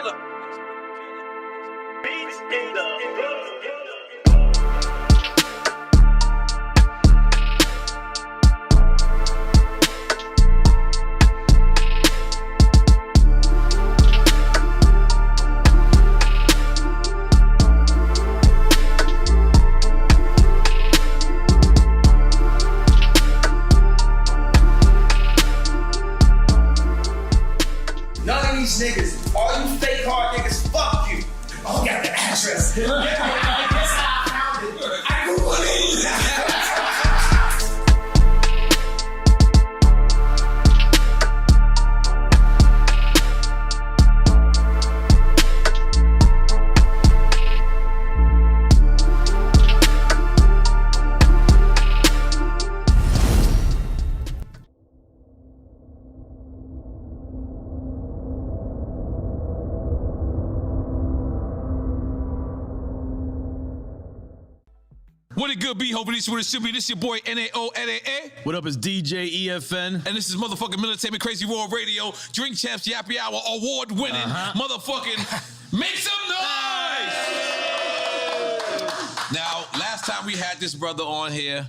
killer. Beats in the niggas, all you fake hard niggas, fuck you. Oh, got the address. Yeah, I guess I found it. I Googled it. What it good be? Hoping this is what it should be. This your boy N-A-O-N-A-A. What up, it's DJ EFN. And this is motherfucking Military Crazy World Radio, Drink Champs Yappy Hour, award-winning motherfucking make some noise! Now, last time we had this brother on here,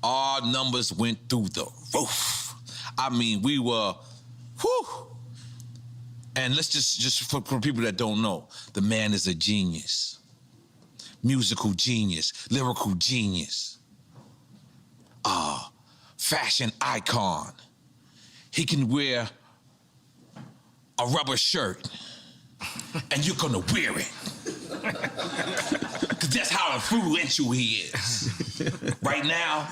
our numbers went through the roof. I mean, we were, whew. And let's just for people that don't know, the man is a genius. Musical genius, lyrical genius, fashion icon. He can wear a rubber shirt and you're gonna wear it. Cause that's how influential he is. Right now,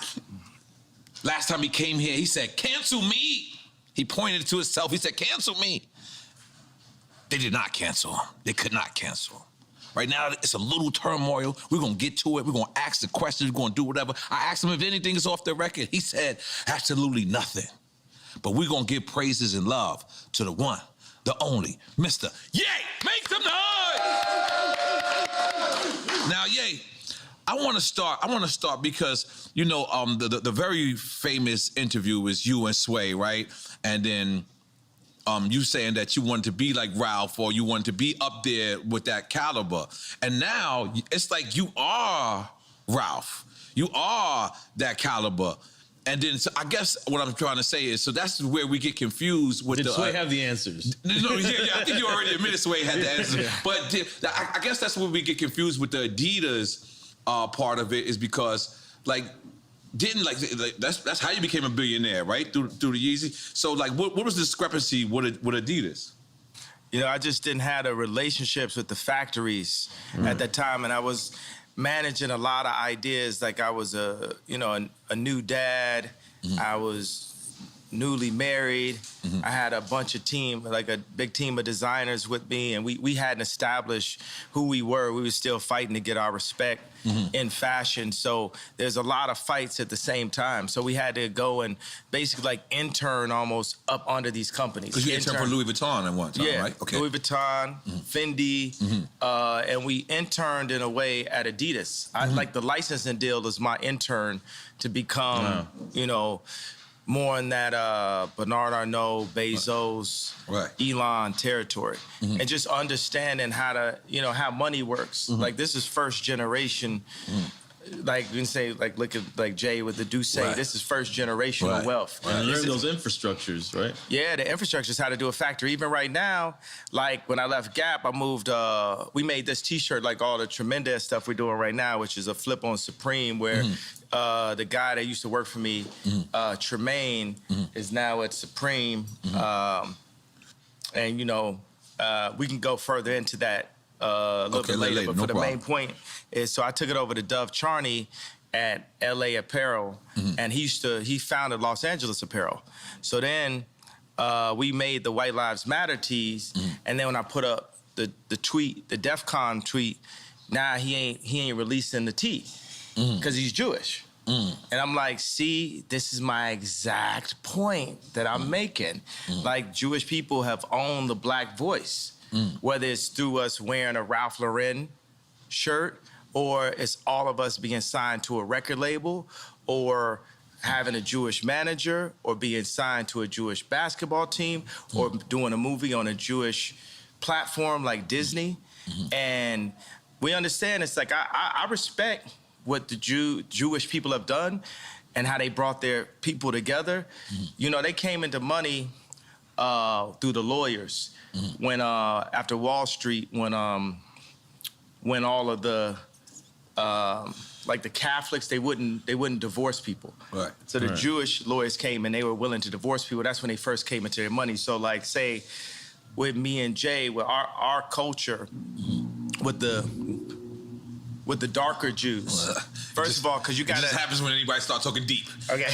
last time he came here, he said, cancel me. He pointed to himself, he said, cancel me. They did not cancel him. They could not cancel him. Right now, it's a little turmoil. We're gonna get to it. We're gonna ask the questions. We're gonna do whatever. I asked him if anything is off the record. He said, absolutely nothing. But we're gonna give praises and love to the one, the only, Mr. Ye! Make some noise! Now, Ye, I wanna start because, you know, the very famous interview was you and Sway, right? And then, you saying that you wanted to be like Ralph or you wanted to be up there with that caliber. And now it's like you are Ralph. You are that caliber. And then so I guess what I'm trying to say is, so that's where we get confused with Did Sway have the answers? No, yeah, I think you already admitted Sway had the answers. Yeah. But I guess that's where we get confused with the Adidas part of it is because like, that's how you became a billionaire, right? Through the Yeezy. So like, what was the discrepancy with Adidas? You know, I just didn't have the relationships with the factories at that time, and I was managing a lot of ideas. Like I was a new dad. I was newly married. I had a bunch of team, like a big team of designers with me, and we hadn't established who we were. We were still fighting to get our respect in fashion. So there's a lot of fights at the same time. So we had to go and basically like intern almost up under these companies. Because you interned for Louis Vuitton at one time, right? Okay. Louis Vuitton, Fendi, and we interned in a way at Adidas. I like the licensing deal was my intern to become, you know, more in that Bernard Arnault, Bezos, Elon territory. And just understanding how to, you know, how money works. Like this is first generation, like you can say, like look at like Jay with the Duce, this is first generational wealth. And learn those infrastructures, right? Yeah, the infrastructure is how to do a factory. Even right now, like when I left Gap, I moved, we made this t-shirt, like all the tremendous stuff we're doing right now, which is a flip on Supreme where the guy that used to work for me, Tremaine, is now at Supreme. And, you know, we can go further into that a little bit later. But for the main point is, so I took it over to Dove Charney at LA Apparel, and he founded Los Angeles Apparel. So then we made the White Lives Matter tees, and then when I put up the tweet, the DEF CON tweet, now he ain't releasing the tee. Because he's Jewish. And I'm like, see, this is my exact point that I'm making. Like, Jewish people have owned the black voice, whether it's through us wearing a Ralph Lauren shirt, or it's all of us being signed to a record label, or having a Jewish manager, or being signed to a Jewish basketball team, or doing a movie on a Jewish platform like Disney, and we understand it's like I respect what the Jewish people have done and how they brought their people together. You know, they came into money through the lawyers when after Wall Street, when all of the like the Catholics, they wouldn't divorce people. Right. So the Jewish lawyers came and they were willing to divorce people. That's when they first came into their money. So like say with me and Jay, with our culture, with the darker Jews. First of all, because you got It just happens when anybody starts talking deep. Okay.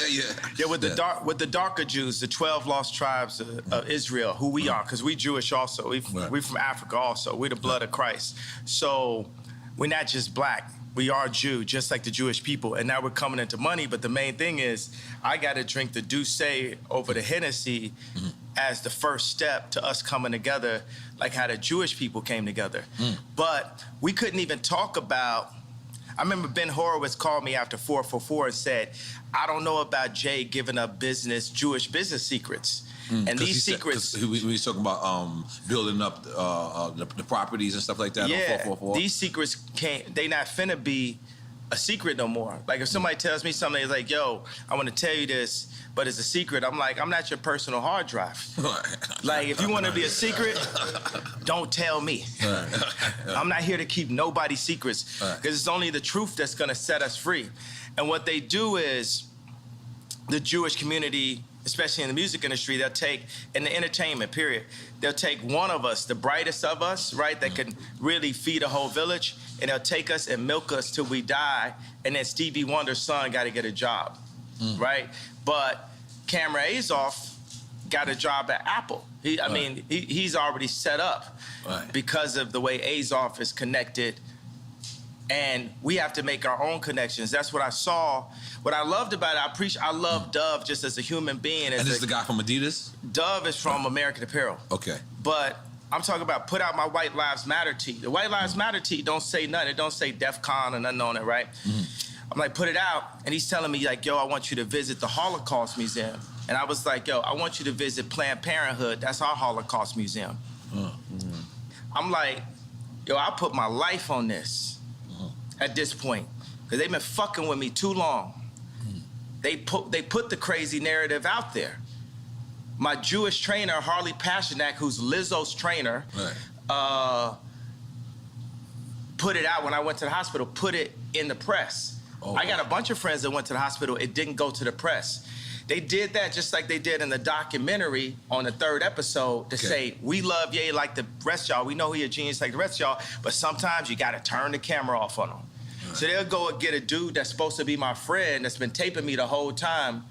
Yeah, with the darker Jews, the 12 lost tribes of Israel, who we are, because we Jewish also. We from Africa also. We're the blood of Christ. So we're not just black. We are Jew, just like the Jewish people. And now we're coming into money. But the main thing is, I got to drink the Douce over the Hennessy as the first step to us coming together, like how the Jewish people came together. But we couldn't even talk about, I remember Ben Horowitz called me after 444 and said, I don't know about Jay giving up Jewish business secrets. And these secrets... we was talking about building up the properties and stuff like that on 444. These secrets they not finna be a secret no more. Like if somebody tells me something, it's like, yo, I want to tell you this, but it's a secret. I'm like, I'm not your personal hard drive. Like if you want to be a secret, don't tell me. I'm not here to keep nobody's secrets, because it's only the truth that's gonna set us free. And what they do is, the Jewish community, especially in the music industry, they'll take, in the entertainment period, they'll take one of us, the brightest of us, right, that can really feed a whole village, and they'll take us and milk us till we die, and then Stevie Wonder's son got to get a job, right? But Cameron Azoff got a job at Apple. He's already set up because of the way Azoff is connected, and we have to make our own connections. That's what I saw. What I loved about it, I love Dove just as a human being. And this is the guy from Adidas? Dove is from American Apparel. Okay. But I'm talking about put out my White Lives Matter tee. The White Lives Matter tee don't say nothing. It don't say DEF CON or nothing on it, right? I'm like, put it out. And he's telling me like, yo, I want you to visit the Holocaust Museum. And I was like, yo, I want you to visit Planned Parenthood. That's our Holocaust Museum. I'm like, yo, I put my life on this at this point, because they've been fucking with me too long. They put the crazy narrative out there. My Jewish trainer, Harley Pasternak, who's Lizzo's trainer, put it out when I went to the hospital, put it in the press. I got a bunch of friends that went to the hospital. It didn't go to the press. They did that just like they did in the documentary on the 3rd episode to say, we love Ye like the rest of y'all. We know he a genius like the rest of y'all, but sometimes you gotta turn the camera off on him. So they'll go and get a dude that's supposed to be my friend that's been taping me the whole time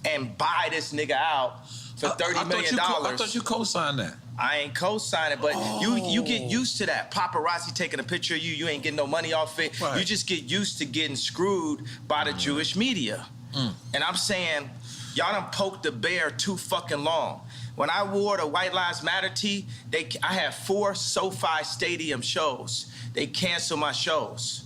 and buy this nigga out for $30 million. I thought you co-signed that. I ain't co-signing, but you get used to that. Paparazzi taking a picture of you, you ain't getting no money off it. You just get used to getting screwed by the Jewish media. And I'm saying, y'all done poked the bear too fucking long. When I wore the White Lives Matter tee, I had 4 SoFi Stadium shows. They canceled my shows.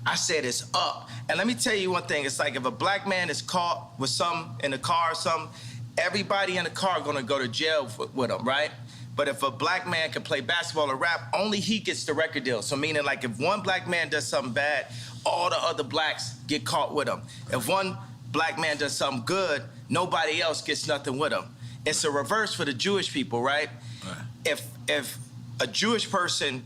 I said it's up. And let me tell you one thing, it's like if a black man is caught with something in the car or something, everybody in the car gonna go to jail with him, right? But if a black man can play basketball or rap, only he gets the record deal. So meaning like if one black man does something bad, all the other blacks get caught with him. If one black man does something good, nobody else gets nothing with him. It's a reverse for the Jewish people, right? If a Jewish person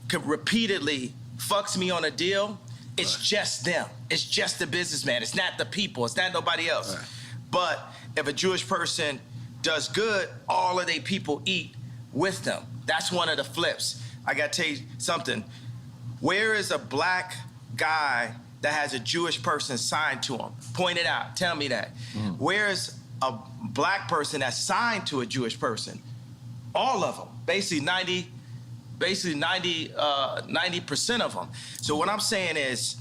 could repeatedly fucks me on a deal, it's just them. It's just the businessman. It's not the people. It's not nobody else. But if a Jewish person does good, all of their people eat with them. That's one of the flips. I gotta tell you something. Where is a black guy that has a Jewish person signed to him? Point it out. Tell me that. Where is a black person that's signed to a Jewish person? All of them. Basically 90% of them. So what I'm saying is,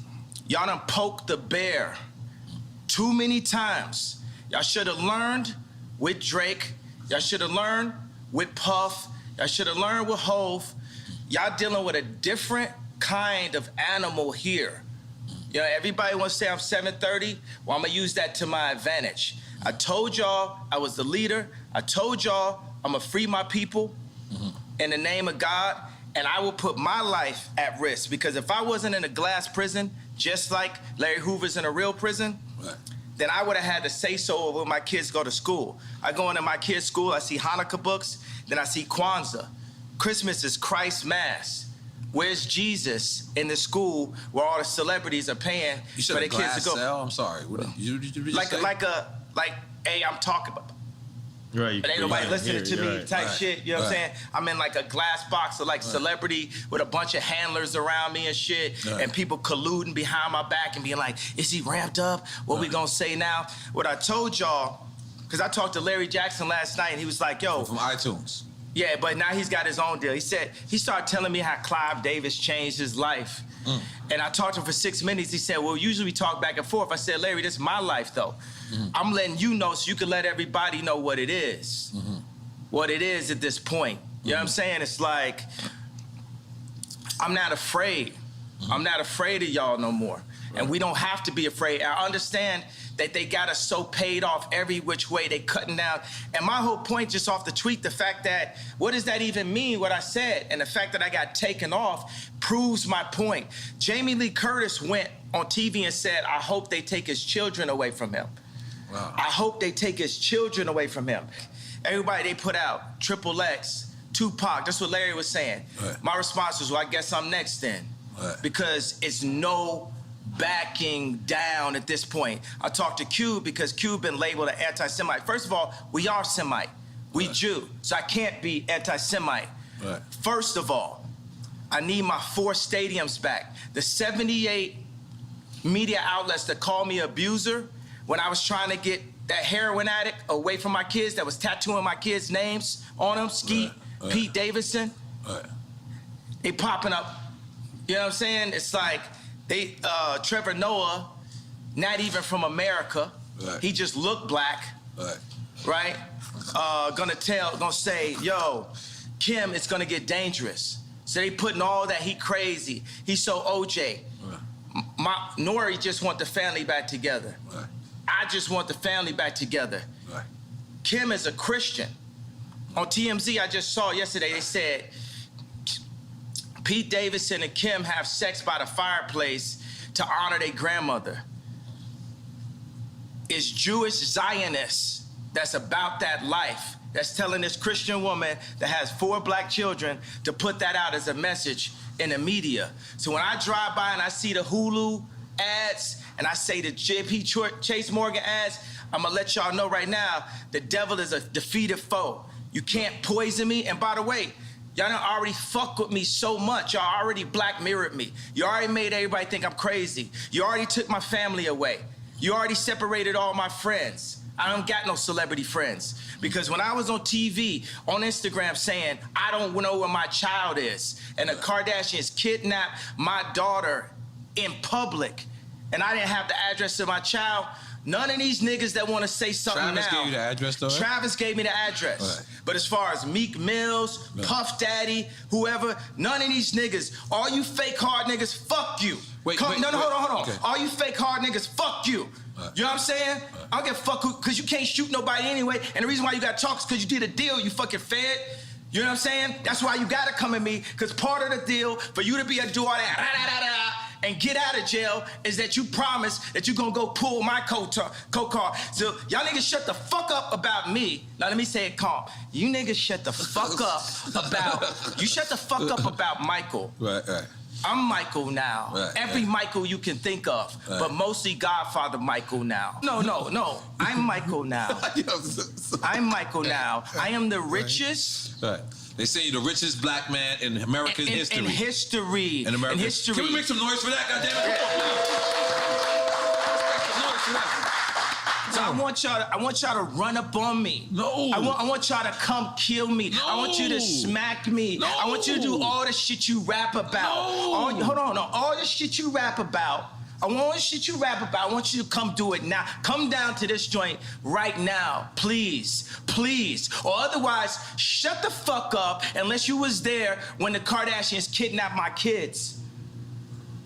y'all done poked the bear too many times. Y'all should have learned with Drake. Y'all should have learned with Puff. Y'all should have learned with Hove. Y'all dealing with a different kind of animal here. You know, everybody wants to say I'm 730. Well, I'm gonna use that to my advantage. I told y'all I was the leader. I told y'all I'm gonna free my people in the name of God, and I will put my life at risk, because if I wasn't in a glass prison, just like Larry Hoover's in a real prison, then I would have had to say so when my kids go to school. I go into my kids' school, I see Hanukkah books, then I see Kwanzaa. Christmas is Christ's Mass. Where's Jesus in the school where all the celebrities are paying for their kids to go? Cell? I'm sorry. What did you just say? Hey, I'm talking about. Right. But ain't nobody listening to me type shit, you know what I'm saying? I'm in like a glass box of like celebrity with a bunch of handlers around me and shit, and people colluding behind my back and being like, is he ramped up? What we gonna say now? What I told y'all, because I talked to Larry Jackson last night and he was like, yo. From iTunes. Yeah, but now he's got his own deal. He started telling me how Clive Davis changed his life. And I talked to him for 6 minutes. He said, well, usually we talk back and forth. I said, Larry, this is my life, though. I'm letting you know so you can let everybody know what it is. What it is at this point. You know what I'm saying? It's like, I'm not afraid. I'm not afraid of y'all no more. And we don't have to be afraid. I understand that they got us so paid off every which way, they cutting down. And my whole point just off the tweet, the fact that, what does that even mean, what I said? And the fact that I got taken off proves my point. Jamie Lee Curtis went on TV and said, I hope they take his children away from him. Wow. I hope they take his children away from him. Everybody they put out, Triple X, Tupac, that's what Larry was saying. My response was, well, I guess I'm next then. Because it's no backing down at this point. I talked to Cube because Cube been labeled an anti-Semite. First of all, we are Semite. We Jew. So I can't be anti-Semite. First of all, I need my 4 stadiums back. The 78 media outlets that called me abuser when I was trying to get that heroin addict away from my kids that was tattooing my kids' names on them, Skeet, Pete Davidson, they popping up. You know what I'm saying? It's like, they, Trevor Noah, not even from America. He just looked black, right? Gonna say, yo, Kim, it's gonna get dangerous. So they putting all that, he crazy. He's so OJ. Nori just want the family back together. I just want the family back together. Kim is a Christian. On TMZ, I just saw yesterday, they said, Pete Davidson and Kim have sex by the fireplace to honor their grandmother. It's Jewish Zionists that's about that life, that's telling this Christian woman that has 4 black children to put that out as a message in the media. So when I drive by and I see the Hulu ads and I say the JP Chase Morgan ads, I'm gonna let y'all know right now, the devil is a defeated foe. You can't poison me. And by the way, y'all done already fuck with me so much. Y'all already Black Mirrored me. You already made everybody think I'm crazy. You already took my family away. You already separated all my friends. I don't got no celebrity friends. Because when I was on TV, on Instagram saying, I don't know where my child is, and the Kardashians kidnapped my daughter in public, and I didn't have the address of my child, none of these niggas that want to say something Travis now. gave you the address, though, right? Travis gave me the address. But as far as Meek Mills, Puff Daddy, whoever, none of these niggas, all you fake hard niggas, fuck you. Hold on. Okay. All you fake hard niggas, fuck you. You know what I'm saying? I don't give a fuck because you can't shoot nobody anyway. And the reason why you got to talk is because you did a deal, you fucking fed. You know what I'm saying? That's why you got to come at me, because part of the deal for you to be able to do all that and get out of jail is that you promise that you're going to go pull my co-car. So y'all niggas shut the fuck up about me. Now let me say it calm. You niggas shut the fuck up about Michael. Right. I'm Michael now. Every Michael you can think of, but mostly Godfather Michael now. No. I'm Michael now. I'm Michael now. I am the richest. They say you're the richest black man in American history. In history. In American history. Can we make some noise for that, goddammit? So I want y'all to run up on me. No. I want y'all to come kill me. No. I want you to smack me. No. I want you to do all the shit you rap about. No. All the shit you rap about. I want you to come do it now. Come down to this joint right now, please. Or otherwise, shut the fuck up unless you was there when the Kardashians kidnapped my kids.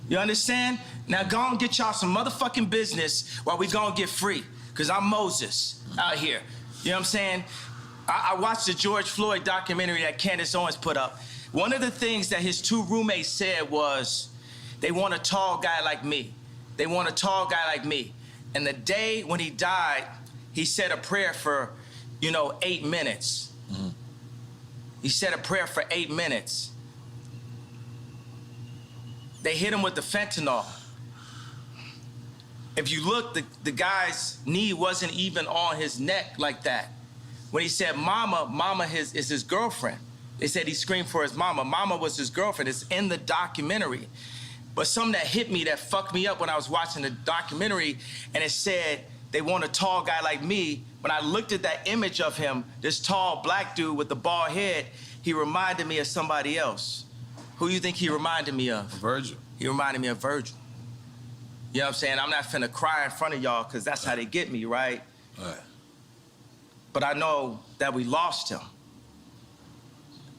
You understand? Now go and get y'all some motherfucking business while we go and get free. Because I'm Moses out here. You know what I'm saying? I watched the George Floyd documentary that Candace Owens put up. One of the things that his two roommates said was, they want a tall guy like me. They want a tall guy like me. And the day when he died, he said a prayer for, 8 minutes. Mm-hmm. He said a prayer for 8 minutes. They hit him with the fentanyl. If you look, the guy's knee wasn't even on his neck like that. When he said mama is his girlfriend. They said he screamed for his mama. Mama was his girlfriend. It's in the documentary. But something that hit me, that fucked me up when I was watching the documentary, and it said, they want a tall guy like me. When I looked at that image of him, this tall black dude with the bald head, he reminded me of somebody else. Who you think he reminded me of? Virgil. He reminded me of Virgil. You know what I'm saying? I'm not finna cry in front of y'all because that's how they get me, right? Right. But I know that we lost him.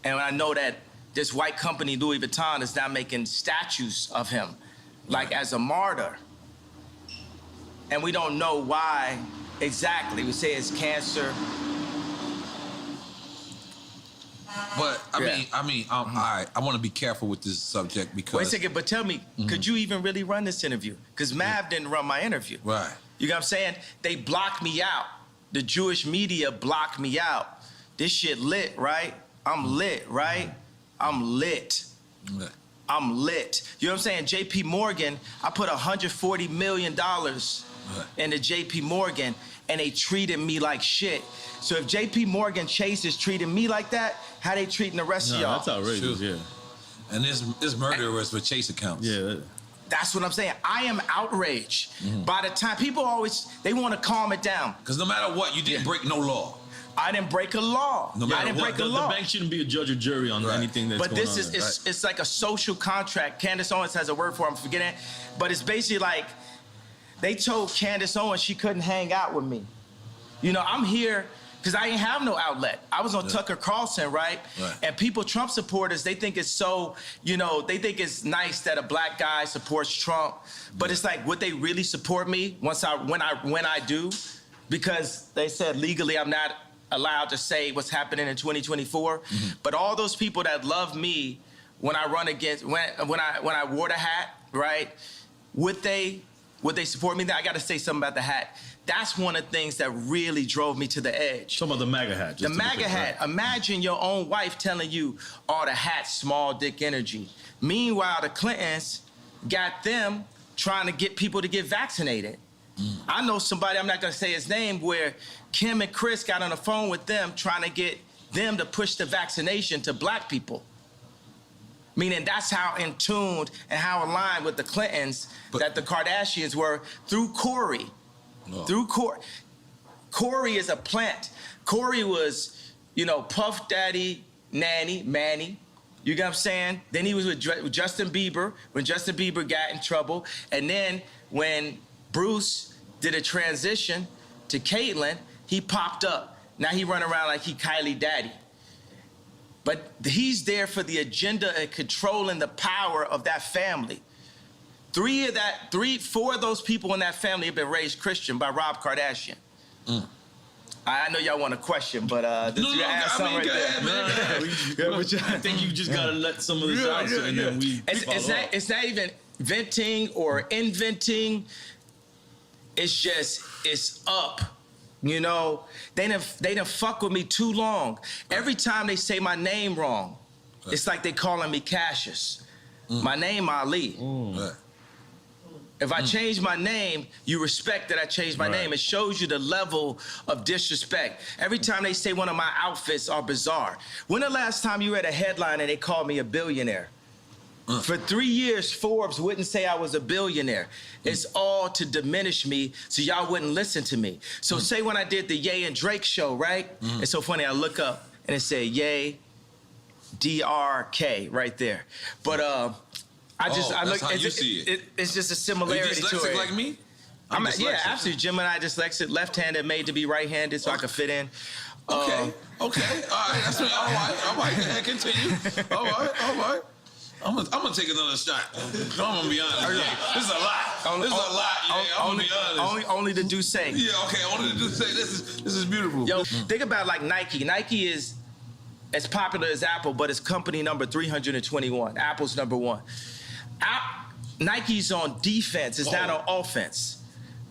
And I know that this white company, Louis Vuitton, is now making statues of him, like as a martyr. And we don't know why exactly. We say it's cancer. But I mean, all right. I want to be careful with this subject because. Wait a second, but tell me, could you even really run this interview? Because Mav didn't run my interview. Right. You know what I'm saying? They blocked me out. The Jewish media blocked me out. This shit lit, right? I'm lit, right? I'm lit. Right. I'm lit. You know what I'm saying? JP Morgan, I put $140 million into JP Morgan, and they treated me like shit. So if JP Morgan Chase is treating me like that, how they treating the rest of y'all? That's outrageous, yeah. And this murder was for Chase accounts. Yeah. That's what I'm saying. I am outraged. By the time, people always, they want to calm it down. Because no matter what, you didn't break no law. I didn't break a law. No matter I didn't break a The law. bank shouldn't be a judge or jury on anything that's But going this on. is, it's like a social contract. Candace Owens has a word for it, I'm forgetting it. But it's basically like, they told Candace Owens she couldn't hang out with me. I'm here because I didn't have no outlet. I was on Tucker Carlson, right? And people, Trump supporters, they think it's so, they think it's nice that a black guy supports Trump. But it's like, would they really support me when I do? Because they said legally I'm not allowed to say what's happening in 2024. But all those people that love me when I run against, when I wore the hat, right? Would they support me? I got to say something about the hat. That's one of the things that really drove me to the edge. Talking about the MAGA hat. The MAGA hat. Right? Imagine your own wife telling you, the hat's small dick energy. Meanwhile, the Clintons got them trying to get people to get vaccinated. I know somebody, I'm not going to say his name, where Kim and Chris got on the phone with them trying to get them to push the vaccination to black people. Meaning that's how in tuned and how aligned with the Clintons that the Kardashians were through Corey. Through Corey. Corey is a plant. Corey was, Puff Daddy, Manny. You get what I'm saying? Then he was with Justin Bieber when Justin Bieber got in trouble. And then when Bruce did a transition to Caitlyn, he popped up. Now he run around like he Kylie Daddy. But he's there for the agenda and controlling the power of that family. 4 of those people in that family have been raised Christian by Rob Kardashian. I know y'all want a question, but I think you just gotta let some of this out, and then we. It's not even venting or inventing. It's just it's up. They done fuck with me too long. Every time they say my name wrong, it's like they calling me Cassius. My name Ali. If I change my name, you respect that I changed my name. It shows you the level of disrespect. Every time they say one of my outfits are bizarre. When the last time you read a headline and they called me a billionaire? For 3 years, Forbes wouldn't say I was a billionaire. It's all to diminish me so y'all wouldn't listen to me. So say when I did the Ye and Drake show, right? It's so funny, I look up and it said Ye, DRK right there. But I look. How you see it. It's just a similarity to it. Are you dyslexic like me? Yeah, absolutely. Gemini dyslexic, left-handed, made to be right-handed, so I could fit in. Okay. All right. That's all right. Continue. All right. I'm gonna take another shot. I'm gonna be honest. Yeah. This is a lot. This is a lot. Yeah, I'm gonna be honest. Only the Duce. Yeah, okay. Only the Duce. This is beautiful. Yo, think about like Nike. Nike is as popular as Apple, but it's company number 321. Apple's number 1. Nike's on defense. It's not on offense.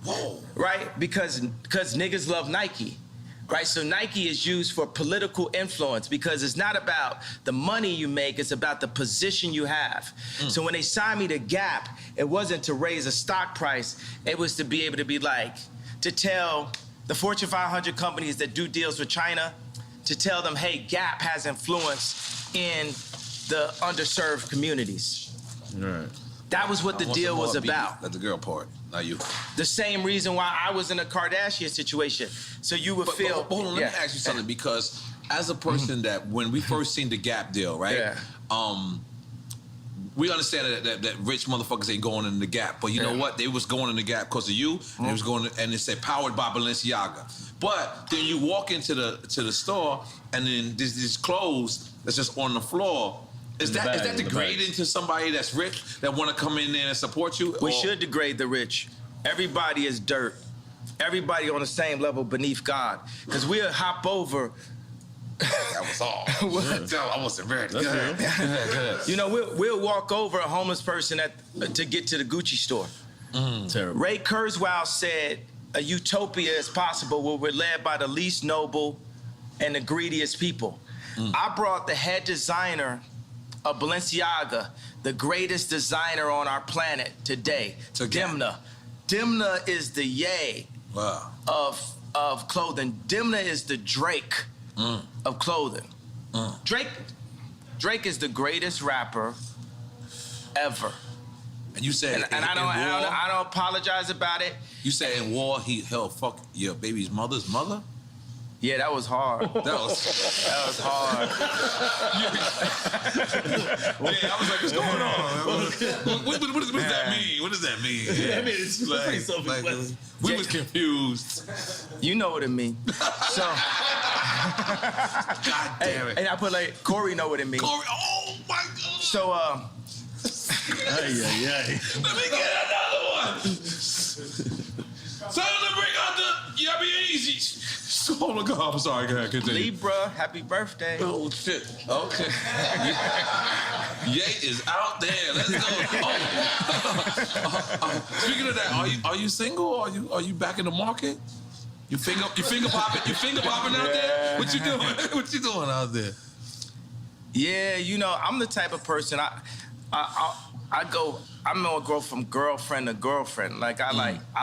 Whoa. Right? Because niggas love Nike. Right? So Nike is used for political influence because it's not about the money you make, it's about the position you have. So when they signed me to Gap, it wasn't to raise a stock price, it was to be able to be like, to tell the Fortune 500 companies that do deals with China, to tell them, hey, Gap has influence in the underserved communities. Right. That was what the deal was about. That's the girl part, not you. The same reason why I was in a Kardashian situation. So you would feel. But hold on, let me ask you something, because as a person that when we first seen the Gap deal, right? Yeah. We understand that rich motherfuckers ain't going in the Gap, but you know what? They was going in the Gap because of you. And it was going, and it said powered by Balenciaga. But then you walk into the store, and then there's these clothes that's just on the floor. Is that degrading to somebody that's rich that want to come in there and support you? We should degrade the rich. Everybody is dirt. Everybody on the same level beneath God. Because we'll hop over. That was all. I wasn't very good. You know, we'll walk over a homeless person to get to the Gucci store. Terrible. Ray Kurzweil said, a utopia is possible where we're led by the least noble and the greediest people. I brought the head designer of Balenciaga, the greatest designer on our planet today, Dimna. Dimna is the Ye of clothing. Dimna is the Drake of clothing. Drake is the greatest rapper ever. And you said, and I don't apologize about it. You said in war he held fuck your baby's mother's mother? Yeah, that was hard. That was hard. Yeah, I was like, what's going on? What does that mean? What does that mean? Yeah, I mean, it's like we was confused. You know what it means. So, God damn it. And I put like, Corey know what it means. Corey, oh my God. So, Let me get another one. Tell them to bring out the Yabby Easy. Oh my God, I'm sorry, go ahead, continue. Libra, happy birthday. Oh shit, okay. Ye is out there, let's go. Speaking of that, are you single? Are you back in the market? You finger popping out there? What you doing? What you doing out there? Yeah, you know, I'm the type of person, I'm gonna go from girlfriend to girlfriend. Like I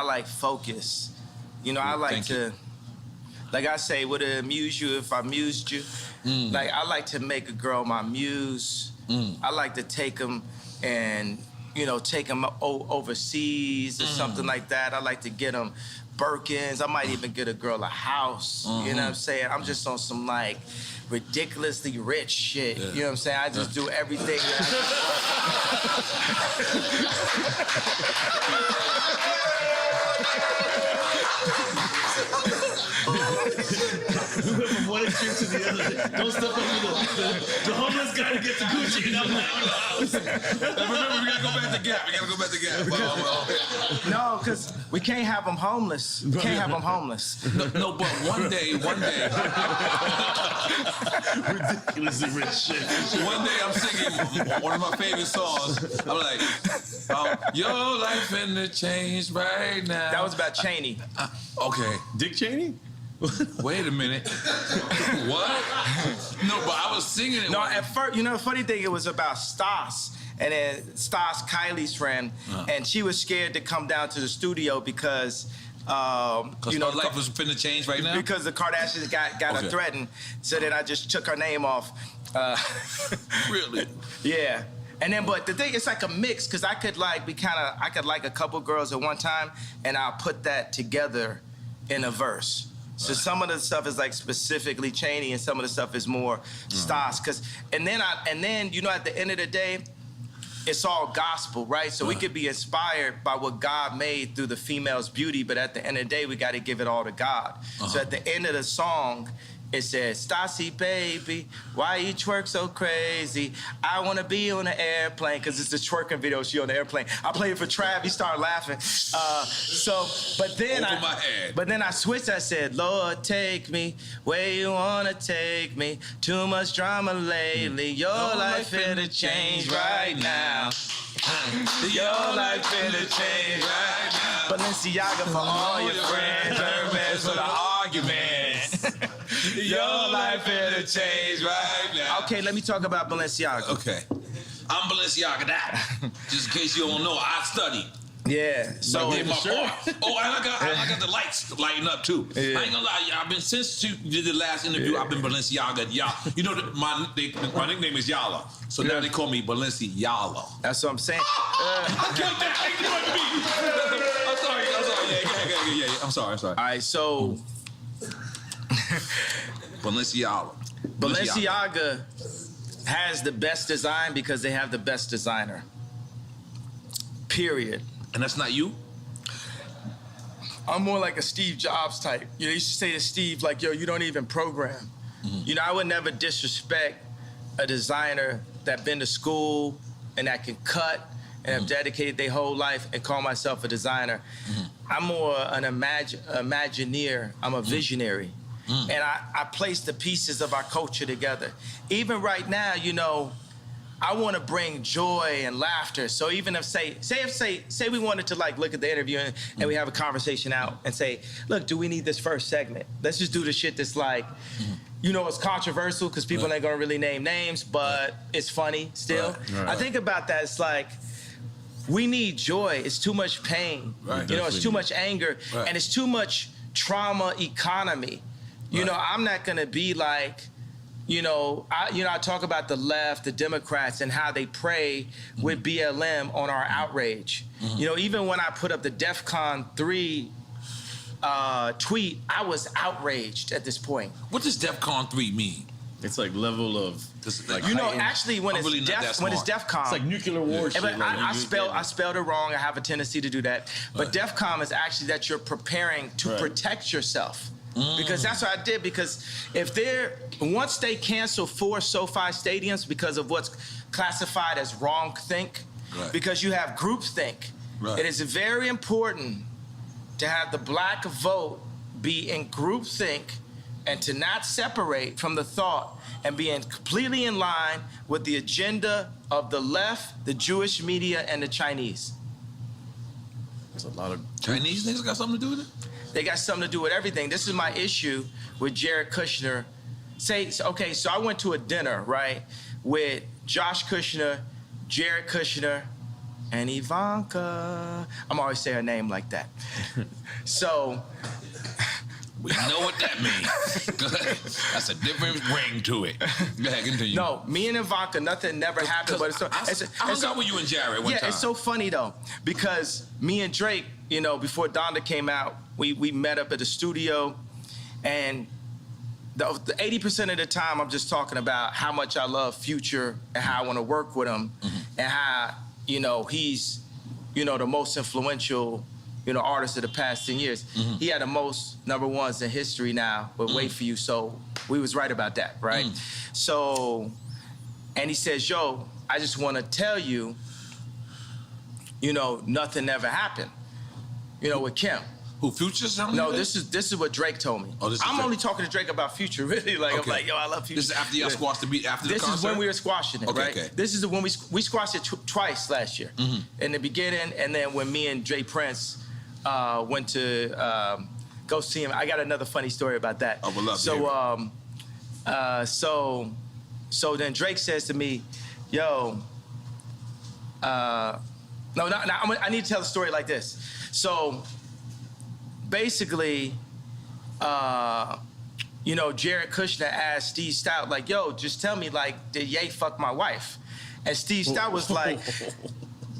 like focus. You know, I like to, like I say, would it amuse you if I amused you? Like I like to make a girl my muse. I like to take them and, you know, take them overseas or something like that. I like to get them Birkins. I might even get a girl a house. You know what I'm saying? I'm just on some like ridiculously rich shit. You know what I'm saying? I just do everything. From one extreme to the other. Don't step over the homeless guy to get to Gucci and I'm like, remember, we gotta go back to Gap. No, because we can't have them homeless. We can't have them homeless. No, but one day. ridiculously rich shit. One day I'm singing one of my favorite songs. I'm like, your life finna change right now. That was about Cheney. Okay. Dick Cheney? Wait a minute. What? No, but I was singing it. No, at first, you know, the funny thing, it was about Stas. And then Stas, Kylie's friend, and she was scared to come down to the studio because, you know, her life was finna change right now? Because the Kardashians got her threatened. So then I just took her name off. Really? Yeah. And then, but the thing, it's like a mix, because I could like a couple girls at one time, and I'll put that together in a verse. So some of the stuff is like specifically Cheney, and some of the stuff is more Stas. And then you know, at the end of the day, it's all gospel, right? So we could be inspired by what God made through the female's beauty, but at the end of the day, we got to give it all to God. So at the end of the song, It said, Stassi, baby, why you twerk so crazy? I want to be on an airplane, because it's the twerking video, she on the airplane. I played it for Trav, he started laughing. But then I switched, I said, Lord, take me where you want to take me. Too much drama lately, your life finna change right now. Your life finna change right now. Balenciaga for all your friends, Hermes for the arguments. Your life finna change right now. Okay, let me talk about Balenciaga. Okay. I'm Balenciaga that. Just in case you don't know, I studied. Yeah. So I did my part. Oh, and I got the lights lighting up too. Yeah. I ain't gonna lie, I've been since you did the last interview. I've been Balenciaga. You know, my nickname is Yala, so now they call me Balenciaga. That's what I'm saying. I killed that. I'm sorry. Yeah. I'm sorry. All right, so Balenciaga has the best design because they have the best designer. Period. And that's not you? I'm more like a Steve Jobs type. You know, you used to say to Steve, like, yo, you don't even program. Mm-hmm. You know, I would never disrespect a designer that been to school and that can cut and have dedicated their whole life and call myself a designer. Mm-hmm. I'm more an Imagineer. I'm a visionary. Mm-hmm. And I place the pieces of our culture together. Even right now, you know, I want to bring joy and laughter. So even if say we wanted to like look at the interview and we have a conversation out and say, look, do we need this first segment? Let's just do the shit that's like, you know, it's controversial because people ain't gonna really name names, but it's funny still. Right. I think about that. It's like, we need joy. It's too much pain. Right. You know, it's too much anger, and it's too much trauma economy. You know, I'm not gonna be like, I talk about the left, the Democrats, and how they prey with BLM on our outrage. Mm-hmm. You know, even when I put up the DEFCON 3 tweet, I was outraged at this point. What does DEFCON 3 mean? It's like level of, like, you know, actually when it's DEFCON, it's like nuclear war shit. I spelled it wrong. I have a tendency to do that. But DEFCON is actually that you're preparing to protect yourself. Because that's what I did. Because once they cancel 4 SoFi stadiums because of what's classified as wrong-think, because you have groupthink, it is very important to have the black vote be in groupthink and to not separate from the thought and be completely in line with the agenda of the left, the Jewish media, and the Chinese. There's a lot of Chinese niggas got something to do with it? They got something to do with everything. This is my issue with Jared Kushner. So I went to a dinner, right, with Josh Kushner, Jared Kushner, and Ivanka. I'm always saying her name like that. So we know what that means. That's a different ring to it. Go ahead, continue. No, me and Ivanka, nothing never happened. But I hung out with you and Jared one time. Yeah, it's so funny though, because me and Drake, you know, before Donda came out, we met up at the studio, and the 80% of the time I'm just talking about how much I love Future and how I want to work with him, and how, you know, he's, you know, the most influential, you know, artist of the past 10 years. He had the most #1s in history now, but Wait For You, so we was right about that, right? So, and he says, yo, I just want to tell you, you know, nothing ever happened, you know, with Kim. Who, Future? No, this is what Drake told me. Oh, I'm only talking to Drake about Future, really. Like, okay. I'm like, yo, I love Future. This is after y'all squashed the beat, after the concert? This is when we were squashing it, right? Okay. This is when we squashed it twice last year. In the beginning, and then when me and Jay Prince went to go see him. I got another funny story about that. I would love to hear it. So then Drake says to me, yo, I need to tell the story like this. So basically, you know, Jared Kushner asked Steve Stout, like, yo, just tell me, like, did Ye fuck my wife? And Steve Stout was like,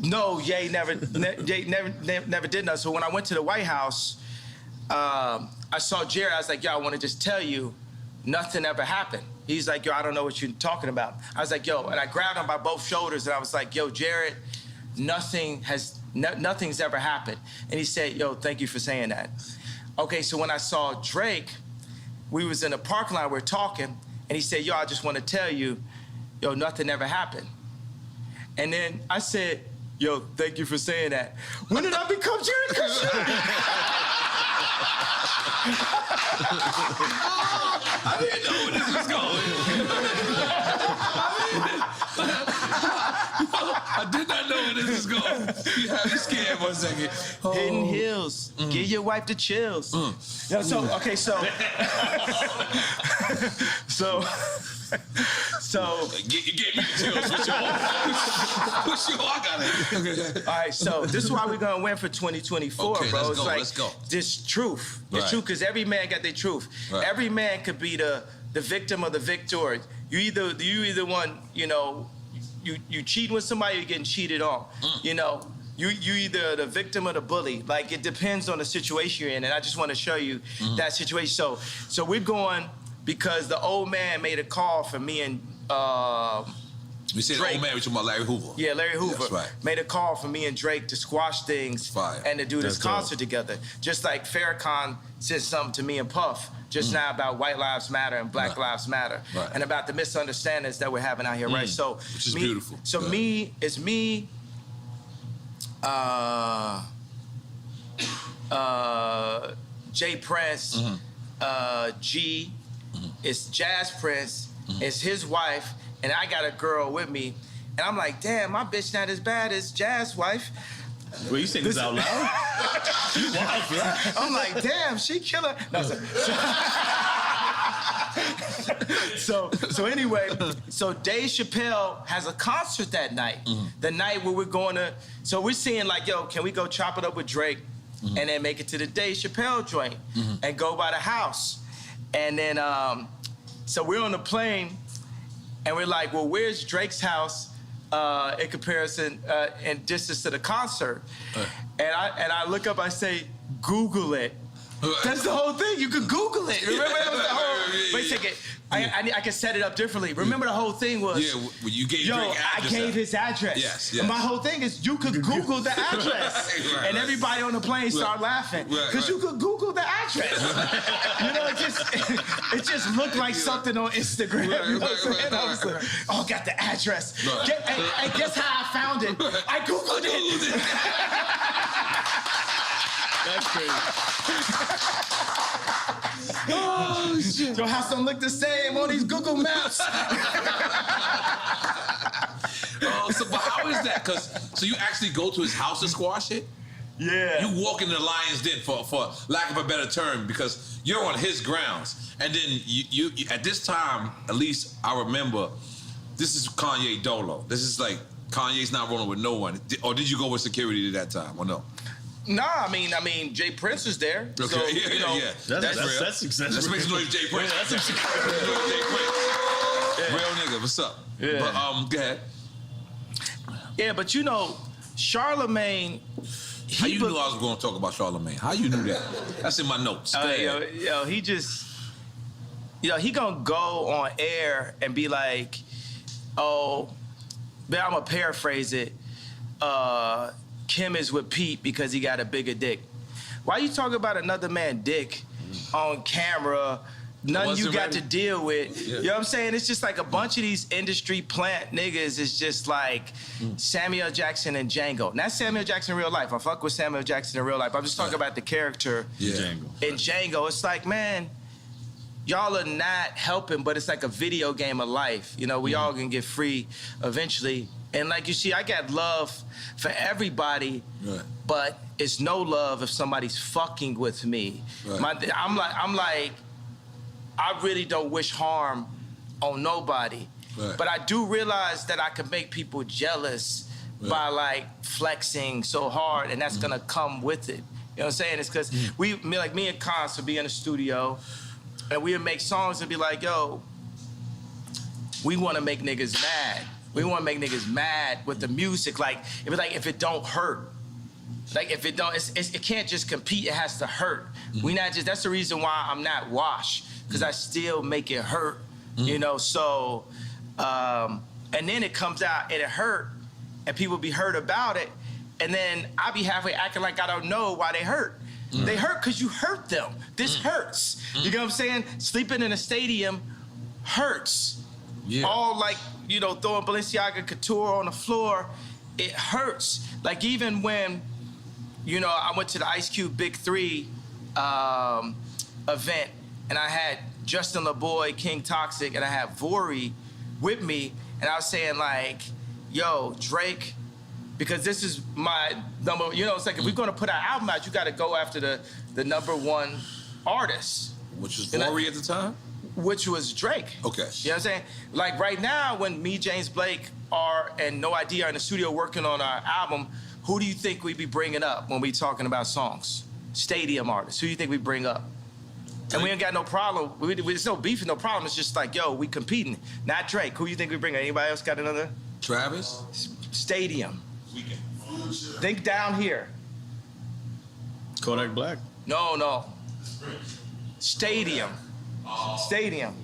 no, Ye never did nothing. So when I went to the White House, I saw Jared. I was like, yo, I want to just tell you, nothing ever happened. He's like, yo, I don't know what you're talking about. I was like, yo, and I grabbed him by both shoulders, and I was like, yo, Jared, nothing's ever happened. And he said, yo, thank you for saying that. Okay, so when I saw Drake, we was in a parking lot, we're talking, and he said, yo, I just want to tell you, yo, nothing ever happened. And then I said, yo, thank you for saying that. When did I become Jericho? I didn't know where this was going. I did not know where this was going. You had me scared for a second. Oh. Hidden Hills. Give your wife the chills. Yeah, so, okay, so. You gave me the chills for sure. For sure, I got it. All right, so this is why we're gonna win for 2024, okay, bro. Let's go. This truth. This truth, because every man got their truth. Right. Every man could be the victim or the victor. You either one, you know, you cheating with somebody, you're getting cheated on. You know, you either the victim or the bully. Like, it depends on the situation you're in, and I just want to show you that situation. So we're going because the old man made a call for me and You said Drake. old man, we talking about Larry Hoover. Yeah, Larry Hoover. That's right. Made a call for me and Drake to squash things Fire. and to do this That's concert together. Just like Farrakhan said something to me and Puff just now about white lives matter and black lives matter. Right. And about the misunderstandings that we're having out here, right? So Which is beautiful. So Go ahead. it's me, Jay Prince, G, it's Jazz Prince, it's his wife, and I got a girl with me. And I'm like, damn, my bitch not as bad as Jazz's wife. Well, you saying this out loud? You wild for that. I'm like, damn, she killer. No, so anyway, so Dave Chappelle has a concert that night. The night where we're going to, so we're seeing like, yo, can we go chop it up with Drake and then make it to the Dave Chappelle joint and go by the house? And then, so we're on the plane and we're like, well, where's Drake's house in comparison in distance to the concert? And I look up, I say, Google it. That's the whole thing. You could Google it. Remember, that was the whole. Wait a second. I can set it up differently. Remember, the whole thing was. Yeah, well, you gave Yo, Drake I address gave out. his address. Yes. And my whole thing is you could Google the address. Right, and everybody on the plane started laughing. Because you could Google the address. You know, it just looked like something on Instagram. You know what I'm saying? I was like, oh, got the address. Right. And guess how I found it? I Googled it. That's crazy. Oh, shit. Your house don't look the same on these Google Maps. But how is that? So you actually go to his house to squash it? Yeah. You walk in the lion's den, for lack of a better term, because you're on his grounds. And then you at this time, at least I remember, this is Kanye Dolo. This is like, Kanye's not rolling with no one. Or did you go with security at that time, or no? Nah, I mean, Jay Prince was there. Okay, So, yeah. That's real. success. Let's make some noise, Jay Prince. Yeah, that's Jay Prince. Real nigga, what's up? Yeah. But go ahead. Yeah, but you know, Charlemagne. How you knew I was going to talk about Charlemagne? How you knew that? That's in my notes. Go ahead. He just, he gonna go on air and be like, oh, but I'm gonna paraphrase it. Kim is with Pete because he got a bigger dick. Why you talking about another man's dick on camera? Nothing you got to deal with. Yeah. You know what I'm saying? It's just like a bunch of these industry plant niggas is just like Samuel Jackson and Django. Not Samuel Jackson in real life. I fuck with Samuel Jackson in real life. I'm just talking about the character Yeah. in Django. It's like, man, y'all are not helping, but it's like a video game of life. You know, we all gonna get free eventually. And like you see, I got love for everybody, but it's no love if somebody's fucking with me. Right. I'm like, I really don't wish harm on nobody. Right. But I do realize that I can make people jealous by like flexing so hard, and that's gonna come with it. You know what I'm saying? It's because me and Cons would be in the studio, and we would make songs and be like, yo, we wanna make niggas mad. We want to make niggas mad with the music. Like, if it don't hurt. Like, if it don't, it can't just compete. It has to hurt. We not just, that's the reason why I'm not washed. Because I still make it hurt, you know? So, and then it comes out and it hurt. And people be hurt about it. And then I be halfway acting like I don't know why they hurt. They hurt because you hurt them. This hurts. You know what I'm saying? Sleeping in a stadium hurts. Yeah. All like, you know, throwing Balenciaga Couture on the floor, it hurts. Like even when, you know, I went to the Ice Cube Big 3 event, and I had Justin LaBoy, King Toxic, and I had Vori with me, and I was saying like, yo, Drake, because this is my number, you know, it's like if we're gonna put our album out, you gotta go after the #1 artist. Which was Vori at the time? Which was Drake. Okay. You know what I'm saying? Like right now, when me, James Blake, and No ID are in the studio working on our album, who do you think we be bringing up when we talking about songs? Stadium artists. Who do you think we bring up? And we ain't got no problem. There's no beef and no problem. It's just like, yo, we competing. Not Drake. Who you think we bring? Anybody else got another? Travis? Stadium. Think down here. Kodak Black. No. Stadium. Stadium.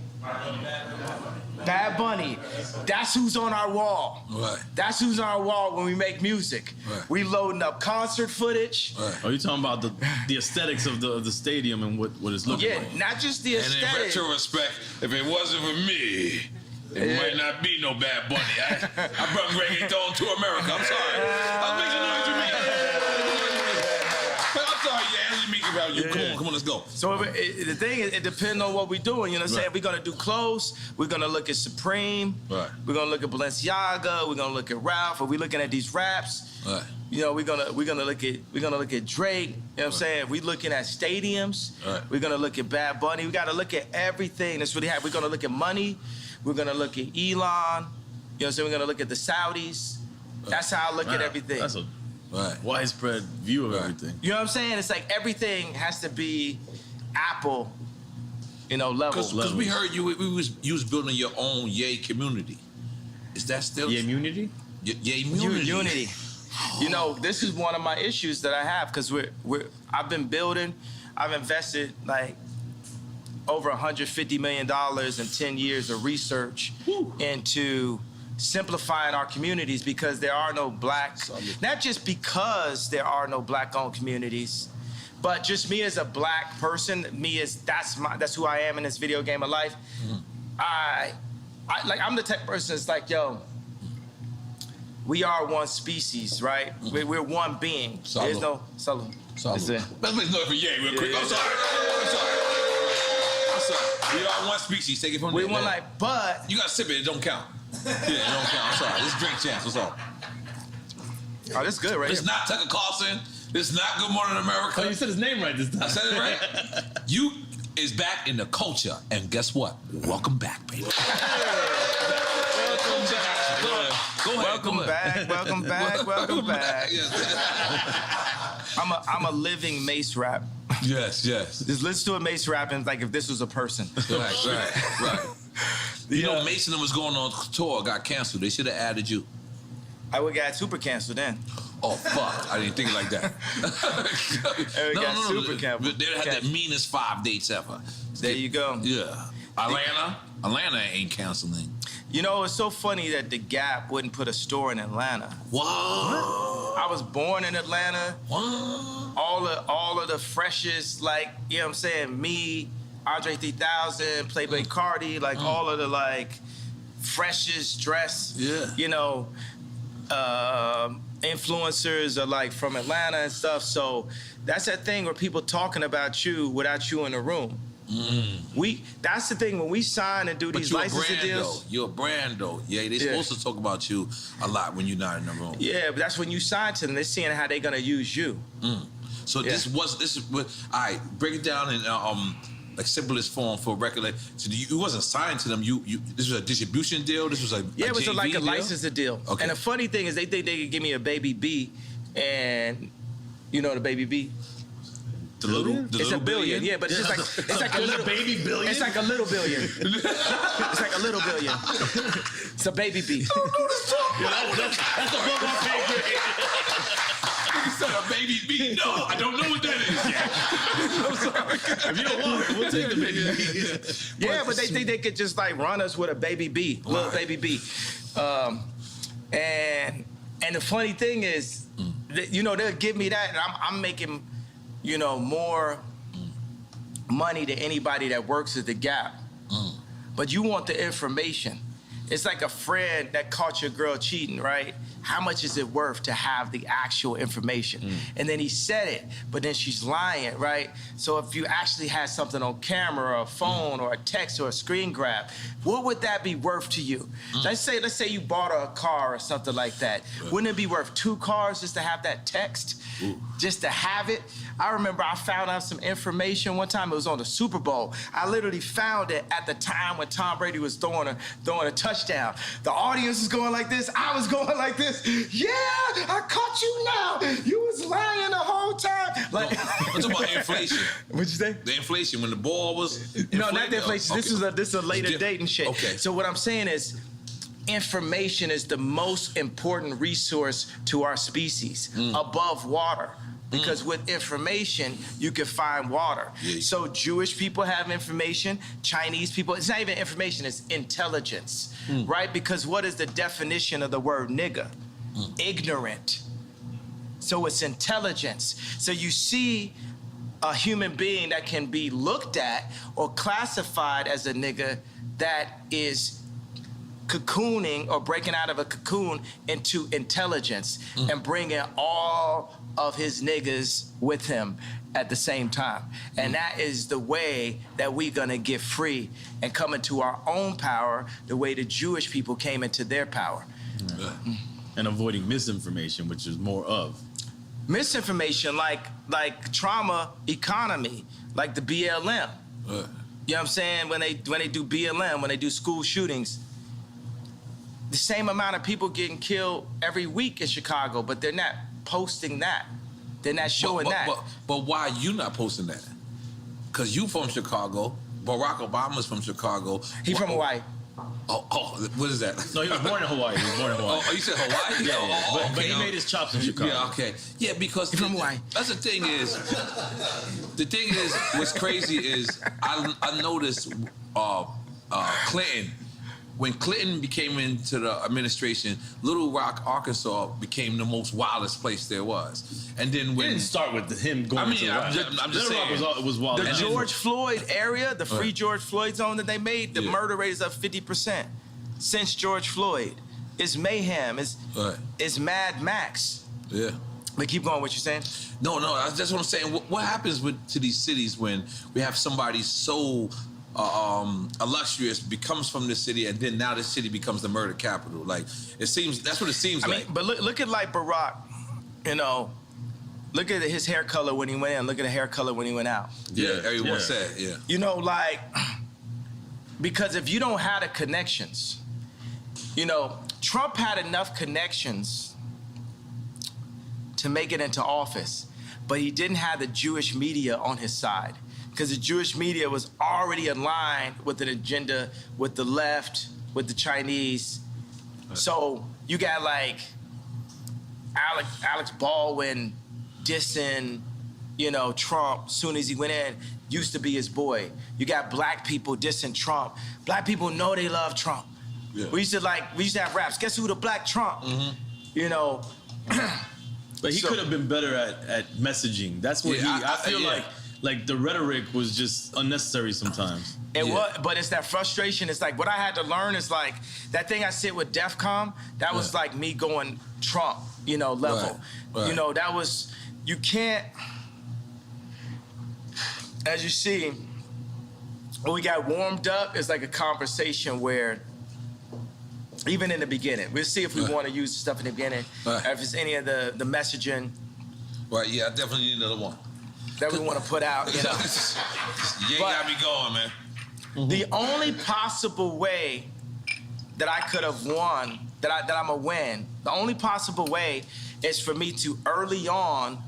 Bad Bunny. That's who's on our wall. Right. That's who's on our wall when we make music. Right. We loading up concert footage. Right. Are you talking about the aesthetics of the stadium and what it's looking Yeah, like? not just the And in aesthetic. retrospect, if it wasn't for me, it might not be no Bad Bunny. I brought reggaeton to America. I'm sorry. I'll make some noise for me. I'm sorry, yeah. Let me about you. Come on, let's go. So the thing is, it depends on what we're doing. You know what I'm saying? Right. We're gonna do clothes. We're gonna look at Supreme. Right. We're gonna look at Balenciaga. We're gonna look at Ralph. Are we looking at these raps? Right. You know, we're gonna look at Drake. You know what I'm saying? We're looking at stadiums. Right. We're gonna look at Bad Bunny. We gotta look at everything that's really happening. We're gonna look at money. We're gonna look at Elon. You know what I'm saying? We're gonna look at the Saudis. That's how I look at everything. That's a Right. widespread view of Right. everything. You know what I'm saying? It's like everything has to be Apple, you know, level. Because we heard you was building your own Yay community. Is that still The immunity? Yay community? Unity. You know, this is one of my issues that I have because I've been building, I've invested like over $150 million in 10 years of research into simplifying our communities because there are no black, not just because there are no black-owned communities, but just me as a black person, that's who I am in this video game of life. I'm the type of person that's like, yo, we are one species, right? We're one being. Salud. There's no salud. That's it. Let's make noise for Yay real quick. Yeah. I'm sorry. We are one species. Take it from We there. one like, but You gotta sip it. It don't count. Yeah, it don't count. I'm sorry. This is drink champs. What's up? oh, this good, right? It's not Tucker Carlson. It's not Good Morning America. Oh, you said his name right this time. I said it right. You is back in the culture, and guess what? Welcome back, baby. Go ahead. Welcome back. Welcome back. Welcome back. Yes. I'm a living Mace rap. Yes. Just listen to a Mace rap and like if this was a person. Right. You know, Mason was going on tour, got canceled. They should have added you. I would got super canceled then. Oh, fuck. I didn't think like that. got super canceled. They had the meanest 5 dates ever. There you go. Yeah. Atlanta ain't canceling. You know, it's so funny that The Gap wouldn't put a store in Atlanta. What? I was born in Atlanta. What? All of the freshest, like, you know what I'm saying, me, Andre 3000, Playboy Cardi, like all of the like freshest dress, you know, influencers are like from Atlanta and stuff. So that's that thing where people talking about you without you in the room. That's the thing when we sign and do these licensing deals. You're a brand though. Yeah, they're supposed to talk about you a lot when you're not in the room. Yeah, but that's when you sign to them. They're seeing how they're gonna use you. So this is what all right, break it down in like simplest form for a record. Like, so you wasn't signed to them. You this was a distribution deal. This was a it was like a deal? licensing deal. Okay. And the funny thing is they think they could give me a baby B, and you know the baby B. It's a billion, yeah, but it's just like it's like a little baby billion. It's like a little billion. It's like a little billion. It's a baby B. That's above our pay grade. You said a baby beat. No, I don't know what that is yet. I'm sorry. If you don't want it, we'll take the baby. Yeah, but they think they could just like run us with a baby B, little baby B. And the funny thing is, that, you know, they'll give me that, and I'm making. you know, more money to anybody that works at the Gap. But you want the information. It's like a friend that caught your girl cheating, right? How much is it worth to have the actual information? And then he said it, but then she's lying, right? So if you actually had something on camera or a phone or a text or a screen grab, what would that be worth to you? Let's say you bought a car or something like that. Wouldn't it be worth 2 cars just to have that text? Just to have it? I remember I found out some information one time. It was on the Super Bowl. I literally found it at the time when Tom Brady was throwing a touchdown. The audience was going like this. I was going like this. Yeah, I caught you now. You was lying the whole time. Like, I'm talking about inflation. What'd you say? The inflation when the ball was. No, not the inflation. Okay. This is a later date and shit. Okay. So what I'm saying is, information is the most important resource to our species above water. Because with information, you can find water. Yeah. So Jewish people have information, Chinese people, it's not even information, it's intelligence, right? Because what is the definition of the word nigga? Ignorant. So it's intelligence. So you see a human being that can be looked at or classified as a nigga that is cocooning or breaking out of a cocoon into intelligence and bringing all of his niggas with him at the same time. And that is the way that we're gonna get free and come into our own power the way the Jewish people came into their power. And avoiding misinformation, which is more of. Misinformation like trauma economy, like the BLM. You know what I'm saying? When they do BLM, when they do school shootings, the same amount of people getting killed every week in Chicago, but they're not posting that. They're not showing that. But why you not posting that? Because you from Chicago. Barack Obama's from Chicago. He from Hawaii. Oh, what is that? No, he was born in Hawaii. Oh, you said Hawaii? Yeah. But he okay. made his chops in Chicago. Yeah, okay. Yeah, because He's from Hawaii. That's the thing is, what's crazy is I noticed Clinton. When Clinton became into the administration, Little Rock, Arkansas became the most wildest place there was. And then when... It didn't start with him going to I'm just saying. Little Rock was wild. The George Floyd area, the free George Floyd zone that they made, the murder rate is up 50% since George Floyd. It's mayhem. It's Mad Max. Yeah. But keep going, what you saying? No, that's what I'm saying. What happens to these cities when we have somebody so... illustrious becomes from this city, and then now this city becomes the murder capital. Like, it seems, that's what it seems like. I mean, but look at like Barack, you know, look at his hair color when he went in, look at the hair color when he went out. Yeah, everyone said, yeah. You know, like, because if you don't have the connections, you know, Trump had enough connections to make it into office, but he didn't have the Jewish media on his side. Because the Jewish media was already aligned with an agenda with the left, with the Chinese. So you got like Alex Baldwin dissing, you know, Trump soon as he went in, used to be his boy. You got black people dissing Trump. Black people know they love Trump. Yeah. We used to have raps. Guess who the black Trump? You know. But he could have been better at messaging. That's what I feel like the rhetoric was just unnecessary sometimes. It was, but it's that frustration. It's like what I had to learn is like that thing I said with DEFCON, that was like me going Trump, you know, level. Right. You know, that was, you can't, as you see, when we got warmed up, it's like a conversation where even in the beginning, we'll see if we want to use stuff in the beginning, if it's any of the messaging. Right, yeah, I definitely need another one. That we want to put out, you know. You got me going, man. The only possible way that I could have won, that I'm gonna win, the only possible way is for me to early on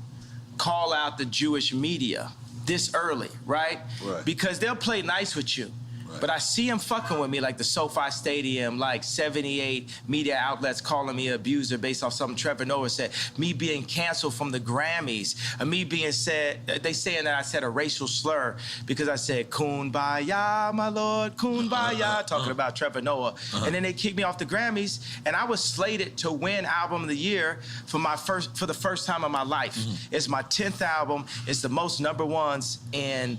call out the Jewish media this early, right? Because they'll play nice with you. But I see him fucking with me, like the SoFi Stadium, like 78 media outlets calling me an abuser based off something Trevor Noah said. Me being canceled from the Grammys. Me being they saying that I said a racial slur because I said, Kumbaya, my lord, Kumbaya, talking about Trevor Noah. And then they kicked me off the Grammys, and I was slated to win Album of the Year for the first time in my life. It's my 10th album. It's the most #1s in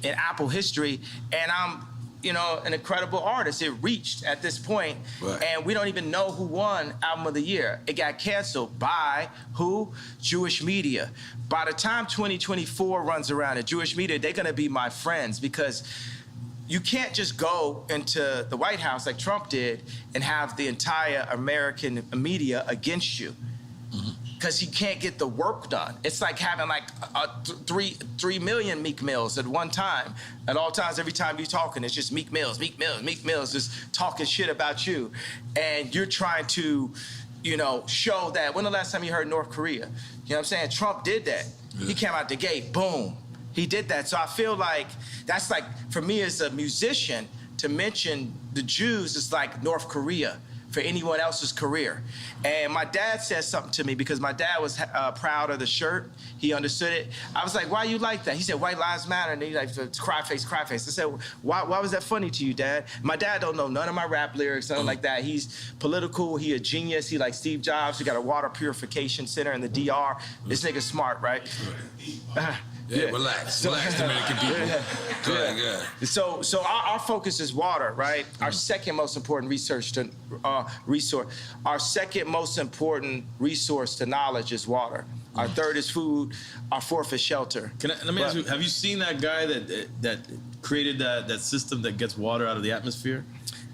Apple history, and I'm an incredible artist. It reached at this point, and we don't even know who won Album of the Year. It got canceled by who? Jewish media. By the time 2024 runs around, the Jewish media, they're gonna be my friends, because you can't just go into the White House like Trump did and have the entire American media against you. Because you can't get the work done. It's like having like 3 million Meek Mills at one time. At all times, every time you're talking, it's just Meek Mills, just talking shit about you. And you're trying to, show that. When the last time you heard North Korea? You know what I'm saying? Trump did that. He came out the gate, boom. He did that. So I feel like that's like, for me as a musician, to mention the Jews is like North Korea for anyone else's career. And my dad said something to me, because my dad was proud of the shirt. He understood it. I was like, why you like that? He said, white lives matter. And he like, cry face, cry face. I said, why was that funny to you, Dad? My dad don't know none of my rap lyrics, nothing like that. He's political, he a genius. He like Steve Jobs. He got a water purification center in the DR. This nigga's smart, right? Yeah, relax, Dominican people. Go ahead. So our focus is water, right? Our second most important resource. Our second most important resource to knowledge is water. Our third is food. Our fourth is shelter. Let me ask you: have you seen that guy that created that system that gets water out of the atmosphere?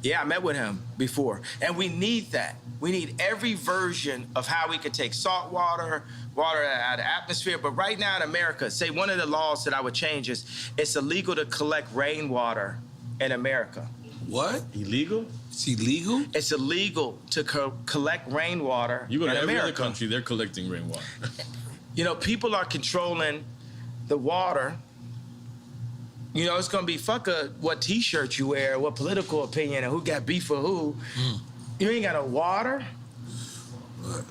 Yeah, I met with him before, and we need that. We need every version of how we could take salt water out of the atmosphere. But right now in America, say one of the laws that I would change is it's illegal to collect rainwater in America. What? Illegal? It's illegal? It's illegal to collect rainwater You go to in every America. other country, they're collecting rainwater. People are controlling the water. It's gonna be what T-shirt you wear, what political opinion, and who got beef for who. You ain't got no water. What?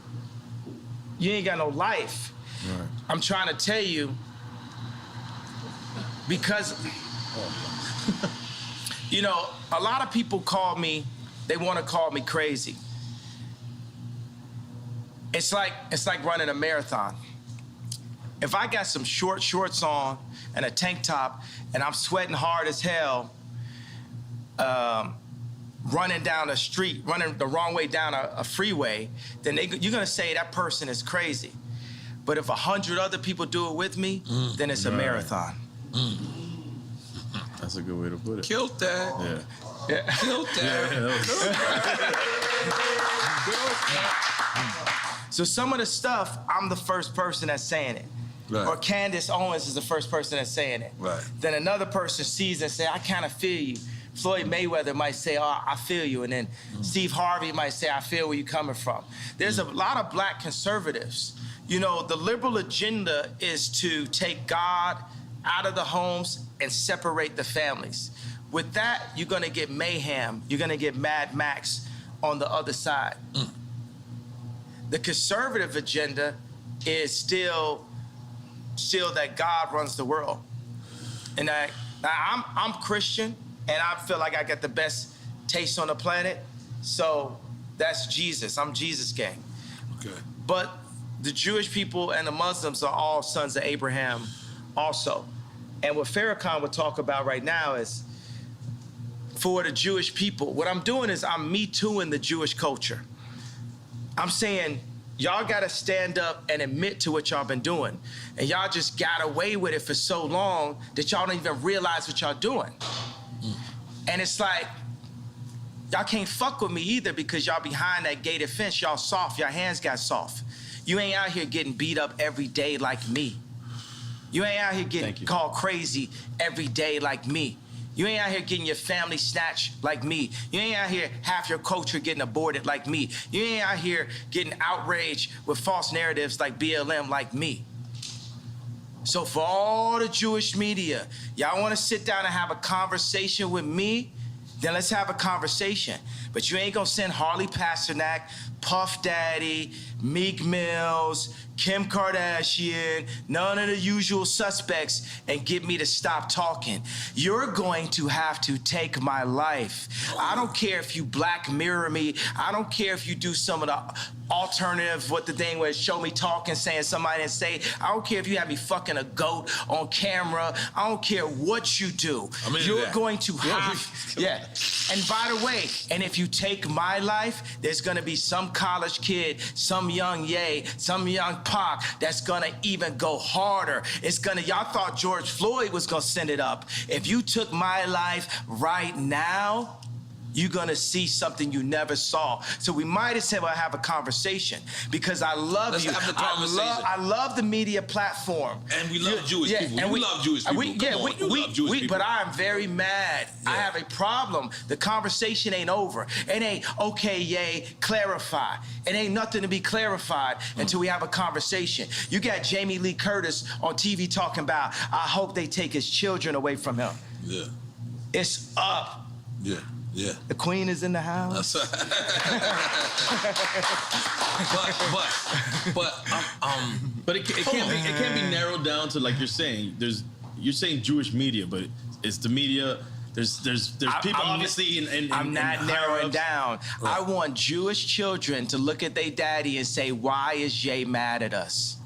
You ain't got no life. Right. I'm trying to tell you, because a lot of people they want to call me crazy. It's like running a marathon. If I got some shorts on and a tank top and I'm sweating hard as hell, running down a street, running the wrong way down a freeway, then you're gonna say that person is crazy. But if 100 other people do it with me, then it's a marathon. That's a good way to put it. Killed that. Yeah. Killed that. So some of the stuff, I'm the first person that's saying it. Right. Or Candace Owens is the first person that's saying it. Right. Then another person sees it and say, I kind of feel you. Floyd Mayweather might say, oh, I feel you. And then Steve Harvey might say, I feel where you're coming from. There's a lot of black conservatives. The liberal agenda is to take God out of the homes and separate the families. With that, you're gonna get mayhem. You're gonna get Mad Max on the other side. The conservative agenda is still that God runs the world. And I'm Christian, and I feel like I got the best taste on the planet. So that's Jesus. I'm Jesus gang. Okay. But the Jewish people and the Muslims are all sons of Abraham also. And what Farrakhan would talk about right now is, for the Jewish people, what I'm doing is I'm Me Tooing the Jewish culture. I'm saying, y'all gotta stand up and admit to what y'all been doing. And y'all just got away with it for so long that y'all don't even realize what y'all doing. And it's like, y'all can't fuck with me either, because y'all behind that gated fence, y'all soft, y'all hands got soft. You ain't out here getting beat up every day like me. You ain't out here getting called crazy every day like me. You ain't out here getting your family snatched like me. You ain't out here half your culture getting aborted like me. You ain't out here getting outraged with false narratives like BLM like me. So for all the Jewish media, y'all want to sit down and have a conversation with me? Then let's have a conversation. But you ain't gonna send Harley Pasternak, Puff Daddy, Meek Mills, Kim Kardashian, none of the usual suspects, and get me to stop talking. You're going to have to take my life. I don't care if you Black Mirror me. I don't care if you do some of the alternative, what the thing was, show me talking, saying somebody didn't say. I don't care if you have me fucking a goat on camera. I don't care what you do. You're going to have, yeah. And by the way, and if you take my life, there's gonna be some college kid, some young Ye, some young Pac that's gonna even go harder. It's gonna, y'all thought George Floyd was gonna send it up. If you took my life right now, you're gonna see something you never saw. So we might as well have a conversation because I love you. Have the conversation. I love the media platform. And we love Jewish people. And we love Jewish people. You love Jewish people. But I'm very mad. Yeah. I have a problem. The conversation ain't over. It ain't, okay, yay, clarify. It ain't nothing to be clarified until we have a conversation. You got Jamie Lee Curtis on TV talking about, I hope they take his children away from him. Yeah. It's up. Yeah. Yeah. The queen is in the house. But it can't be narrowed down to, like you're saying. You're saying Jewish media, but it's the media. There's people obviously in I'm not narrowing down. Right. I want Jewish children to look at their daddy and say, why is Jay mad at us?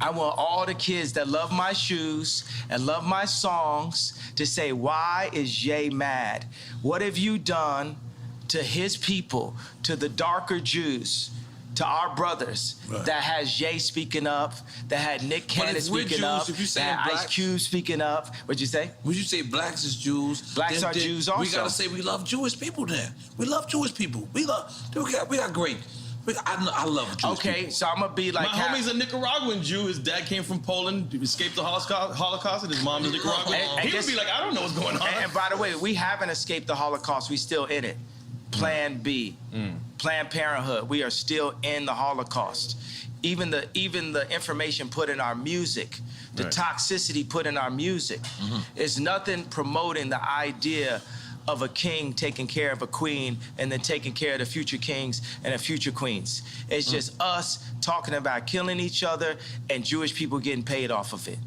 I want all the kids that love my shoes and love my songs to say, why is Jay mad? What have you done to his people, to the darker Jews, to our brothers, that has Jay speaking up, that had Nick Cannon speaking up, that had Ice Cube speaking up? What'd you say? Would you say blacks is Jews? Blacks are Jews also. We gotta say we love Jewish people then. We love Jewish people. We got great. I love Jewish people. Okay, so I'm gonna be like... My homie's a Nicaraguan Jew. His dad came from Poland, escaped the Holocaust, and his mom is Nicaraguan. He would be like, I don't know what's going on. And by the way, we haven't escaped the Holocaust. We still in it. Plan B, Planned Parenthood. We are still in the Holocaust. Even the information put in our music, the toxicity put in our music, is nothing promoting the idea of a king taking care of a queen and then taking care of the future kings and the future queens. It's just us talking about killing each other and Jewish people getting paid off of it.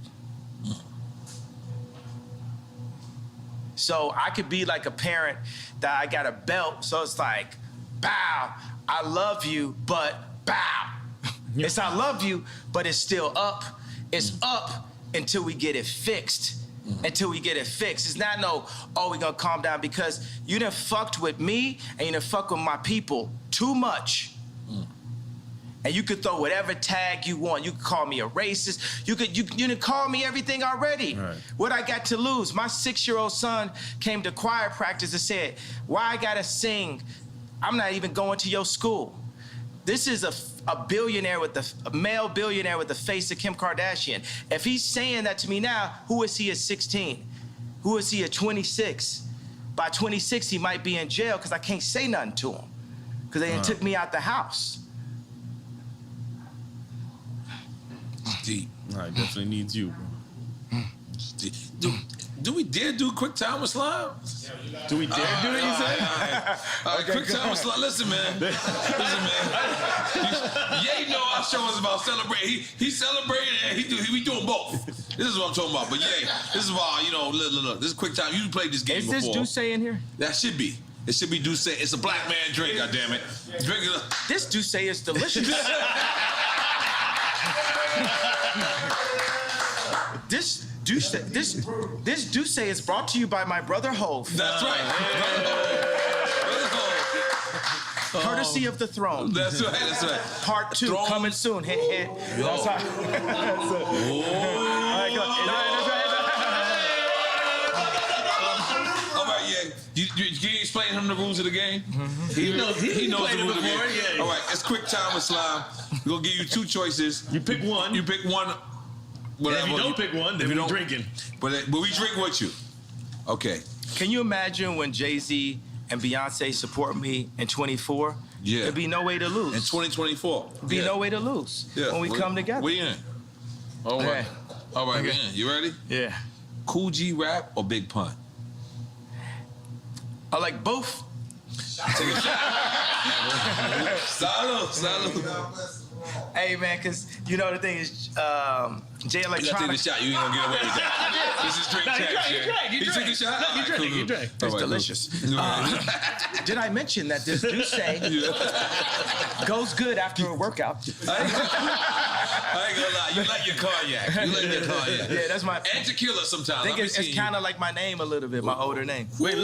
So I could be like a parent that I got a belt, so it's like, bow, I love you, but bow. It's I love you, but it's still up. It's up until we get it fixed. Until we get it fixed. It's not no, oh, we gonna calm down, because you done fucked with me and you done fucked with my people too much. And you could throw whatever tag you want. You could call me a racist. You done call me everything already. What I got to lose? My 6-year-old son came to choir practice and said, why I gotta sing? I'm not even going to your school. This is a billionaire a male billionaire with the face of Kim Kardashian. If he's saying that to me now, who is he at 16? Who is he at 26? By 26, he might be in jail because I can't say nothing to him because they took me out the house. It's deep. It definitely needs you. Do we dare do quick time with slime? Do we dare do it, you say? All right, quick time with slime. Listen, man. Ye know our show is about celebrating. He's celebrating and we doing both. This is what I'm talking about. But yeah, this is why, look. This is quick time. You played this game before. Is this Douce in here? That should be. It should be Douce. It's a black man drink, goddammit. Drink it. This Douce is delicious. This Douce is brought to you by my brother Hov. That's right. Courtesy of the throne. That's right. Part 2 coming soon. Hit. That's right. All right, yeah. You explain him the rules of the game? He knows the rules of the game. Yeah. All right, it's quick time with slime. We're gonna give you 2 choices. You pick one. Whatever. If you don't pick one, then we're drinking. But we drink with you. Okay. Can you imagine when Jay-Z and Beyonce support me in 24? Yeah. There'd be no way to lose. In 2024. There'd be no way to lose when we come together. We in. All right. All right, man. You ready? Yeah. Cool G rap or Big Pun? I like both. Take a shot. Salud. Hey man, cause you know the thing is, Jay You gotta take the Electronica. shot. You ain't gonna get away with that. This is drink champs. You took a shot? No, you drank. It's delicious. Did I mention that this juice goes good after a workout? I ain't gonna lie. You like your cognac. Yeah, that's my. And tequila sometimes. I think it's kind of like my name a little bit, my older name. Wait,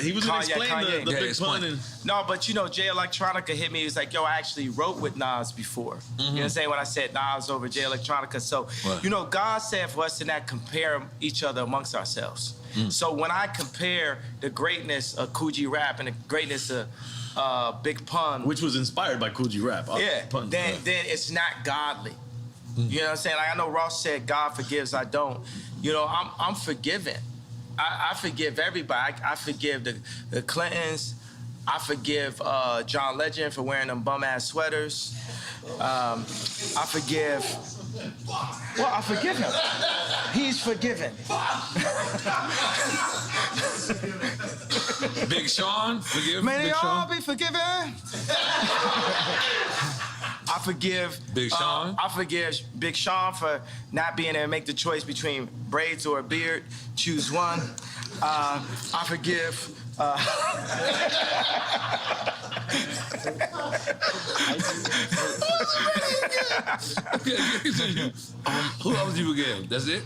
he was gonna explain Kanye. the Yeah, Big Pun. And No, but you know, Jay Electronica hit me. He was like, yo, I actually wrote with Nas before. You know what I'm saying? When I said Nas over Jay Electronica. So, Right. you know, God said for us to not compare each other amongst ourselves. So when I compare the greatness of Coogee Rap and the greatness of Big Pun, which was inspired by Cool G Rap. yeah, Pun. then it's not godly. You know what I'm saying? Like I know Ross said, God forgives, I don't. You know, I'm forgiven. I forgive everybody. I forgive the Clintons. I forgive John Legend for wearing them bum-ass sweaters. I forgive... Well, I forgive him. He's forgiven. Big Sean, forgive May they Big all Sean. be forgiven. I forgive Big Sean. I forgive Big Sean for not being able to make the choice between braids or a beard. Choose one. I forgive. Who else do you forgive? That's it?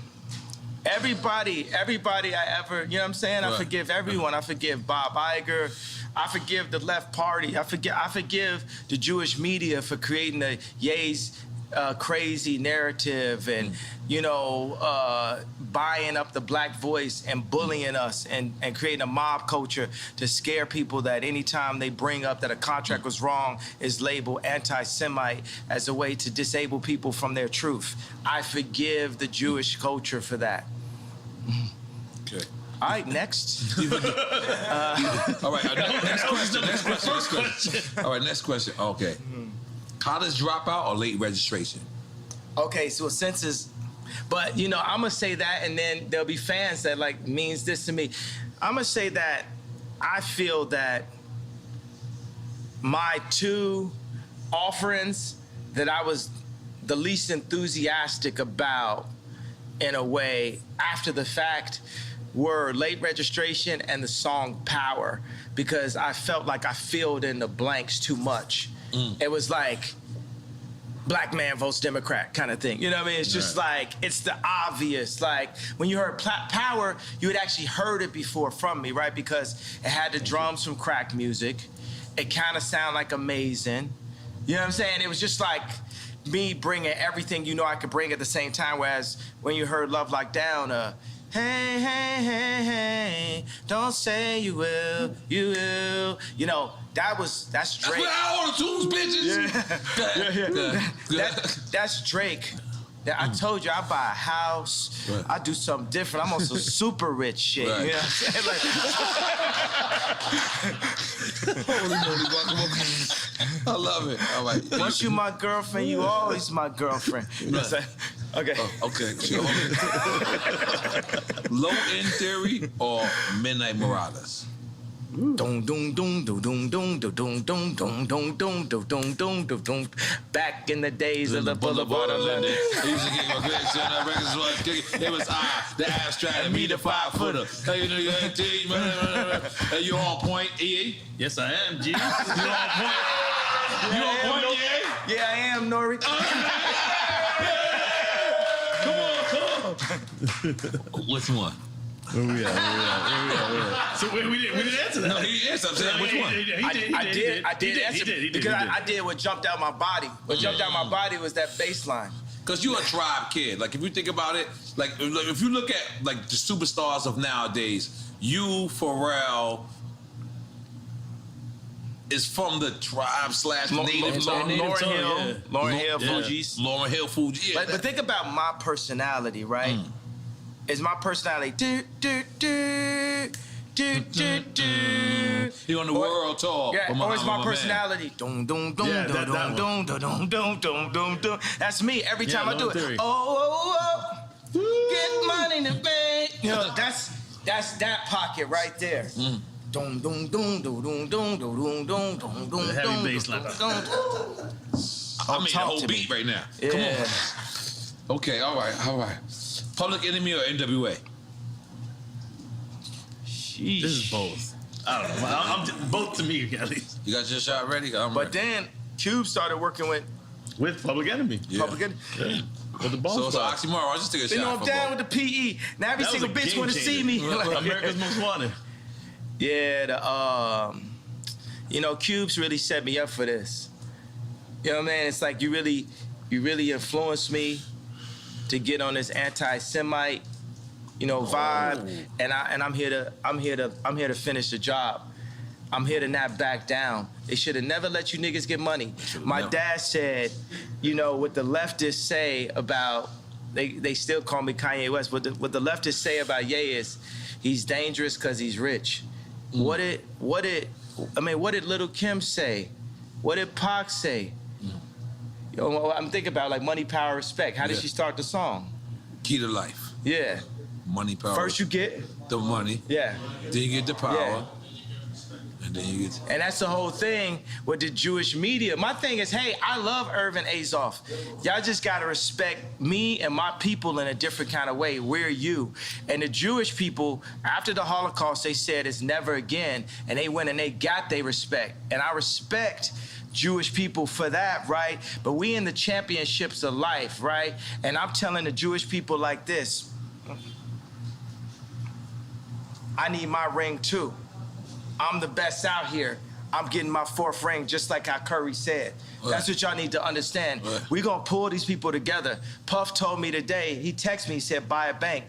Everybody I ever, you know what I'm saying? I Right. forgive everyone. I forgive Bob Iger. I forgive the left party. I forgive the Jewish media for creating the Ye's crazy narrative and, you know, buying up the black voice and bullying us and creating a mob culture to scare people that anytime they bring up that a contract was wrong is labeled anti-Semite as a way to disable people from their truth. I forgive the Jewish culture for that. Okay. All right, next. All right, next question. All right, next question. Okay. College dropout or late registration? Okay, so census, but you know, I'm gonna say that, and then there'll be fans that like means this to me. I'm gonna say that I feel that my two offerings that I was the least enthusiastic about, in a way, after the fact, were late registration and the song Power, because I felt like I filled in the blanks too much. It was like black man votes Democrat kind of thing. You know what I mean? It's just like, it's the obvious. Like when you heard Power, you had actually heard it before from me, right? Because it had the drums from crack music. It kind of sounded like Amazing. You know what I'm saying? It was just like me bringing everything you know I could bring at the same time. Whereas when you heard Love Like Down, hey, hey, hey, hey, don't say you will, you will. You know, that's Drake. That's what I order tunes, bitches. That's Drake. I told you I buy a house. Right. I do something different. I'm on some super rich shit. Right. You know what I'm saying? Holy moly, guacamole. I love it. All right. Once you my girlfriend, you always my girlfriend. You know what I'm saying? Okay. Okay. Low End Theory or Midnight Marauders? Dum dum dum dum dum dum dum dum dum dum dum dum dum dum dum dum. Back in the days of the Boulevard of London. They used to get my bitch on that records was kicking. It was the abstract, and me the 5-footer. Hey, you know you ain't teach, Hey, you on point, EA? Yes, I am, G. You on point? You on point, EA? Yeah, I am, Nori. Which one? Where we at? So we didn't answer that. No, he answered. I'm saying, which one? I did answer because I did what jumped out my body. What jumped out my body was that bass line. Because you're a tribe kid. Like, if you think about it, like if you look at, like, the superstars of nowadays, you, Pharrell, is from the tribe / native. Lauryn Hill, Fugees. Lauryn Hill, Fugees. Yeah, But think about my personality, right? Is my personality He on the world tour. Yeah, with or is my man. personality dum dum dum Yeah, dum that dum dum dum dum dum dum dum. That's me every time I do it. Theory. Oh, Get money in the bank. You know, that's that pocket right there. Dum dum dum dum dum dum dum dum dum dum. Heavy bass line. I made the whole beat right now. Yeah. Come on. Okay, all right. Public Enemy or NWA? Sheesh. This is both. I don't know. I'm both to me, at least. You got your shot ready? But then Cube started working with With Public Enemy. Public Enemy. Yeah. With the Bone So it's an Squad. oxymoron. I'll just take a You shot. know, I'm for down both. with the PE. Now every That was single a bitch game want to see me. changer. America's Most Wanted. Yeah, you know, Cube's really set me up for this. You know what I mean? It's like you really influenced me to get on this anti-Semite, you know, vibe. And I'm here to finish the job. I'm here to not back down. They should have never let you niggas get money. My dad said, you know, what the leftists say about, they still call me Kanye West, what the leftists say about Ye is, he's dangerous because he's rich. What did Little Kim say? What did Pac say? You know, I'm thinking about like money, power, respect. How did she start the song? Key to life. Yeah. Money, power. First you get, the money. yeah. Then you get the power. Yeah. And then you get... And that's the whole thing with the Jewish media. My thing is, hey, I love Irvin Azoff. Y'all just gotta respect me and my people in a different kind of way. We're you. And the Jewish people, after the Holocaust, they said it's never again. And they went and they got their respect. And I respect Jewish people for that, right? But we in the championships of life, right? And I'm telling the Jewish people like this, I need my ring too. I'm the best out here. I'm getting my 4th ring, just like how Curry said. Right. That's what y'all need to understand. Right. We gonna pull these people together. Puff told me today, he texted me, he said, buy a bank.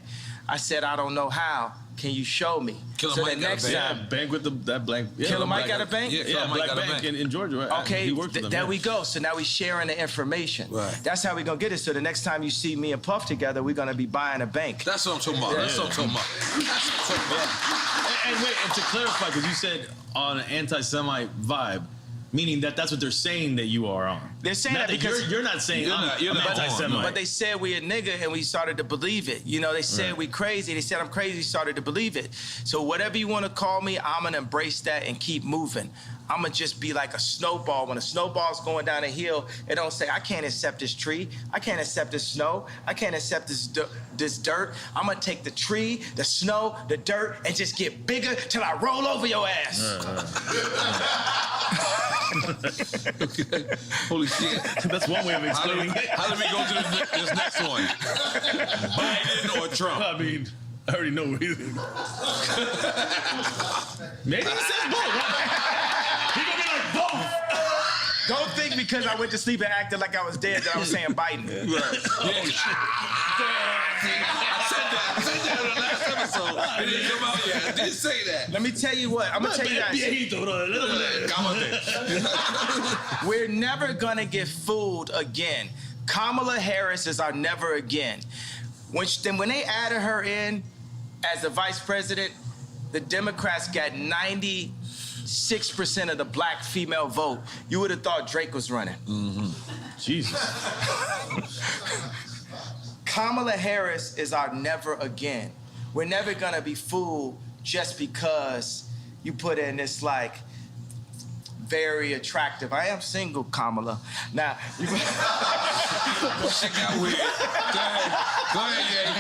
I said, I don't know how. Can you show me? Killer so Mike the got a next bank. time, Yeah, bank with that blank. Yeah, Killer Mike Black- got a bank? Yeah, Killer Yeah, Mike Black got a Bank bank. in Georgia, right? okay, He works for them. there yeah. we go. So now we sharing the information. Right. That's how we gonna get it. So the next time you see me and Puff together, we're gonna be buying a bank. That's what I'm talking about. That's what I'm talking about. That's what I'm talking about. And wait, and to clarify, because you said on an anti-Semite vibe, meaning that's what they're saying that you are on. They're saying Not that because you're not saying You're I'm not on, anti-Semite. But they said we a nigga and we started to believe it. You know, they said Right. we crazy. They said I'm crazy, started to believe it. So whatever you want to call me, I'm going to embrace that and keep moving. I'm going to just be like a snowball. When a snowball's going down a hill, it don't say, I can't accept this tree. I can't accept this snow. I can't accept this dirt. I'm going to take the tree, the snow, the dirt, and just get bigger till I roll over your ass. Holy shit. That's one way of explaining it. How did we go to this next one? Biden or Trump? I mean, I already know what he's Maybe he says both. He gonna be like both. Don't think because I went to sleep and acted like I was dead that I was saying Biden. I said that in the last episode. It didn't come out yet. I didn't say that. Let me tell you what. I'm going to tell you guys. We're never going to get fooled again. Kamala Harris is our never again. When they added her in as the vice president, the Democrats got 96% of the black female vote. You would have thought Drake was running. Mm-hmm. Jesus. Kamala Harris is our never again. We're never gonna be fooled just because you put in this like very attractive. I am single, Kamala. Now, you Shit got weird. Go ahead, yeah.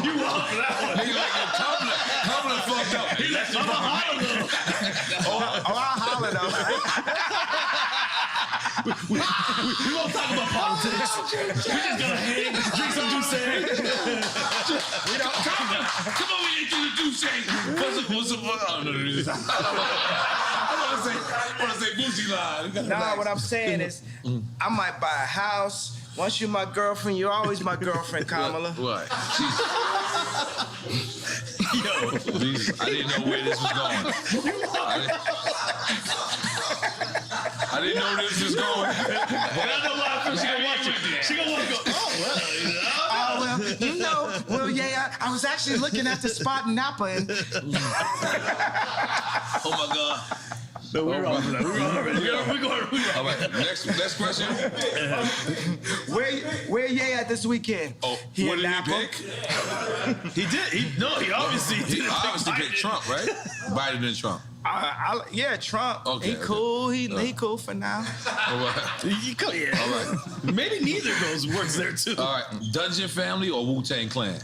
You walked for that one. Nigga like Kamala fucked up. He left you behind. I'll holler though. We won't talk about politics. We're just gonna hang, drink some juice. We don't. Come on, we ain't do the juice. What's up? I want to say Boosie line. Nah, what I'm saying is, I might buy a house. Once you're my girlfriend, you're always my girlfriend, Kamala. What? Yo, Jesus, I didn't know where this was going. I didn't know this was going. And I know why I feel she gonna watch it. She gonna want to go, I was actually looking at the spot in Napa and Oh my God. No, we're on that. We're going. All right, next question. Where Ye at this weekend? Oh, He what in did he Napa? pick? He did. He obviously He obviously picked Trump, right? Biden and Trump. Yeah, Trump. Okay, he cool. He cool for now. All right. Yeah. All right. Maybe neither goes works there too. All right. Dungeon Family or Wu-Tang Clan?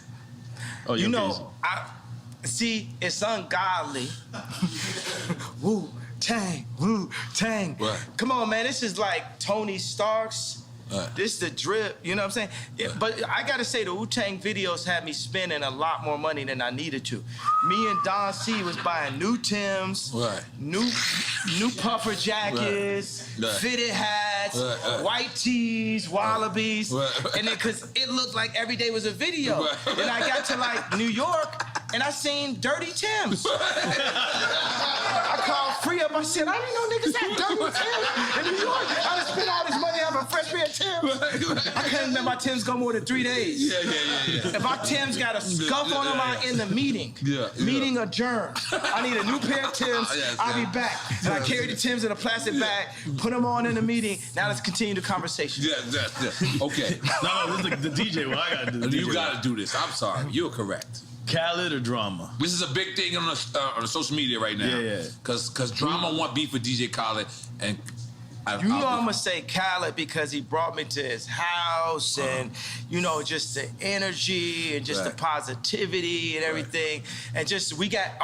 Oh, You know, see, it's ungodly. Wu Tang. Right. Come on, man. This is like Tony Stark's. This is the drip, you know what I'm saying? Yeah, but I gotta say, the Wu-Tang videos had me spending a lot more money than I needed to. Me and Don C was buying new Timbs, Right. new puffer jackets, Right. fitted hats, Right. white tees, wallabies, Right. and then because it looked like every day was a video. Right. Then I got to like New York, and I seen dirty Timbs. I called Free Up. I said, I didn't know niggas had dirty Timbs in New York. I done spent all this money having a fresh pair of Timbs. I couldn't let my Timbs go more than 3 days. Yeah. If my Timbs got a scuff on them, I'm in the meeting. Meeting adjourned. I need a new pair of Timbs. I'll be back. And I carried the Timbs in a plastic bag, put them on in the meeting. Now let's continue the conversation. Yeah. Okay. No, this is the DJ. Well, I gotta do the You DJ. got to do this. I'm sorry. You're correct. Khaled or drama? This is a big thing on the social media right now. Yeah. Because drama want beef with DJ Khaled, and I'm gonna say Khaled because he brought me to his house and just the energy and just the positivity and everything. And just we got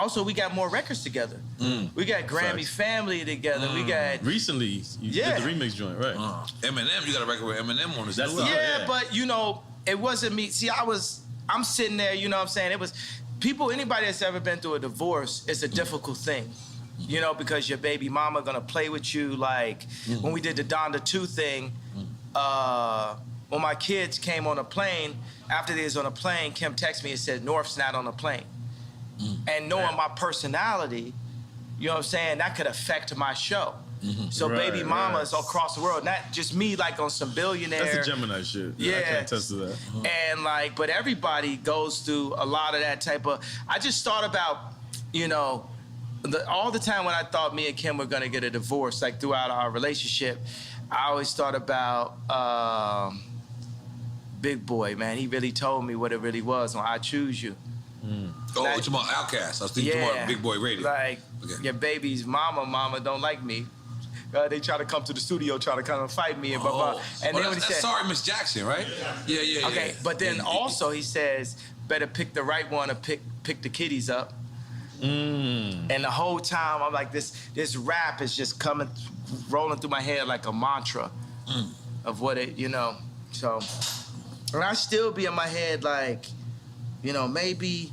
more records together. We got Grammy Facts. Family together. We got Recently, you did the remix joint, right? Eminem. You got a record with Eminem on this. That's as the- well. yeah, but it wasn't me. See, I'm sitting there, you know what I'm saying? It was anybody that's ever been through a divorce, it's a difficult thing. Because your baby mama gonna play with you. Like when we did the Donda 2 thing, when my kids came on a plane, after they was on a plane, Kim texted me and said, North's not on the plane. And knowing my personality, you know what I'm saying, that could affect my show. So baby mamas across the world, not just me like on some billionaire. That's the Gemini shit. Yeah. I can attest to that. And but everybody goes through a lot of that type of. I just thought about, all the time when I thought me and Kim were gonna get a divorce, like throughout our relationship, I always thought about Big Boy, man. He really told me what it really was on I Choose You. Oh, you're talking about Outkast. I was thinking about Big Boy Radio. Like, your baby's mama don't like me. They try to come to the studio, try to come and fight me and blah, blah. And then when he said, Sorry, Miss Jackson, right? Yeah. okay, but then also he says, better pick the right one or pick the kiddies up. And the whole time I'm like, this rap is just rolling through my head like a mantra of what it, So, and I still be in my head like, maybe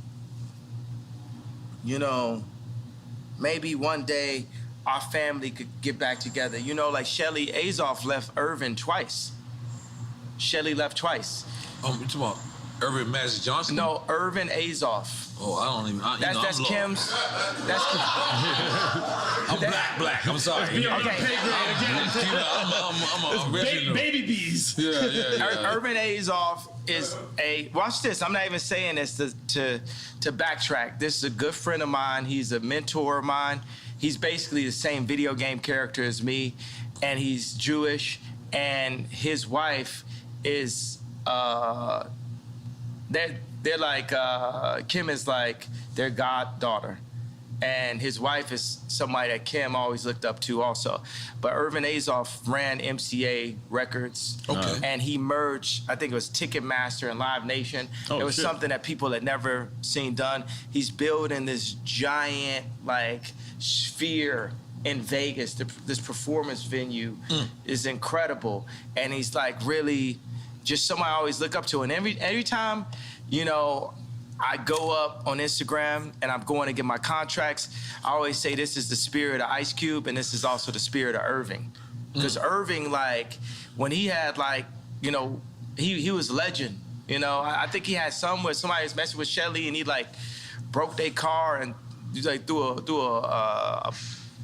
one day our family could get back together. Like Shelly Azoff left Irvin twice. Shelly left twice. Oh, you talking about Irvin Magic Johnson? No, Irvin Azoff. Oh, I don't even. That's I'm Kim's. That's I'm black. I'm sorry. Okay. I'm original. Baby bees. Yeah. Irvin Azoff is watch this. I'm not even saying this to backtrack. This is a good friend of mine. He's a mentor of mine. He's basically the same video game character as me, and he's Jewish, and his wife is they're like Kim is like their goddaughter, and his wife is somebody that Kim always looked up to also. But Irvin Azoff ran MCA Records, and he merged, I think it was Ticketmaster and Live Nation. It was something that people had never seen done. He's building this giant sphere in Vegas. This performance venue is incredible, and he's like really just someone I always look up to. And every time, I go up on Instagram and I'm going to get my contracts, I always say this is the spirit of Ice Cube and this is also the spirit of Irving. Because Irving, when he had he was a legend. I think he had some where somebody was messing with Shelly and he broke their car and threw a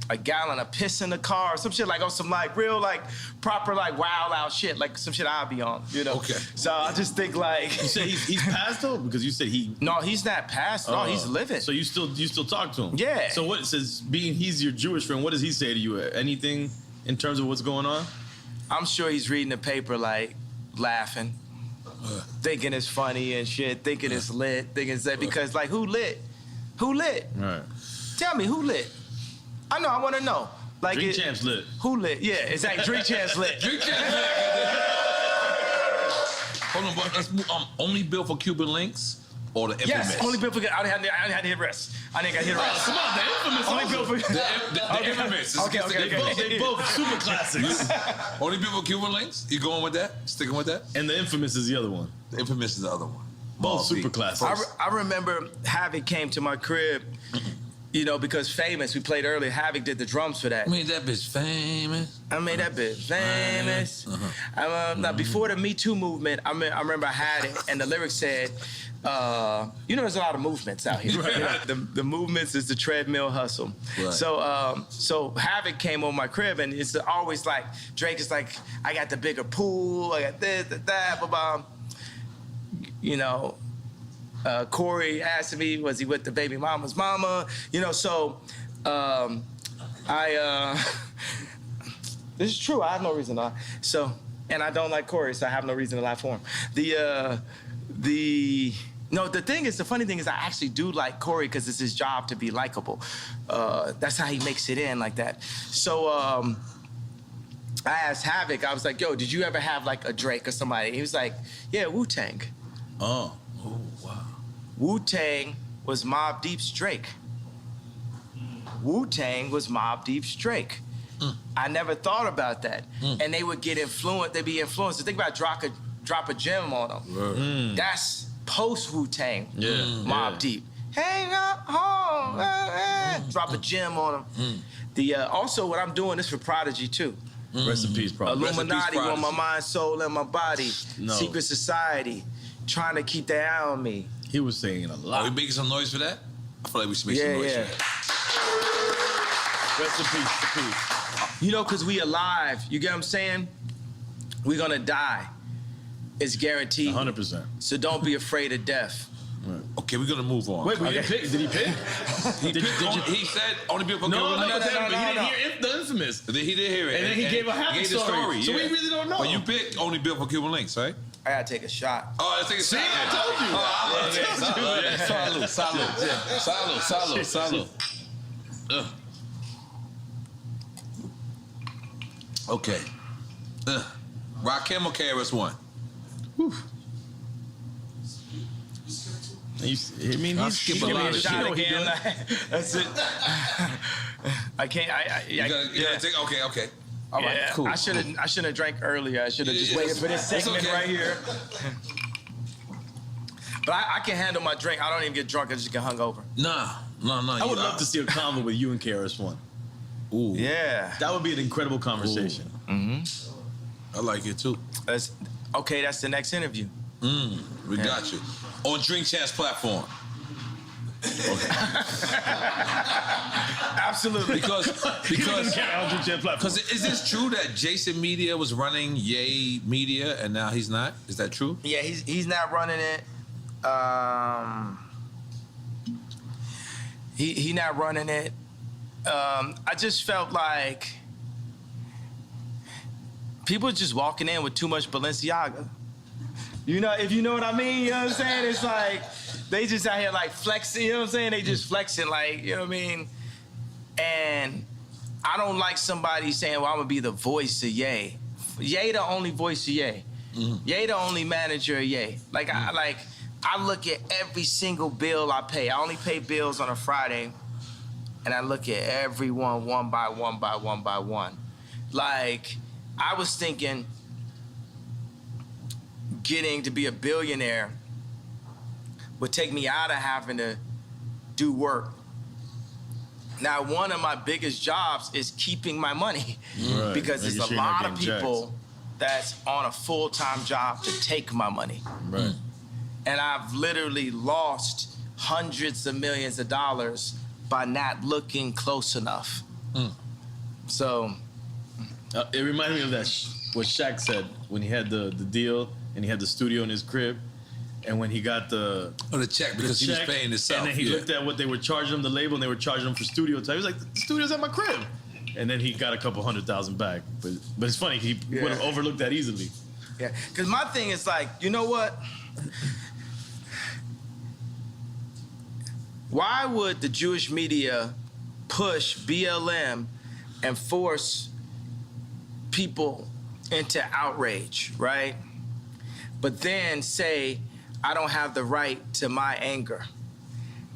a gallon of piss in the car or some shit like on some like real like proper like wild out shit like some shit I'll be on, you know. Okay. So I just think like You said he's passed though, because you said he. no, he's not passed. No, he's living. So you still talk to him? Yeah. So what says being he's your Jewish friend? What does he say to you? Anything in terms of what's going on? I'm sure he's reading the paper like laughing, thinking it's funny and shit, thinking it's lit, thinking it's that because like who lit? Who lit? Right. Tell me who lit? I know. I want to know. Like Drink Champs lit. Who lit? Yeah, exactly. Drink Champs lit. Drink Champs lit. Hold on, but let's move. Only built for Cuban links or the infamous? Yes, only built for. I didn't have to hit rest. I didn't got to hit rest. Come on, the infamous. Only built for. The infamous. Okay. They both super classics. Only built for Cuban links? You going with that? Sticking with that? And the infamous is the other one. The infamous is the other one. Both super classics. I remember Havoc came to my crib, you know, because Famous, we played earlier, Havoc did the drums for that. Made that bitch famous. I made that bitch famous. Now, before the Me Too movement, I remember I had it, and the lyrics said, you know, there's a lot of movements out here. Right. The movements is the treadmill hustle. Right. So Havoc came on my crib, and it's always like, Drake is like, I got the bigger pool, I got this, that, blah, blah. You know, Corey asked me, was he with the baby mama's mama? You know, so this is true. I have no reason to lie. So, and I don't like Corey, so I have no reason to lie for him. The funny thing is I actually do like Corey because it's his job to be likable. That's how he makes it in like that. So I asked Havoc, I was like, yo, did you ever have like a Drake or somebody? He was like, yeah, Wu-Tang. Oh, wow. Wu-Tang was Mobb Deep's Drake. Wu-Tang was Mobb Deep's Drake. I never thought about that. And they would get influenced, they'd be influenced. Think about drop a gem on them. That's post Wu-Tang, Mobb Deep. Hey, drop a gem on them. Also, what I'm doing is for Prodigy too. Rest in peace, Prodigy. Illuminati on my mind, soul, and my body. No. Secret Society, trying to keep their eye on me. He was singing a lot. Are we making some noise for that? I feel like we should make some noise for that. Rest in peace. You know, because we alive. You get what I'm saying? We're going to die. It's guaranteed. 100%. So don't be afraid of death. Right. Okay, we're gonna move on. Wait, did he pick? He said only people. No, he didn't hear the infamous. He did hear it, and then he gave a happy story. So we really don't know. But you picked only built for Cuban links, right? I gotta take a shot. Oh, let's take a shot. I told you. Salud. Okay. Rakim or KRS-One? He's skip a lot of shit. That's it. I can't. You gotta take. Okay. All right, cool. I shouldn't have drank earlier. I should have just waited for this segment right here. But I can handle my drink. I don't even get drunk. I just get hungover. No. I would love to see a convo with you and KRS-One. Ooh. Yeah. That would be an incredible conversation. Mm-hmm. I like it too. That's the next interview. We got you. On Drink Champs platform. Okay. Absolutely. Because is this true that Jason Media was running Ye Media and now he's not? Is that true? Yeah, he's not running it. He not running it. I just felt like people just walking in with too much Balenciaga. You know, if you know what I mean, you know what I'm saying? It's like, they just out here like flexing, you know what I'm saying? They just flexing like, you know what I mean? And I don't like somebody saying, well, I'm gonna be the voice of Ye. Ye the only voice of Ye. Ye the only manager of Ye. Like, I look at every single bill I pay. I only pay bills on a Friday, and I look at everyone one by one. Like, I was thinking, getting to be a billionaire would take me out of having to do work. Now, one of my biggest jobs is keeping my money because there's a lot of people that's on a full-time job to take my money. Right. And I've literally lost hundreds of millions of dollars by not looking close enough. So it reminded me of that what Shaq said when he had the deal and he had the studio in his crib, and when he got the check because he was paying himself. and then he looked at what they were charging him, the label, and they were charging him for studio time. He was like, the studio's at my crib, and then he got a couple $100,000 back. But it's funny, he would have overlooked that easily. yeah, because my thing is like, you know what? Why would the Jewish media push BLM and force people into outrage, right? But then say, I don't have the right to my anger.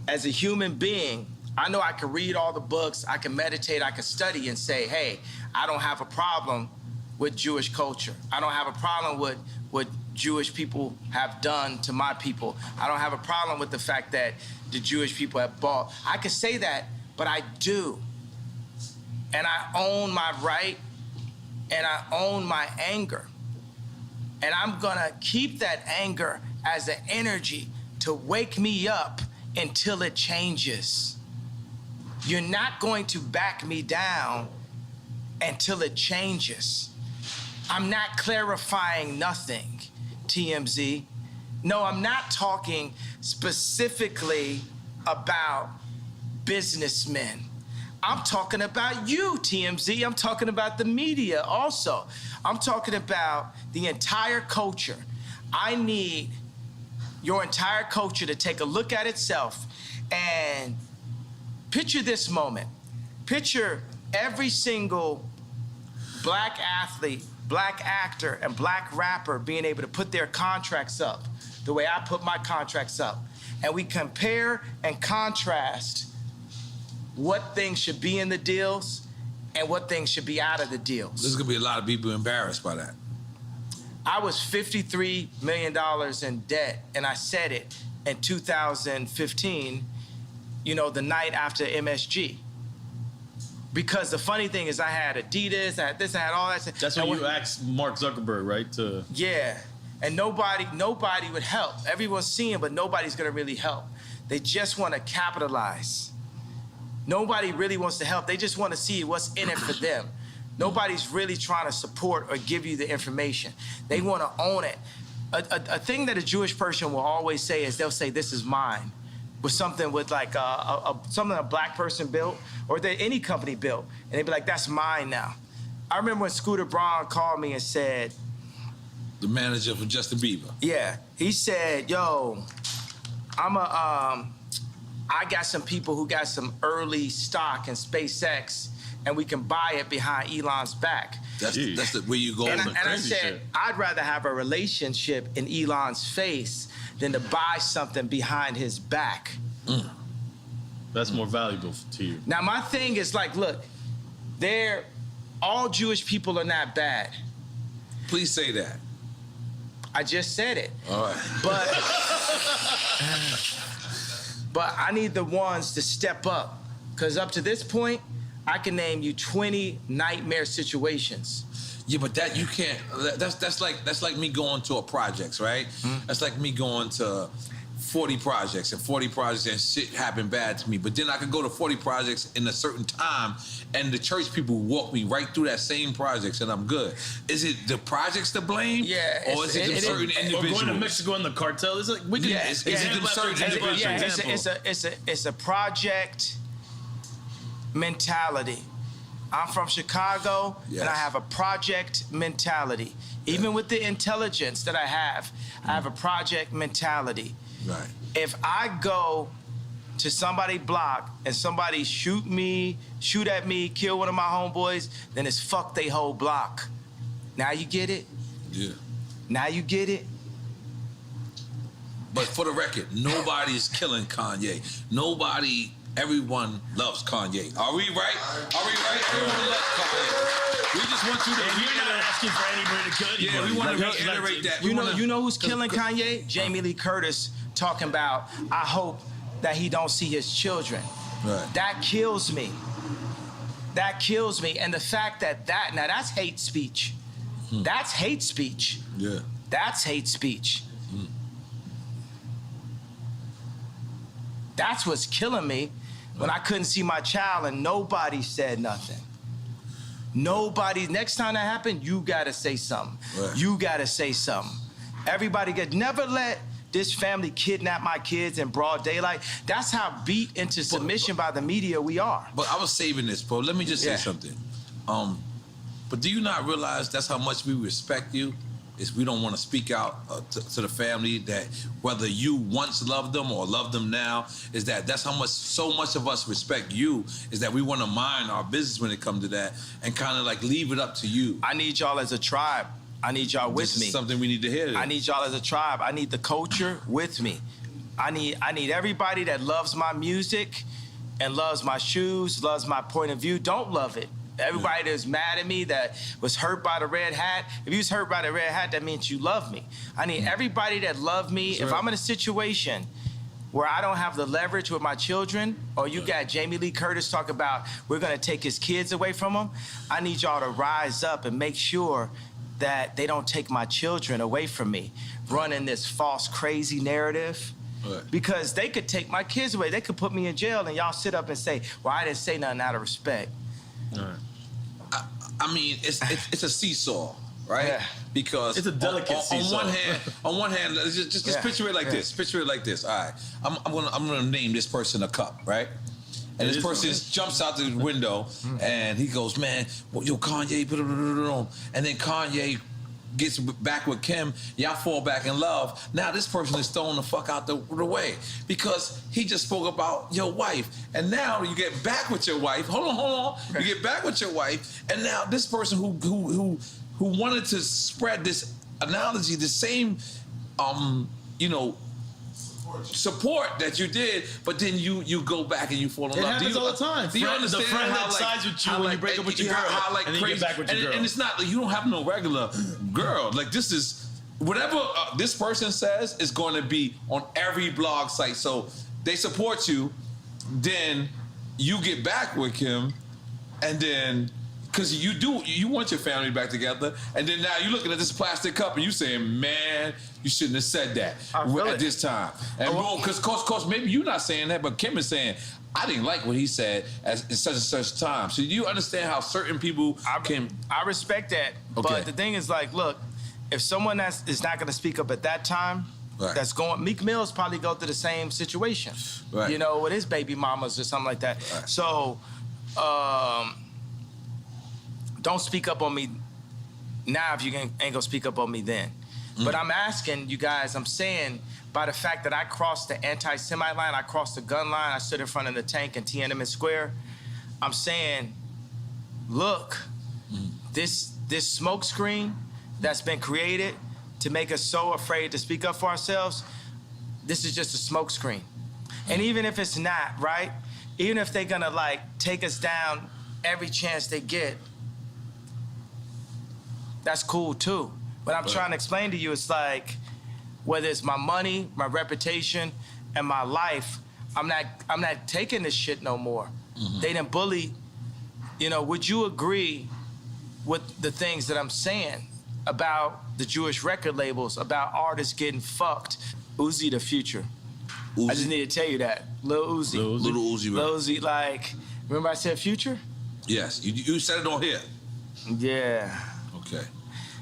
As a human being, I know I can read all the books, I can meditate, I can study and say, hey, I don't have a problem with Jewish culture. I don't have a problem with what Jewish people have done to my people. I don't have a problem with the fact that the Jewish people have bought. I can say that, but I do. And I own my right, and I own my anger. And I'm gonna keep that anger as an energy to wake me up until it changes. You're not going to back me down until it changes. I'm not clarifying nothing, TMZ. No, I'm not talking specifically about businessmen. I'm talking about you, TMZ. I'm talking about the media also. I'm talking about the entire culture. I need your entire culture to take a look at itself and picture this moment. Picture every single black athlete, black actor, and black rapper being able to put their contracts up the way I put my contracts up. And we compare and contrast what things should be in the deals and what things should be out of the deals. There's gonna be a lot of people embarrassed by that. I was $53 million in debt, and I said it in 2015, you know, the night after MSG. Because the funny thing is I had Adidas, I had this, I had all that. That's when you asked Mark Zuckerberg, right? Yeah, and nobody would help. Everyone's seeing, but nobody's gonna really help. They just wanna capitalize. Nobody really wants to help. They just want to see what's in it for them. Nobody's really trying to support or give you the information. They want to own it. A thing that a Jewish person will always say is they'll say, this is mine. With something with like something a black person built or that any company built. And they'd be like, that's mine now. I remember when Scooter Braun called me and said, the manager for Justin Bieber. Yeah, he said, yo, I got some people who got some early stock in SpaceX, and we can buy it behind Elon's back. That's where you go. And I said, shit. I'd rather have a relationship in Elon's face than to buy something behind his back. That's more valuable to you. Now, my thing is like, look, all Jewish people are not bad. Please say that. I just said it. All right. But I need the ones to step up. Because up to this point, I can name you 20 nightmare situations. Yeah, but that you can't. That's like me going to a projects, right? Mm-hmm. That's like me going to 40 projects and 40 projects and shit happened bad to me. But then I could go to 40 projects in a certain time, and the church people walk me right through that same projects, and I'm good. Is it the projects to blame? Yeah. Or is it certain individuals? Or going to Mexico in the cartel? Is it? We can, yeah. Is it them certain individuals? Yeah, it's a project mentality. I'm from Chicago, and I have a project mentality. Even with the intelligence that I have a project mentality. Right. If I go to somebody's block and somebody shoot at me, kill one of my homeboys, then it's fuck they whole block. Now you get it? Yeah. Now you get it? But for the record, nobody's killing Kanye. Everyone loves Kanye. Are we right? Everyone loves Kanye. We just want you to. You're not asking for anybody to kill you. Yeah, we want to reiterate that. You know who's killing Kanye? Jamie Lee Curtis talking about, I hope that he don't see his children. Right. That kills me. That kills me. And the fact that now that's hate speech. That's hate speech. Yeah. That's hate speech. That's what's killing me. when I couldn't see my child and nobody said nothing. Nobody, next time that happened, you gotta say something. Right. You gotta say something. Everybody never let this family kidnap my kids in broad daylight. That's how beat into submission by the media we are. But I was saving this, bro. Let me just say something. But do you not realize that's how much we respect you? Is we don't want to speak out to the family that whether you once loved them or love them now, is that's how much, so much of us respect you, is that we want to mind our business when it comes to that and kind of like leave it up to you. I need y'all as a tribe. I need y'all with me. This is something we need to hear. I need y'all as a tribe. I need the culture with me. I need everybody that loves my music and loves my shoes, loves my point of view. Don't love it. Everybody that's mad at me, that was hurt by the red hat. If you was hurt by the red hat, that means you love me. I need everybody that love me. That's if right. I'm in a situation where I don't have the leverage with my children, or you got Jamie Lee Curtis talk about we're gonna take his kids away from him, I need y'all to rise up and make sure that they don't take my children away from me, running this false, crazy narrative. Right. Because they could take my kids away. They could put me in jail and y'all sit up and say, well, I didn't say nothing out of respect. Right. I mean, it's a seesaw, right? Yeah. Because it's a delicate seesaw. On one hand, just picture it like this. Picture it like this. All right, I'm gonna name this person a cup, right? And this person jumps out the window and he goes, man, yo, Kanye, and then Kanye gets back with Kim, y'all fall back in love. Now this person is thrown the fuck out the way because he just spoke about your wife. And now you get back with your wife. Hold on. You get back with your wife, and now this person who wanted to spread this analogy, the same support that you did, but then you go back and you fall in love. It happens all the time. Do you understand the friend how, that sides with you when you break up with your girl, and then you get back with your girl. And it's not like you don't have no regular girl. Like this is whatever this person says is going to be on every blog site. So they support you, then you get back with him, and then because you want your family back together, and then now you're looking at this plastic cup and you saying, man, you shouldn't have said that at this time. And boom, because course, maybe you're not saying that, but Kim is saying, I didn't like what he said at such and such time. So do you understand how certain people can... I respect that, but the thing is like, look, if someone is not going to speak up at that time, that's going... Meek Mill's probably go through the same situation, you know, with his baby mamas or something like that. Right. So, don't speak up on me now if you ain't gonna speak up on me then. But I'm asking you guys, I'm saying by the fact that I crossed the anti-Semite line, I crossed the gun line, I stood in front of the tank in Tiananmen Square, I'm saying, look, this smoke screen that's been created to make us so afraid to speak up for ourselves, this is just a smoke screen. And even if it's not, right? Even if they're gonna like take us down every chance they get, that's cool too. But I'm trying to explain to you, it's like, whether it's my money, my reputation, and my life, I'm not taking this shit no more. They done bully, you know, would you agree with the things that I'm saying about the Jewish record labels, about artists getting fucked? Uzi the future. Uzi? I just need to tell you that. Lil Uzi. Little Uzi, right? Lil Uzi, like, remember I said future? Yes, you said it on here. Yeah. Okay.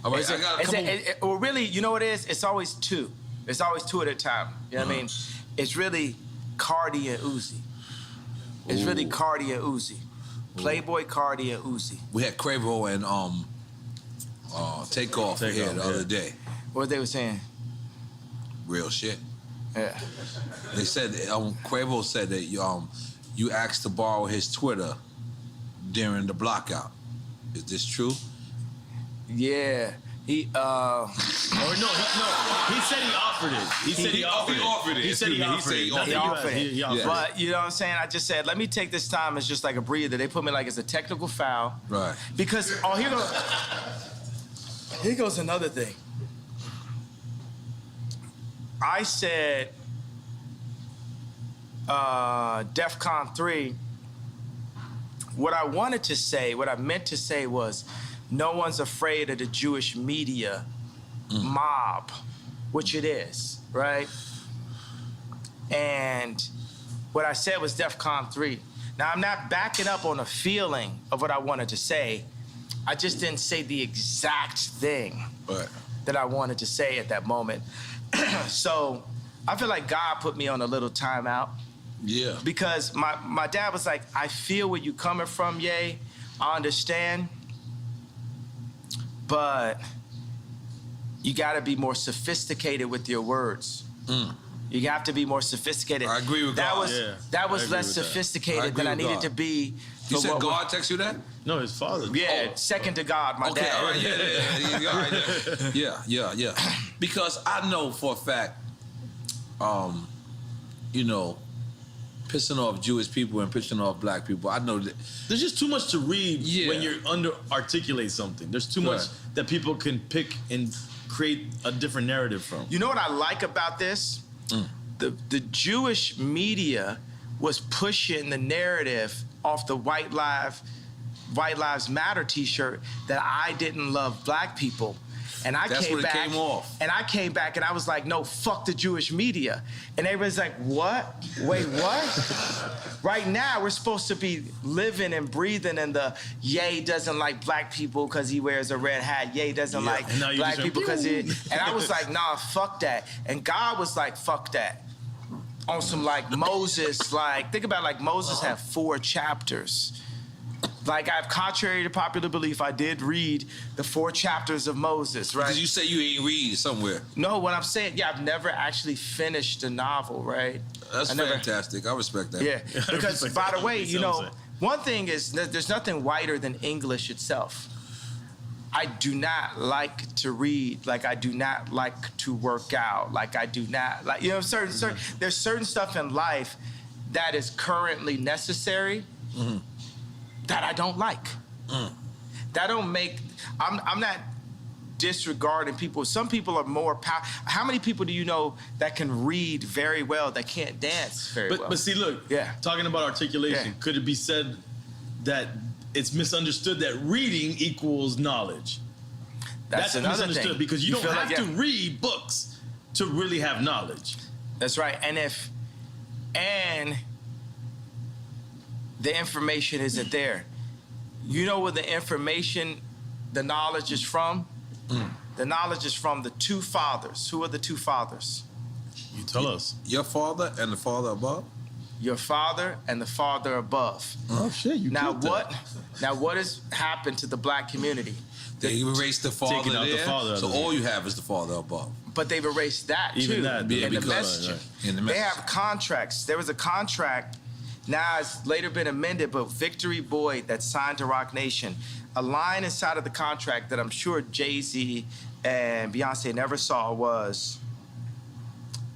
All right, I got a couple... well, really, you know what it is? It's always two. It's always two at a time. You know what I mean? It's really Cardi and Uzi. It's really Cardi and Uzi. Playboy Cardi and Uzi. We had Quavo and Takeoff here the other day. What they were saying? Real shit. Yeah. They said Quavo said that you asked to borrow his Twitter during the blockout. Is this true? Yeah. He he said he offered it. He said he offered it. He said he offered it. But you know what I'm saying? I just said, let me take this time as just like a breather. They put me like as a technical foul. Right. Because here goes another thing. I said DEFCON 3, what I wanted to say, what I meant to say was, no one's afraid of the Jewish media mob, which it is, right? And what I said was DEFCON 3. Now, I'm not backing up on a feeling of what I wanted to say. I just didn't say the exact thing that I wanted to say at that moment. So I feel like God put me on a little timeout. Yeah. Because my dad was like, I feel where you coming from, Ye. I understand. But you got to be more sophisticated with your words. You have to be more sophisticated. I agree with that. God. That was less sophisticated than I needed to be. You said God text you that? No, his father. Yeah, second to God, my dad. All right, yeah. Because I know for a fact, you know, pissing off Jewish people and pissing off black people. I know that there's just too much to read when you're articulate something. There's too much that people can pick and create a different narrative from. You know what I like about this? The Jewish media was pushing the narrative off the White Lives Matter T-shirt that I didn't love black people. And I came back and I was like, no, fuck the Jewish media. And everybody's like, what? Wait, what? Right now, we're supposed to be living and breathing in the Ye doesn't like black people because he wears a red hat. Ye doesn't like black people because he... And I was like, nah, fuck that. And God was like, fuck that. On some like Moses, like, think about like Moses had 4 chapters. Like, contrary to popular belief, I did read the 4 chapters of Moses, right? Because you say you ain't read somewhere. No, what I'm saying, I've never actually finished a novel, right? That's fantastic. I respect that. Yeah, because by the way, you know, one thing is there's nothing whiter than English itself. I do not like to read, like I do not like to work out, like I do not like, you know, there's certain stuff in life that is currently necessary. That I don't like. That don't make. I'm not disregarding people. Some people are more powerful. How many people do you know that can read very well that can't dance very well? But see, look. Talking about articulation, could it be said that it's misunderstood that reading equals knowledge? That's misunderstood because you don't have to read books to really have knowledge. That's right. And the information isn't there. You know where the information, the knowledge is from? The knowledge is from the 2 fathers. Who are the 2 fathers? You tell us. Your father and the father above? Your father and the father above. Oh shit, you killed that. Now what has happened to the black community? They erased the father Taking out there, the father so all you have is the father above. But they've erased that Even too. that, in the messaging. In the They message. have contracts. There was a contract. Now it's later been amended, but Victory Boyd that signed to Rock Nation, a line inside of the contract that I'm sure Jay-Z and Beyonce never saw was,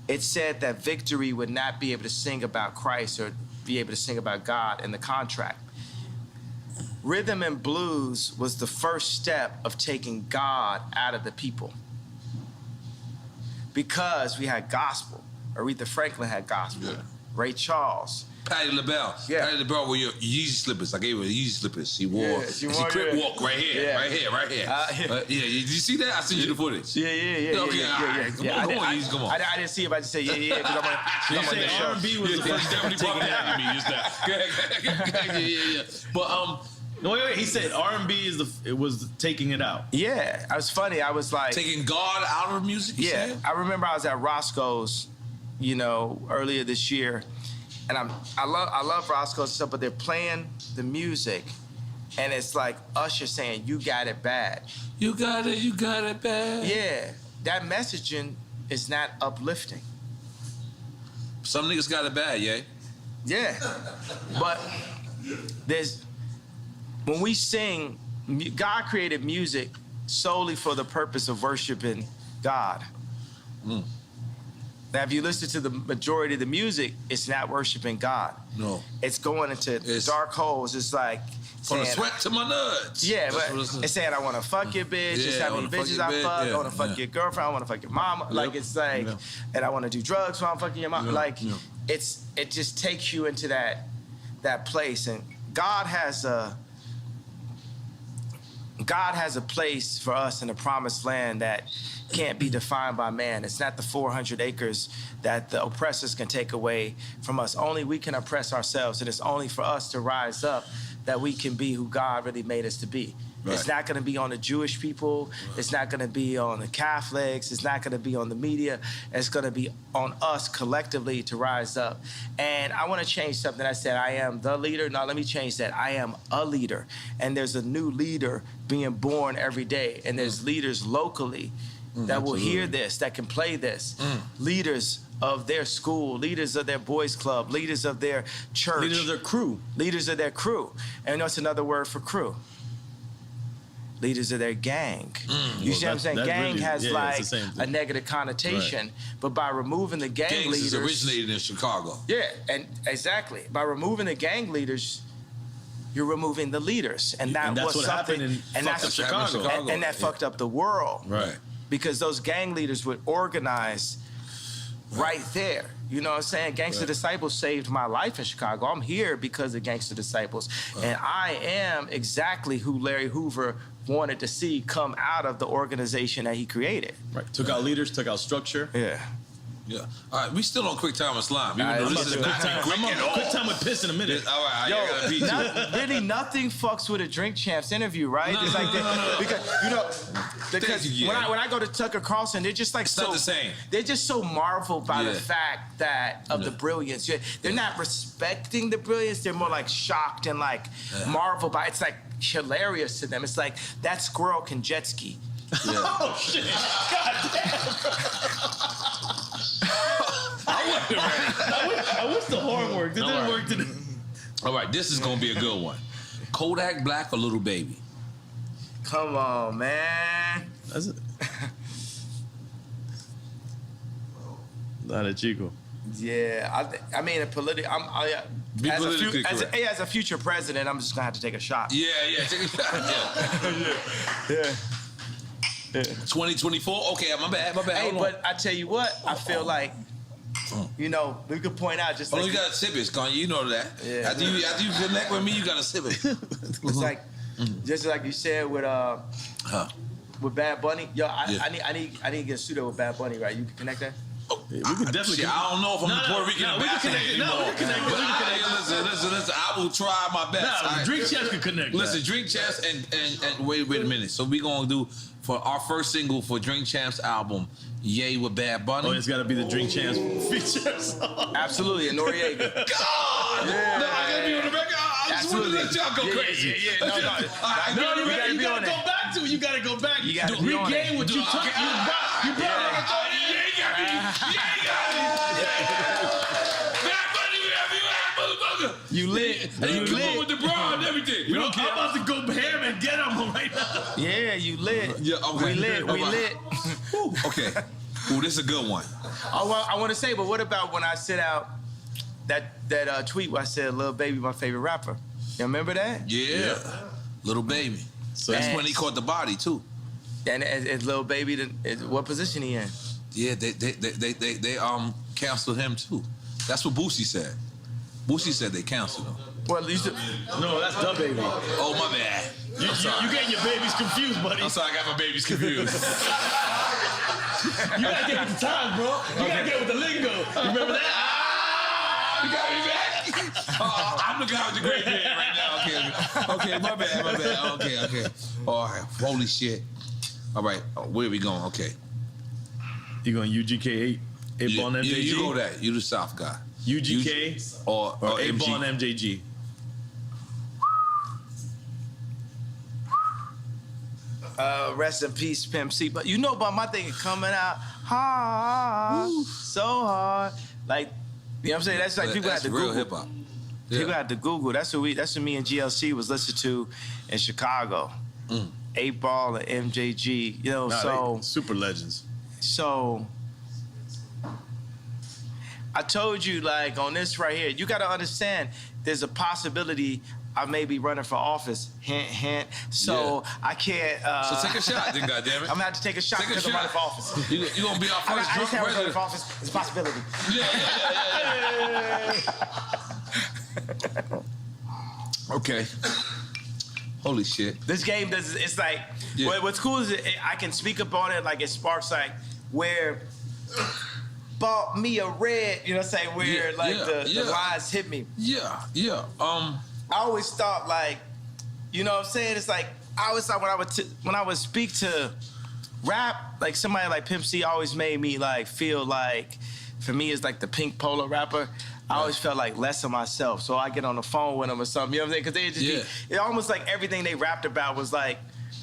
it said that Victory would not be able to sing about Christ or be able to sing about God in the contract. Rhythm and blues was the first step of taking God out of the people. Because we had gospel. Aretha Franklin had gospel. Ray Charles. Patti LaBelle. Patti LaBelle wore your Yeezy slippers. I gave her the Yeezy slippers. She wore, she crip walk right here. Did you see that? I sent you the footage. Yeah. Come on. I didn't see it, but I just said, because I'm on the show. R&B was the first definitely taking it out of me, just that. But, no, wait, he said R&B was taking it out. Yeah, it was funny. I was like... Taking God out of music, you said? I remember I was at Roscoe's, you know, earlier this year, and I love Roscoe's and stuff, but they're playing the music, and it's like Usher saying, "You got it bad." You got it bad. Yeah, that messaging is not uplifting. Some niggas got it bad, yeah. Yeah, but when we sing, God created music solely for the purpose of worshiping God. Now, if you listen to the majority of the music, it's not worshiping God. No. It's going into dark holes. It's like from the sweat to my nuts. Yeah, but it's saying, I want to fuck your bitch. It's how many bitches I fuck. I want to fuck your girlfriend. I want to fuck your mama. Like, it's like, and I want to do drugs while I'm fucking your mama. Like, it just takes you into that place. And God has God has a place for us in the promised land that can't be defined by man. It's not the 400 acres that the oppressors can take away from us. Only we can oppress ourselves, and it's only for us to rise up that we can be who God really made us to be. Right. It's not going to be on the Jewish people. Right. It's not going to be on the Catholics. It's not going to be on the media. It's going to be on us collectively to rise up. And I want to change something. I said I am the leader. No, let me change that. I am a leader. And there's a new leader being born every day. And there's leaders locally that will hear this, that can play this. Leaders of their school, leaders of their boys club, leaders of their church. Leaders of their crew. Leaders of their crew. And that's another word for crew. Leaders of their gang. You see what I'm saying? Gang really, has like a negative connotation, but by removing the gang leaders... Gangs originated in Chicago. Yeah, and exactly. By removing the gang leaders, you're removing the leaders. And that that's was what something... happened in Chicago. And that fucked up the world. Right. Because those gang leaders would organize right there. You know what I'm saying? Gangster Disciples saved my life in Chicago. I'm here because of Gangster Disciples. And I am exactly who Larry Hoover wanted to see come out of the organization that he created. Right. Took out leaders, took out structure. Yeah. Yeah. All right, we still on quick time with slime. I'm on quick time with piss in a minute. All right, yo, really nothing fucks with a Drink Champs interview, right? No, it's like no. Because when I go to Tucker Carlson, they're just like it's not the same. They're just so marveled by the fact that of the brilliance. They're not respecting the brilliance. They're more like shocked and like marveled by. It's like hilarious to them. It's like that squirrel can jet ski. Yeah. Oh shit! God damn! I wish the horn worked. It didn't work today. All right, this is gonna be a good one. Kodak Black or Little Baby? Come on, man. That's it. Not a Chico. Yeah, I mean, as a future president, I'm just gonna have to take a shot. Yeah, take a shot. Yeah. 2024. Okay, my bad. Hey, but I tell you what, I feel like, you know, we could point out just. You gotta sip it, Kanye. You know that. Yeah. After you connect with me, you gotta sip it. It's like, just like you said with Bad Bunny. Yo, I need to get a studio with Bad Bunny, right? You can connect that. Yeah, we could definitely. I don't know if I'm the Puerto Rican. We can connect it. No, we can connect it. Listen. I will try my best. Nah, Drink Champs can connect. Listen, Drink Champs and wait a minute. So we gonna do for our first single for Drink Champs album, Yay with Bad Bunny. Oh, it's gotta be the Drink Champs feature song. Absolutely, and Noriega. God, yeah. No, I gotta be on the record. I just want to let y'all go crazy. No, you gotta go back to it. You gotta go back. You gotta regain what you took. You brought. You lit. You come on with the bra and everything. I'm about to go ham and get him right now. Yeah, you lit. Yeah, okay. We lit. Okay. Ooh, this is a good one. I want to say, but what about when I sent out that tweet where I said Lil Baby my favorite rapper? You remember that? Yeah. Little Baby. So that's when he caught the body too. And Lil Baby, what position he in? Yeah, they canceled him too. That's what Boosie said. Boosie said they canceled him. Well, no, that's the baby. Oh, my bad. You getting your babies confused, buddy. I'm sorry, I got my babies confused. You gotta get with the times, bro. You gotta get with the lingo. You remember that? You got me back? I'm the guy with the great beard right now. Okay, my bad. Okay. All right, holy shit. All right, where are we going? Okay. You going UGK 8 ball and MJG? You go that. You the South guy. UGK or 8 ball and MJG? Rest in peace, Pimp C. But you know about my thing coming out hard, so hard. Like, you know what I'm saying? That's like people have to Google. That's real hip hop. Yeah. People have to Google. That's what me and GLC was listening to in Chicago. 8 Ball and MJG. You know, so super legends. So I told you, like, on this right here, you got to understand there's a possibility I may be running for office. Hint, hint. So I can't. So take a shot, then, goddammit. I'm going to have to take a shot because I'm running for office. You're going to be our first drunk president. Running for office. It's a possibility. Yeah. Okay. Holy shit. This game does. It's like what's cool is I can speak up on it. Like it sparks like where bought me a red. You know what I'm saying? Where the lines hit me. Yeah. I always thought like, you know what I'm saying? It's like I always thought when I would speak to rap, like somebody like Pimp C always made me like feel like, for me it's like the Pink Polo rapper. I always felt like less of myself, so I get on the phone with them or something. You know what I'm saying? Because they just it almost like everything they rapped about was like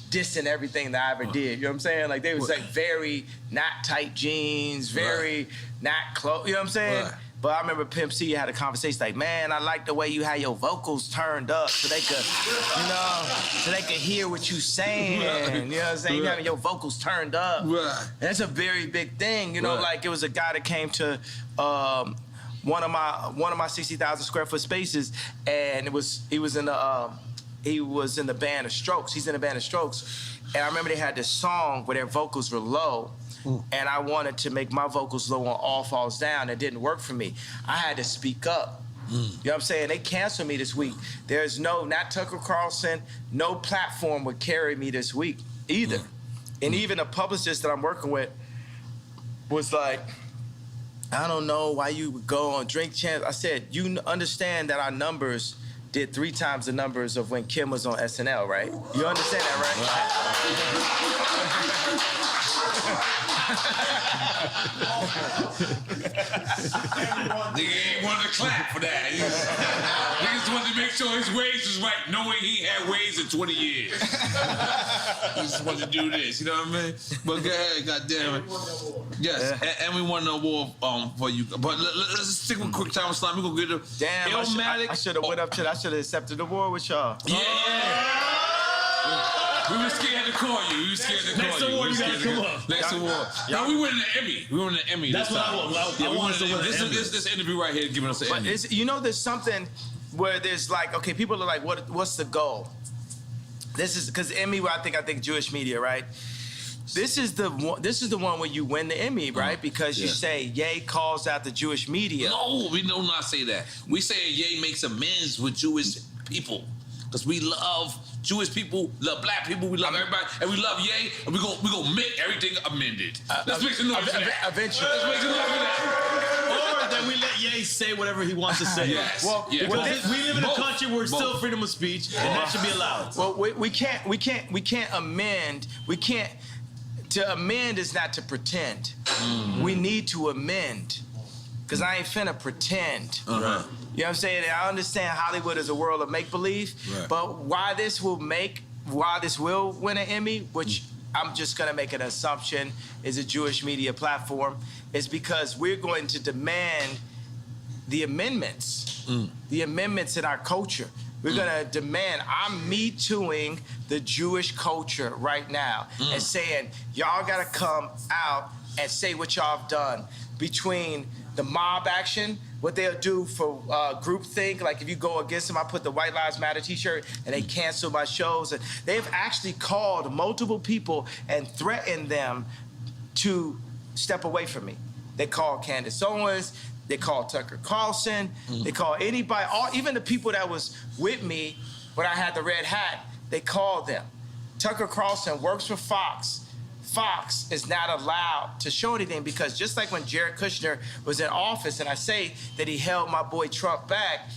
dissing everything that I ever did. You know what I'm saying? Like they was like very not tight jeans, very not close. You know what I'm saying? Right. But I remember Pimp C had a conversation like, man, I like the way you had your vocals turned up so they could, you know, so they could hear what you saying. You know what I'm saying? You having your vocals turned up. Right. And that's a very big thing. You know, like it was a guy that came to one of my 60,000 square foot spaces, and he was in the band of Strokes. He's in the band of Strokes, and I remember they had this song where their vocals were low. And I wanted to make my vocals low on All Falls Down. It didn't work for me. I had to speak up. You know what I'm saying? They canceled me this week. There's not Tucker Carlson, no platform would carry me this week either. And even a publicist that I'm working with was like, I don't know why you would go on Drink Champs. I said, you understand that our numbers did 3 times the numbers of when Kim was on SNL, right? You understand that, right? Nigga ain't wanted to clap for that. Niggas wanted to make sure his ways was right, knowing he had ways in 20 years. He just wanted to do this, you know what I mean? But go ahead, goddamn it. Yes, and we won an award for you. But let's just stick with quick time with Slime. We're gonna get a damn. I should have went up to. I should have accepted the award with y'all. Yeah. We were scared to call you. Next award, you gotta come up. Next award. No, we won an Emmy. That's what I want. This interview right here giving us an Emmy. But you know, there's something where there's like, okay, people are like, what's the goal? This is because Emmy. I think Jewish media, right? This is the one where you win the Emmy, right? Because you say Ye calls out the Jewish media. No, we do not say that. We say Ye makes amends with Jewish people because we love Jewish people, love black people, we love everybody, and we love Ye, and we gonna make everything amended. Let's make some noise for that. Eventually. Let's make some noise for that. Or that we let Ye say whatever he wants to say. Yes. Well, we live in a country where it's still freedom of speech, and that should be allowed. Well, we can't amend. To amend is not to pretend. We need to amend. Because I ain't finna pretend. You know what I'm saying? I understand Hollywood is a world of make-believe, but why this will win an Emmy, which I'm just gonna make an assumption is a Jewish media platform, is because we're going to demand the amendments. The amendments in our culture. We're gonna demand, I'm Me Tooing the Jewish culture right now and saying, y'all gotta come out and say what y'all have done between the mob action, what they'll do for groupthink. Like if you go against them, I put the White Lives Matter t-shirt and they cancel my shows. And they've actually called multiple people and threatened them to step away from me. They called Candace Owens, they called Tucker Carlson, they called anybody, even the people that was with me when I had the red hat, they called them. Tucker Carlson works for Fox. Fox is not allowed to show anything because just like when Jared Kushner was in office and I say that he held my boy Trump back,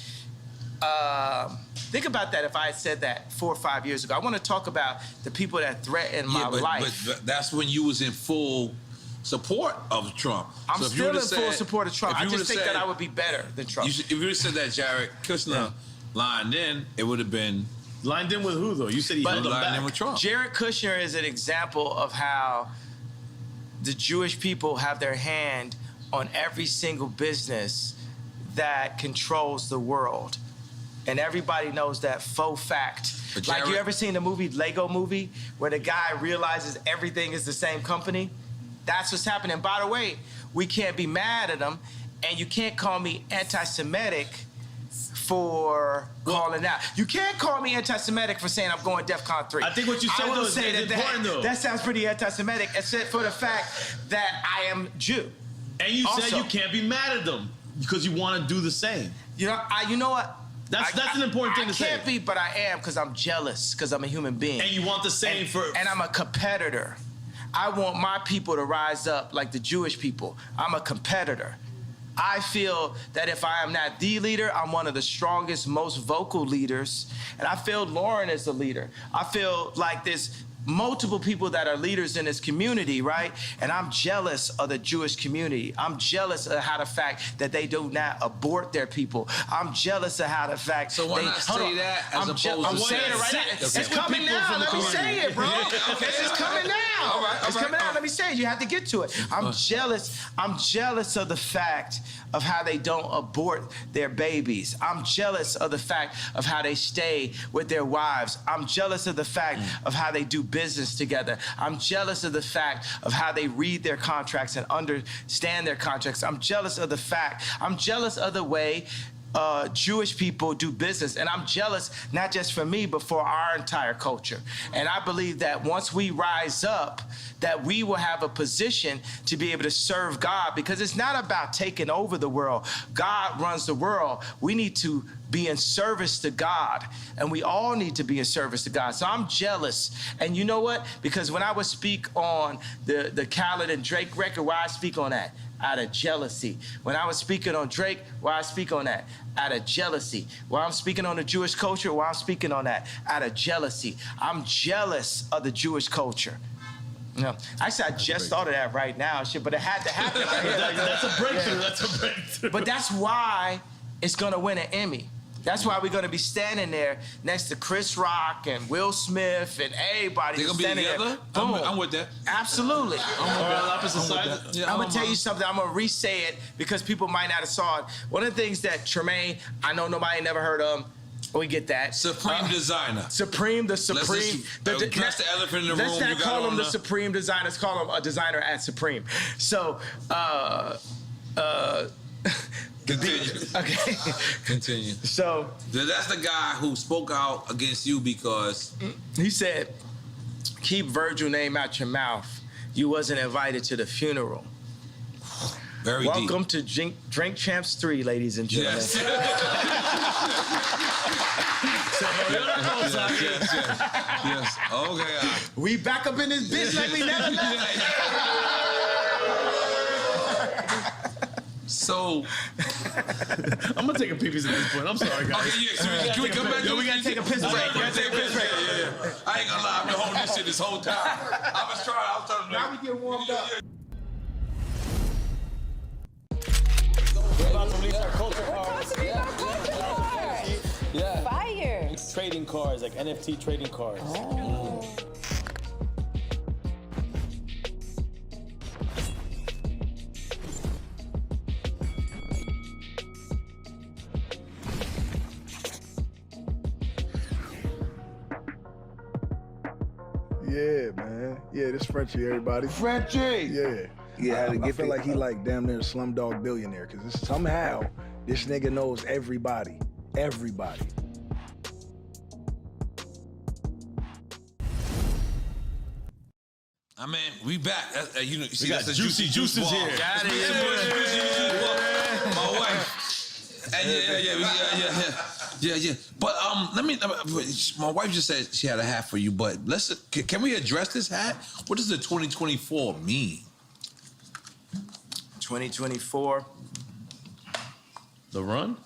think about that if I had said that 4 or 5 years ago. I want to talk about the people that threatened my life. But that's when you was in full support of Trump. I'm still in full support of Trump. I just think that I would be better than Trump. If you would have said that Jared Kushner lined in, it would have been... Lined in with who, though? You said he held him back. In with Trump. Jared Kushner is an example of how the Jewish people have their hand on every single business that controls the world. And everybody knows that faux fact. Like, you ever seen the movie, Lego Movie, where the guy realizes everything is the same company? That's what's happening. By the way, we can't be mad at him, and you can't call me anti-Semitic for calling out. You can't call me anti-Semitic for saying I'm going DEFCON 3. I think what you said though is important though. That sounds pretty anti-Semitic, except for the fact that I am Jew. And you said you can't be mad at them because you want to do the same. You know what? That's an important thing to say. I can't be, but I am because I'm jealous because I'm a human being. And you want the same And I'm a competitor. I want my people to rise up like the Jewish people. I'm a competitor. I feel that if I am not the leader, I'm one of the strongest, most vocal leaders. And I feel Lauren is the leader. I feel like there's multiple people that are leaders in this community, right? And I'm jealous of the Jewish community. I'm jealous of how the fact that they do not abort their people. I'm jealous of how the fact. So why not say that as opposed to I'm saying it right now. It's coming now. Let me say it, bro. This is coming now. All right, it's coming out. Let me say it. You have to get to it. I'm jealous. I'm jealous of the fact of how they don't abort their babies. I'm jealous of the fact of how they stay with their wives. I'm jealous of the fact of how they do business together. I'm jealous of the fact of how they read their contracts and understand their contracts. I'm jealous of the fact. I'm jealous of the way Jewish people do business. And I'm jealous, not just for me, but for our entire culture. And I believe that once we rise up, that we will have a position to be able to serve God, because it's not about taking over the world. God runs the world. We need to be in service to God, and we all need to be in service to God. So I'm jealous. And you know what? Because when I would speak on the Khaled and Drake record, why I speak on that? Out of jealousy. When I was speaking on Drake, why I speak on that? Out of jealousy. While I'm speaking on the Jewish culture, why I'm speaking on that? Out of jealousy. I'm jealous of the Jewish culture. No, actually, I just thought of that right now, shit, but it had to happen. That's a breakthrough. That's a breakthrough. But that's why it's gonna win an Emmy. That's why we're gonna be standing there next to Chris Rock and Will Smith and everybody. They're gonna be together? Boom. I'm with that. Absolutely. I'm gonna tell you something. I'm gonna re-say it because people might not have saw it. One of the things that Tremaine, I know nobody never heard of. We get that. Supreme designer. Supreme, the Supreme. Address the elephant in the room. Let's not call him the Supreme designer. Let's call him a designer at Supreme. So, Continue. Okay. Continue. So that's the guy who spoke out against you because he said, "Keep Virgil name out your mouth. You wasn't invited to the funeral." Very Welcome deep. to Drink Champs 3, ladies and gentlemen. Yes. Yes. Okay. We back up in this bitch like we never left. So I'm gonna take a pee-pee at this point. I'm sorry, guys. Okay, yeah. So can we come back? We gotta take a piss break. Yeah. I ain't gonna lie. I've been holding this shit this whole time. I was trying. Now we get warmed up. We're about to release our culture cards. Yeah. Fire. It's trading cards, like NFT trading cards. Oh. Yeah, man. Yeah, this Frenchie, everybody. Frenchie! Yeah. Yeah, I feel like he like damn near a Slumdog Billionaire, because somehow this nigga knows everybody. Everybody. I mean, we back. You know, see, got that's the Juicy Juices ball. here. Got it. Yeah. My wife. Yeah. But my wife just said she had a hat for you. But can we address this hat? What does the 2024 mean? 2024. The run?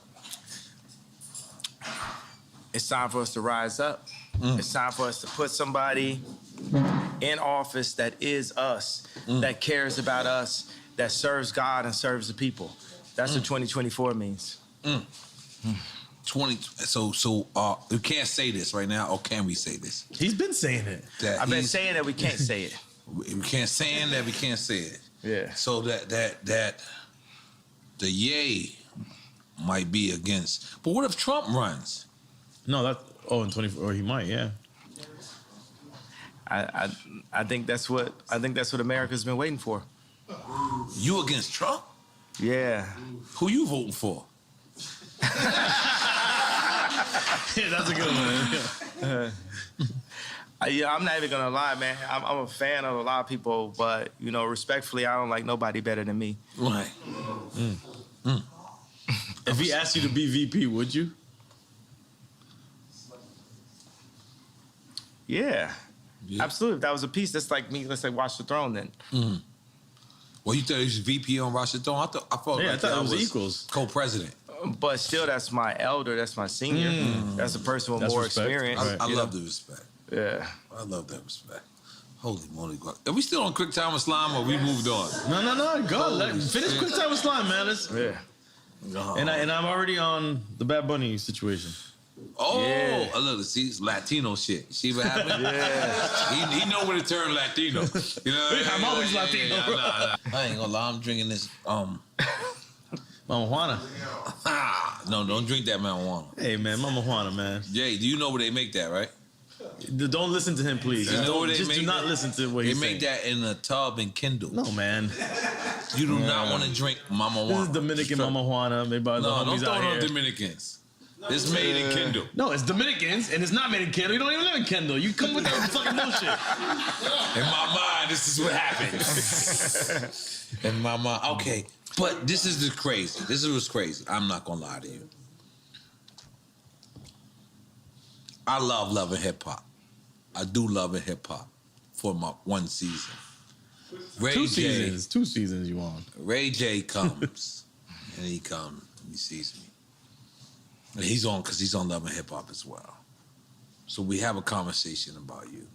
It's time for us to rise up. It's time for us to put somebody in office that is us, that cares about us, that serves God and serves the people. That's what 2024 means. 20. So we can't say this right now, or can we say this? He's been saying it. I've been saying that we can't say it. We can't say that we can't say it. Yeah. So that the yay might be against. But what if Trump runs? No, in 24, or he might, yeah. I think that's what America's been waiting for. You against Trump? Yeah. Who you voting for? Yeah, that's a good one. I'm not even gonna lie, man. I'm a fan of a lot of people, but respectfully, I don't like nobody better than me. Right. If he asked you to be VP, would you? Yeah. Absolutely. If that was a piece, that's like me, let's say Watch the Throne then. Well, you thought he was VP on Watch the Throne? I thought it was equals. Co-president. But still, that's my elder, that's my senior. That's a person with more experience. I love the respect. Yeah. I love that respect. Holy moly. Are we still on Quick Time with Slime or we moved on? No. Go. Finish Quick Time with Slime, man. And I'm already on the Bad Bunny situation. Oh, yeah. Look, see, it's Latino shit. See what happened? Yeah. He know when to turn Latino. You know what I'm always Latino. Nah. I ain't gonna lie, I'm drinking this, Mama Juana. No, don't drink that marijuana. Hey, man, Mama Juana, man. Jay, do you know where they make that, right? Don't listen to him, please. You know where they just make do not listen to what he's saying. They make that in a tub and Kindle. No, man. You do not want to drink Mama Juana. This is Dominican Mama Juana made by the homies don't throw out no here. Dominicans. It's made in Kindle. No, it's Dominicans, and it's not made in Kendall. You don't even live in Kendall. You come with that fucking bullshit. In my mind, this is what happens. In my mind, okay. But this is the crazy. This is what's crazy. I'm not gonna lie to you. I love loving hip hop. I do love hip hop for my one season. Two seasons you on. Ray J comes, and he sees me. And he's on because he's on Love and Hip Hop as well. So we have a conversation about you.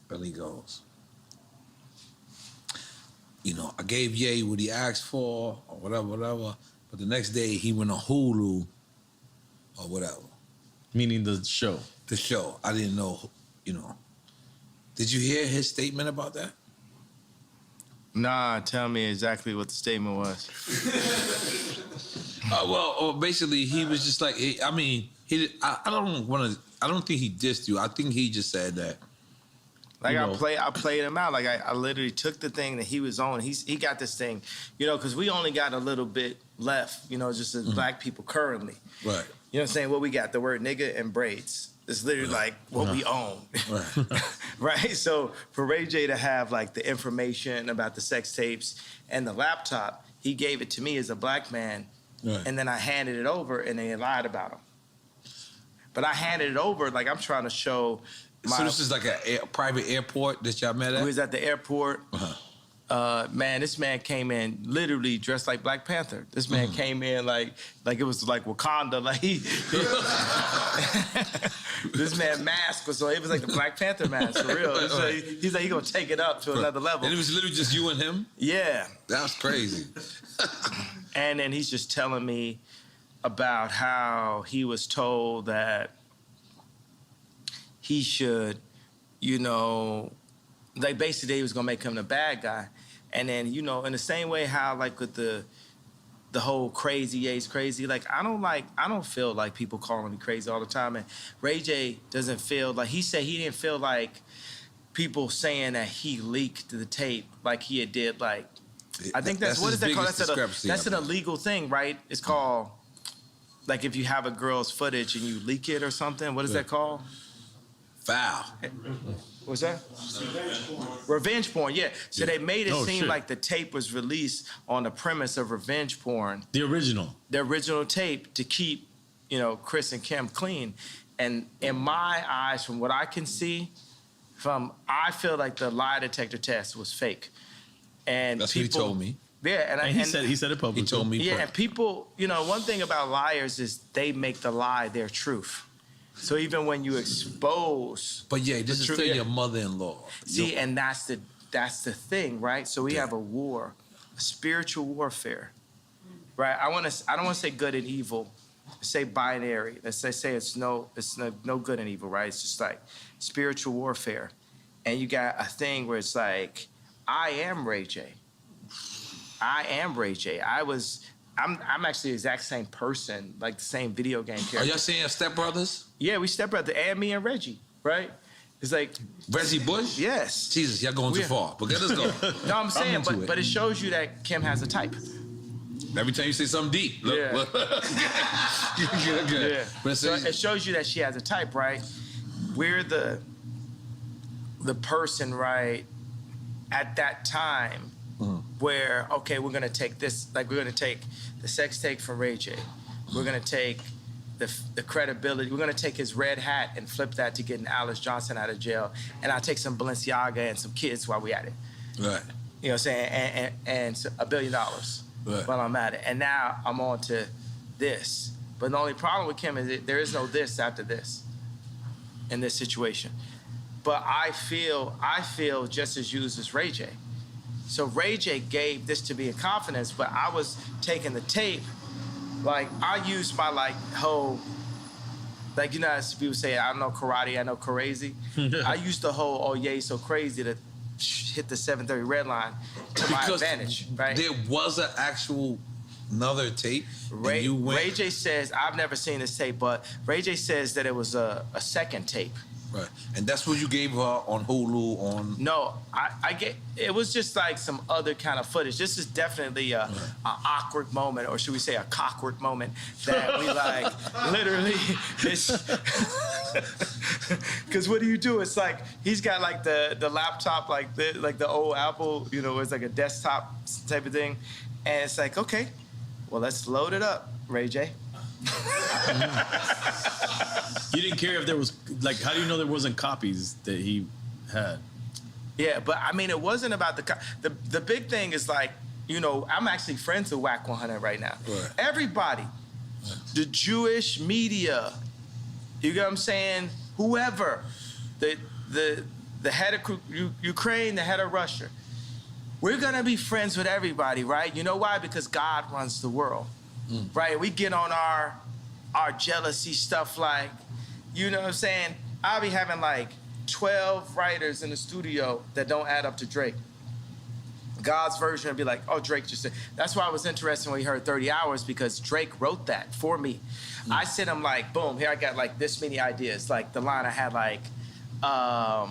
And he goes, you know, I gave Ye what he asked for or whatever. But the next day he went on Hulu or whatever. Meaning the show. The show. I didn't know, you know. Did you hear his statement about that? Nah, tell me exactly what the statement was. Basically, he was just like, I don't think he dissed you. I think he just said that. Like, I played him out. Like, I literally took the thing that he was on. He got this thing, you know, because we only got a little bit left, you know, just as black people currently. Right. You know what I'm saying? What we got, the word nigga and braids. It's literally like what we own. Right. Right? So for Ray J to have like the information about the sex tapes and the laptop, he gave it to me as a black man. Right. And then I handed it over and they lied about him. But I handed it over like I'm trying to show so this is like a private airport that y'all met at? We was at the airport. Man, this man came in literally dressed like Black Panther. This man came in like it was like Wakanda. Like this man mask was so it was like the Black Panther mask for real. So he's like, he gonna take it up to another level. And it was literally just you and him? Yeah. That was crazy. And then he's just telling me about how he was told that he should, you know, like basically he was gonna make him the bad guy. And then, you know, in the same way how like with the whole crazy, Ye's crazy, like I don't feel like people calling me crazy all the time. And Ray J doesn't feel like, he said he didn't feel like people saying that he leaked the tape like he had did like, I think that's what is that called? That's an illegal thing, right? It's called, like if you have a girl's footage and you leak it or something, what is that called? Foul. What's that? Revenge porn, yeah. So they made it seem like the tape was released on the premise of revenge porn. The original tape to keep, you know, Chris and Kim clean. And in my eyes, from what I can see, I feel like the lie detector test was fake. And that's people, what he told me. Yeah, and he said it publicly. He told me. Yeah, and people, you know, one thing about liars is they make the lie their truth. So even when you expose, but yeah, this is still your mother-in-law. See, and that's the thing, right? So we have a war, a spiritual warfare, right? I don't want to say good and evil, say binary. Let's say it's no good and evil, right? It's just like spiritual warfare, and you got a thing where it's like, I am Ray J. I am Ray J. I'm actually the exact same person, like the same video game character. Are y'all saying Step Brothers? Yeah, we Step Brothers, and me and Reggie, right? It's like Reggie Bush? Yes. Jesus, y'all going too far. But let us go. No, I'm saying, but it shows you that Kim has a type. Every time you say something deep. Look. Yeah. But so it shows you that she has a type, right? We're the person, right, at that time where, okay, we're gonna take this, like we're gonna take the sex tape from Ray J. We're gonna take the credibility. We're gonna take his red hat and flip that to getting Alice Johnson out of jail, and I'll take some Balenciaga and some kids while we at it. Right. You know what I'm saying? And $1 billion while I'm at it. And now I'm on to this. But the only problem with Kim is that there is no this after this in this situation. But I feel just as used as Ray J. So Ray J gave this to me in confidence, but I was taking the tape, like I used my whole, like you know as people say, I don't know karate, I know crazy. I used the whole, oh yeah, so crazy to hit the 730 red line to my advantage, right? There was an actual another tape. Ray J says, I've never seen this tape, but Ray J says that it was a second tape. Right, and that's what you gave her on Hulu on. No, I get it was just like some other kind of footage. This is definitely a awkward moment, or should we say a cockward moment that we like literally. Because what do you do? It's like he's got like the laptop like the old Apple, you know, it's like a desktop type of thing, and it's like okay, well let's load it up, Ray J. You didn't care if there was, like, how do you know there wasn't copies that he had? Yeah, but I mean, it wasn't about the big thing is like, you know, I'm actually friends with Whack 100 right now. Right. Everybody, the Jewish media, you get what I'm saying? Whoever, the head of Ukraine, the head of Russia, we're gonna be friends with everybody, right? You know why? Because God runs the world. Right, we get on our jealousy stuff like, you know what I'm saying? I'll be having like 12 writers in the studio that don't add up to Drake. God's version would be like, oh, Drake just said. That's why I was interested when he heard 30 Hours because Drake wrote that for me. I sent him like, boom, here I got like this many ideas. Like the line I had like, I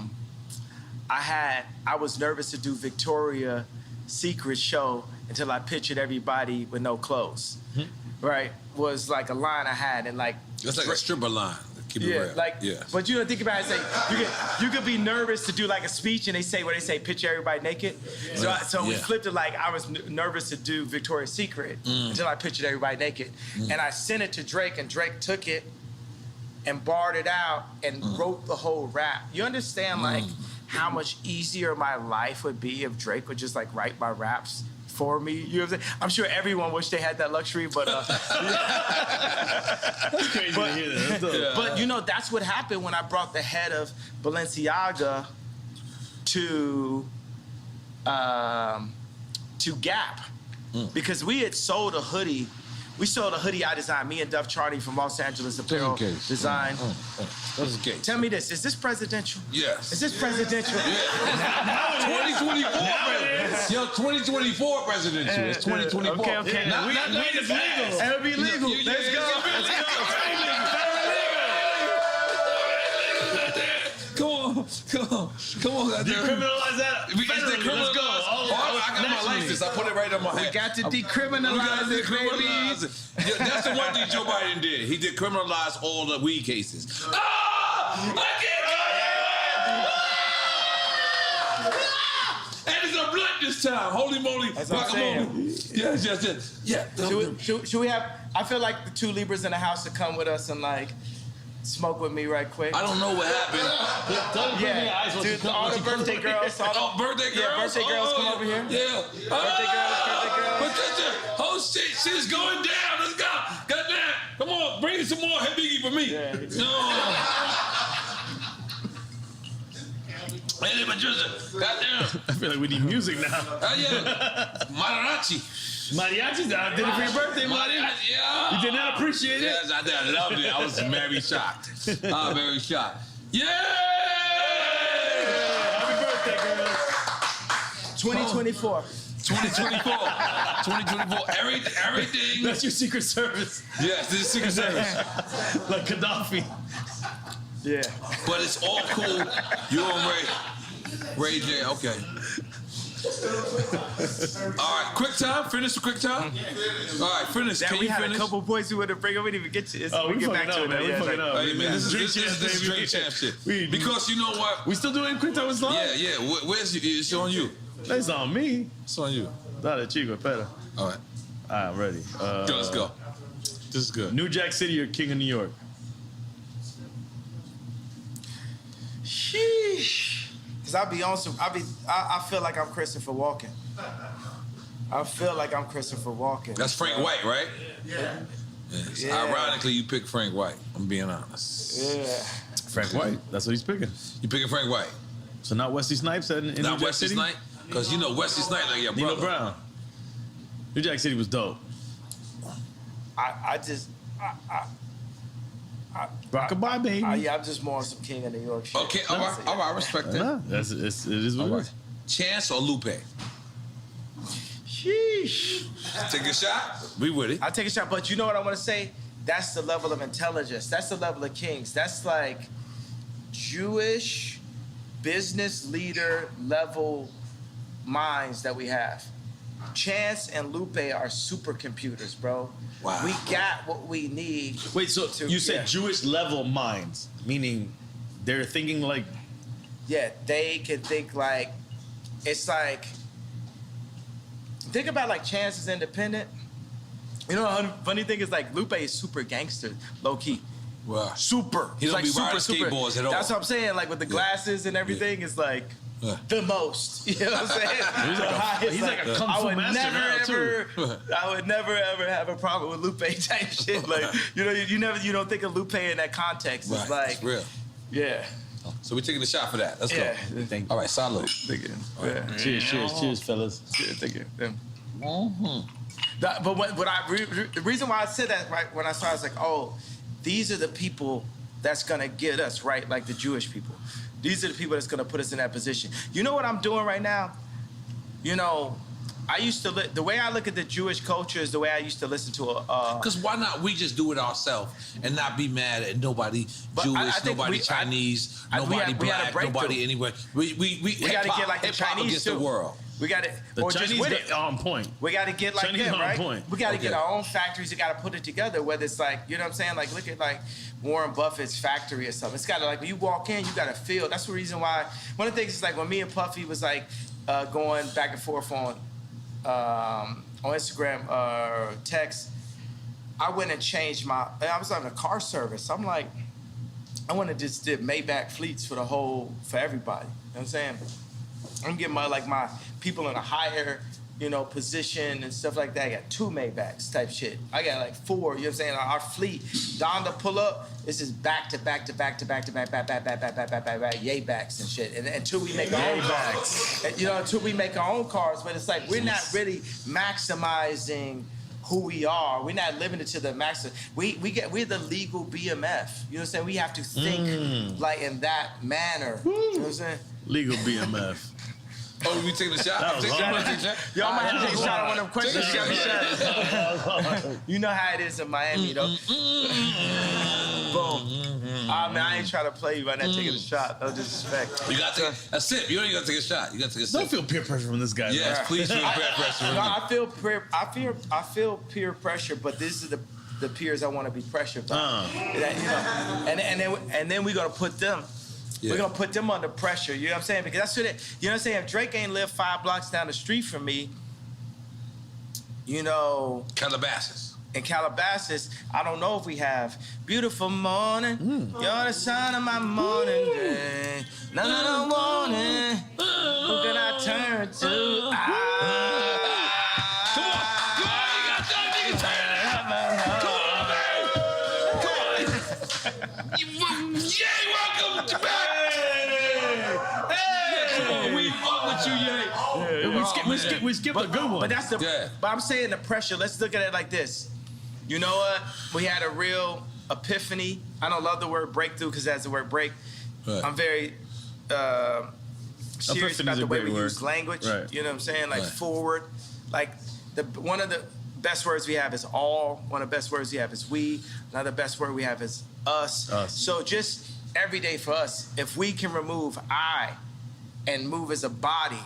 was nervous to do Victoria's Secret show until I pictured everybody with no clothes. Right, was like a line I had, and like it's like a stripper line. Keep it real. Like, but you don't think about it. It's like you could be nervous to do like a speech, and they say picture everybody naked. So we flipped it like I was nervous to do Victoria's Secret until I pictured everybody naked, and I sent it to Drake, and Drake took it and barred it out and wrote the whole rap. You understand like how much easier my life would be if Drake would just like write my raps for me, you know what I'm saying? I'm sure everyone wished they had that luxury, but that's crazy to hear that. But you know, that's what happened when I brought the head of Balenciaga to Gap, because we had sold a hoodie. We sold a hoodie I designed, me and Duff Charney from Los Angeles Apparel Design. That's the case. Tell me this, is this presidential? Yes. Is this presidential? Yeah. 2024, man. Yo, 2024 presidential. It's 2024. Okay. Not it's legal. It'll be legal. Let's go. Come on. Decriminalize that. Let's go. I got my license. I put it right on my head. We got to decriminalize it, baby. Yeah, that's the one thing Joe Biden did. He decriminalized all the weed cases. I can't. And it's a blunt this time. Holy moly. Guacamole. Yes. Yeah. Should we have, I feel like the two Libras in the house to come with us and like smoke with me right quick. I don't know what happened. Dude, all the birthday girls. Birthday girls? Yeah, birthday girls come over here. Yeah. Birthday girls. Patricia, oh shit's going down. Let's go. Goddamn. Come on, bring some more Biggie for me. Yeah. No. Hey, Patricia, goddamn. I feel like we need music now. Yeah. Mariachi. Mariachi, I did it for your birthday, Marty. Yeah. You did not appreciate it? Yes, I did. I loved it. I was very shocked. Very shocked. Yeah! Happy birthday, girls. 2024. 2024. Everything. That's your Secret Service. Yes, this is Secret Service. Like Gaddafi. Yeah. But it's all cool. You and Ray J. Okay. All right, quick time. Finish the quick time. All right, finish. Can we you had finish? a couple points we would have bring up. We didn't even get to this. Oh, we get back to it, man. man. We fucking up. Hey, man, this is Drink Drink Champs, Champs baby. shit. Because you know what? We still doing quick time with Slime? Yeah. Where's it's on you? It's on me. It's on you. Dale, chico, espera. All right. I'm ready. Let's go. This is good. New Jack City or King of New York? Sheesh. Cause I'll be honest, I feel like I'm Christopher Walken. I feel like I'm Christopher Walken. That's Frank White, right? Yeah. Yeah. Ironically, you pick Frank White. I'm being honest. Yeah. Frank White. That's what he's picking. You picking Frank White? So not Wesley Snipes in New Not Jack Wesley City? Snipes? Because you know Wesley Snipes like your brother. Nino Brown. New Jack City was dope. Rockabye, baby. Yeah, I'm just more on some King of New York shit. Okay, all right, I respect that. Nah, it is what it is. Chance or Lupe? Sheesh. Take a shot. We with it. I'll take a shot, but you know what I want to say? That's the level of intelligence. That's the level of kings. That's like Jewish business leader level minds that we have. Chance and Lupe are supercomputers, bro. Wow. We got what we need. Wait, so you said Jewish level minds, meaning they're thinking like... Yeah, they can think like, it's like, think about like Chance is independent. You know, the funny thing is like Lupe is super gangster, low key. Wow. Super. He don't like be riding skateboards at all. That's what I'm saying. Like with the glasses and everything, it's like the most. You know what I'm saying? He's like a kung fu master I would never ever have a problem with Lupe type shit. Like you don't think of Lupe in that context. It's like it's real. Yeah. So we're taking a shot for that. Let's go. Thank you. All right, salute. Thank you. Right. Cheers, fellas. Yeah, thank you. Yeah. Mm-hmm. But the reason why I said that right when I started, I was like, oh, these are the people that's gonna get us right, like the Jewish people. These are the people that's gonna put us in that position. You know what I'm doing right now? You know, I used to the way I look at the Jewish culture is the way I used to listen to Because why not we just do it ourselves and not be mad at nobody Jewish, nobody Chinese, nobody black, nobody anywhere. We gotta get like the Chinese against too. the world. We got to, or Chinese just with it. On point. We got to get like Chinese them, right? Point. We got to get our own factories. We got to put it together. Whether it's like, you know what I'm saying? Like, look at like Warren Buffett's factory or something. It's got to like when you walk in, you got to feel. That's the reason why. One of the things is like when me and Puffy was like going back and forth on Instagram or text. I went and changed I was having a car service. I'm like, I want to just did Maybach fleets for everybody. You know what I'm saying? I'm getting my people in a higher, position and stuff like that. I got 2 Maybachs type shit. I got like 4, you know what I'm saying? Our fleet, Donda pull up, this is back to back Yaybacks and shit. And until we make our own cars. Until we make our own cars, but it's like we're not really maximizing who we are. We're not living it to the maximum. We're the legal BMF. You know what I'm saying? We have to think like in that manner. You know what I'm saying? Legal BMF. Oh, we taking a shot? Y'all might have to take a shot on one of them questions. You know how it is in Miami, though. Boom. I ain't trying to play you by not taking a shot. No disrespect. You got to take a sip. You don't even got to take a shot. You got to take a sip. Don't feel peer pressure from this guy. Yes, man. please feel peer pressure. No, I feel peer pressure, but this is the peers I want to be pressured by. And then we're gonna put them. Yeah. We're gonna put them under pressure. You know what I'm saying? Because that's what you know what I'm saying. If Drake ain't lived 5 blocks down the street from me, Calabasas. In Calabasas, I don't know if we have beautiful morning. You're the sun of my morning day. None morning. Who can I turn to? Welcome back. Hey, we fuck with you, Ye. We skipped a good one. But that's But I'm saying the pressure. Let's look at it like this. You know what? We had a real epiphany. I don't love the word breakthrough because that's the word break. Right. I'm very serious about the way we use language. Right. You know what I'm saying? Like forward. Like one of the best words we have is all. One of the best words we have is we. Another best word we have is us. So just every day for us, if we can remove I and move as a body,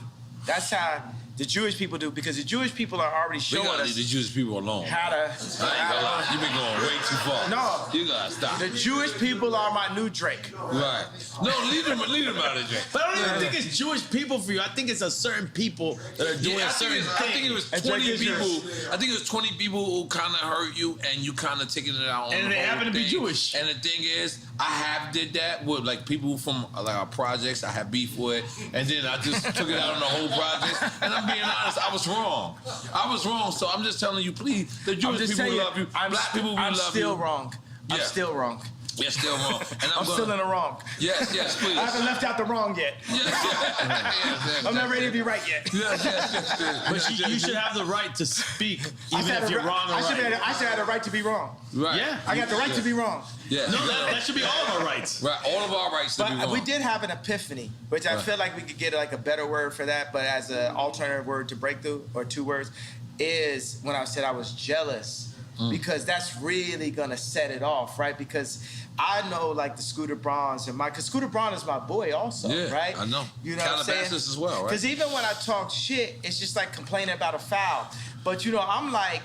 that's how The Jewish people do, because the Jewish people are already showing us. Leave the Jewish people alone. How to. I ain't gonna lie. You've been going way too far. No. You gotta stop. The Jewish people are my new Drake. Right. No, leave them out of Drake. But I don't even think it's Jewish people for you. I think it's a certain people that are doing certain things. I think it was 20 people. I think it was 20 people who kind of hurt you, and you kind of taking it out on and the they whole happen to be thing. Jewish. And the thing is, I have did that with like people from like our projects. I have beef with, and then I just took it out on the whole project. And I'm being honest, I was wrong. So I'm just telling you, please, the Jewish people will love you. Black people will love you. I'm still wrong. I'm still wrong. You're still wrong. And I'm still in the wrong. Yes, please. I haven't left out the wrong yet. Yes, I'm not ready to be right yet. Yes. But you should have the right to speak, even if you're wrong or right. I should have the right to be wrong. Right. Yeah. I got the right to be wrong. Yeah. No, that should be all of our rights. Right, all of our rights to be But wrong. we did have an epiphany, which I feel like we could get like a better word for that, but as an alternative word to breakthrough, or 2 words, is when I said I was jealous. Because that's really gonna set it off, right? Because I know like the Scooter Brauns because Scooter Braun is my boy also, right? I know. You know what I'm saying? Calabasas as well, right? Because even when I talk shit, it's just like complaining about a foul. But you know, I'm like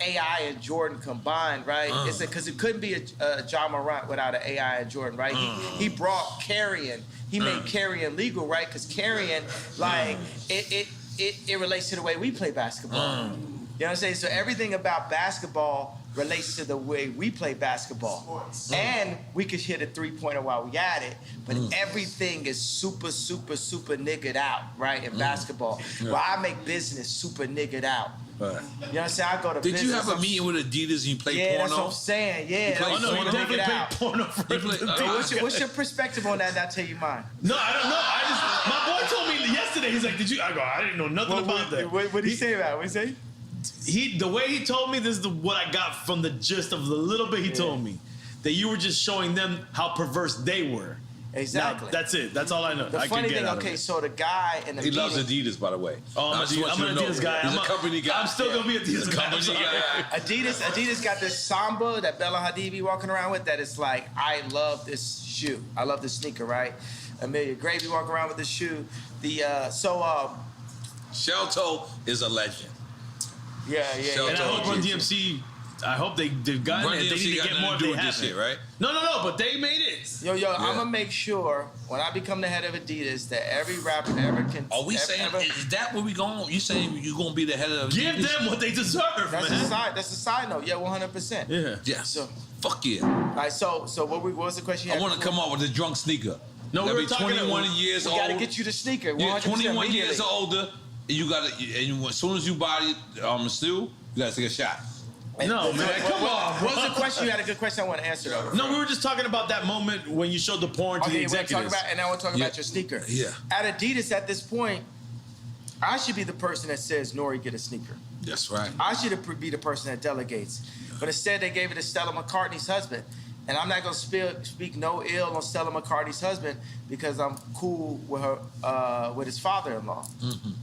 AI and Jordan combined, right? It's because it couldn't be a John Morant without an AI and Jordan, right? He brought carrying. He made carrying legal, right? Because carrying, like, it relates to the way we play basketball. You know what I'm saying? So everything about basketball relates to the way we play basketball. And we could hit a 3-pointer while we at it, but everything is super niggered out, right, in basketball. Well, I make business super niggered out. Right. You know what I'm saying? I go to business. Did you have a meeting with Adidas and you played porno? Yeah, that's what I'm saying. Yeah. You definitely played porno for What's your perspective on that? And I'll tell you mine. No, I don't know. My boy told me yesterday, he's like, I didn't know nothing about that. What did he say about it? What did he say? The way he told me, this is what I got from the gist of the little bit he told me, that you were just showing them how perverse they were. Exactly. Now, that's it. That's all I know. The funny thing, okay, so the guy in the He loves Adidas, by the way. Oh, I'm an Adidas guy. He's a company guy. I'm still gonna be Adidas guy. Adidas got this Samba that Bella Hadid be walking around with. That is like, I love this shoe. I love this sneaker, right? Amelia Gravy walking around with this shoe. Shelto is a legend. Yeah. And I hope Run DMC. I hope they've gotten it. They need to get more if they have shit, right? No, but they made it. Yo, I'm gonna make sure when I become the head of Adidas that every rapper ever can. Are we saying is that where we going? You saying you gonna be the head of Adidas? Give them what they deserve, that's man. That's a side note. Yeah, 100%. Yeah. Yes. So, fuck yeah. All right. So what was the question? I want to come up with a drunk sneaker. No, we were talking 21 years old. We gotta get you the sneaker. Yeah, 21 years or older. And you gotta, and as soon as you buy it, still, you gotta take a shot. No, man, come on. What was the question? You had a good question I want to answer, though. No, we were just talking about that moment when you showed the porn to the executives. And I want to talk about your sneaker. Yeah. At Adidas, at this point, I should be the person that says, Nori, get a sneaker. That's right. I should be the person that delegates. But instead, they gave it to Stella McCartney's husband. And I'm not going to speak no ill on Stella McCartney's husband because I'm cool with her, with his father-in-law.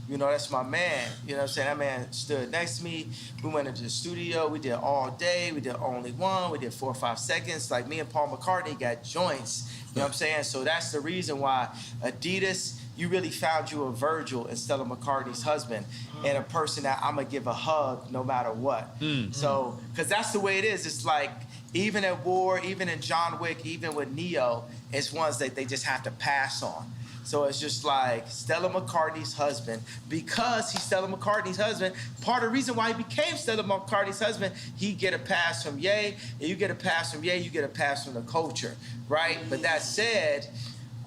You know, that's my man. You know what I'm saying? That man stood next to me. We went into the studio. We did all day. We did only one. We did 4 or 5 seconds. Like me and Paul McCartney got joints. You know what I'm saying? So that's the reason why Adidas, you really found you a Virgil in Stella McCartney's husband and a person that I'm going to give a hug no matter what. So, because that's the way it is. It's like, even at war, even in John Wick, even with Neo, it's ones that they just have to pass on. So it's just like Stella McCartney's husband, because he's Stella McCartney's husband, part of the reason why he became Stella McCartney's husband, he get a pass from Ye, and you get a pass from Ye, you get a pass from the culture, right? But that said,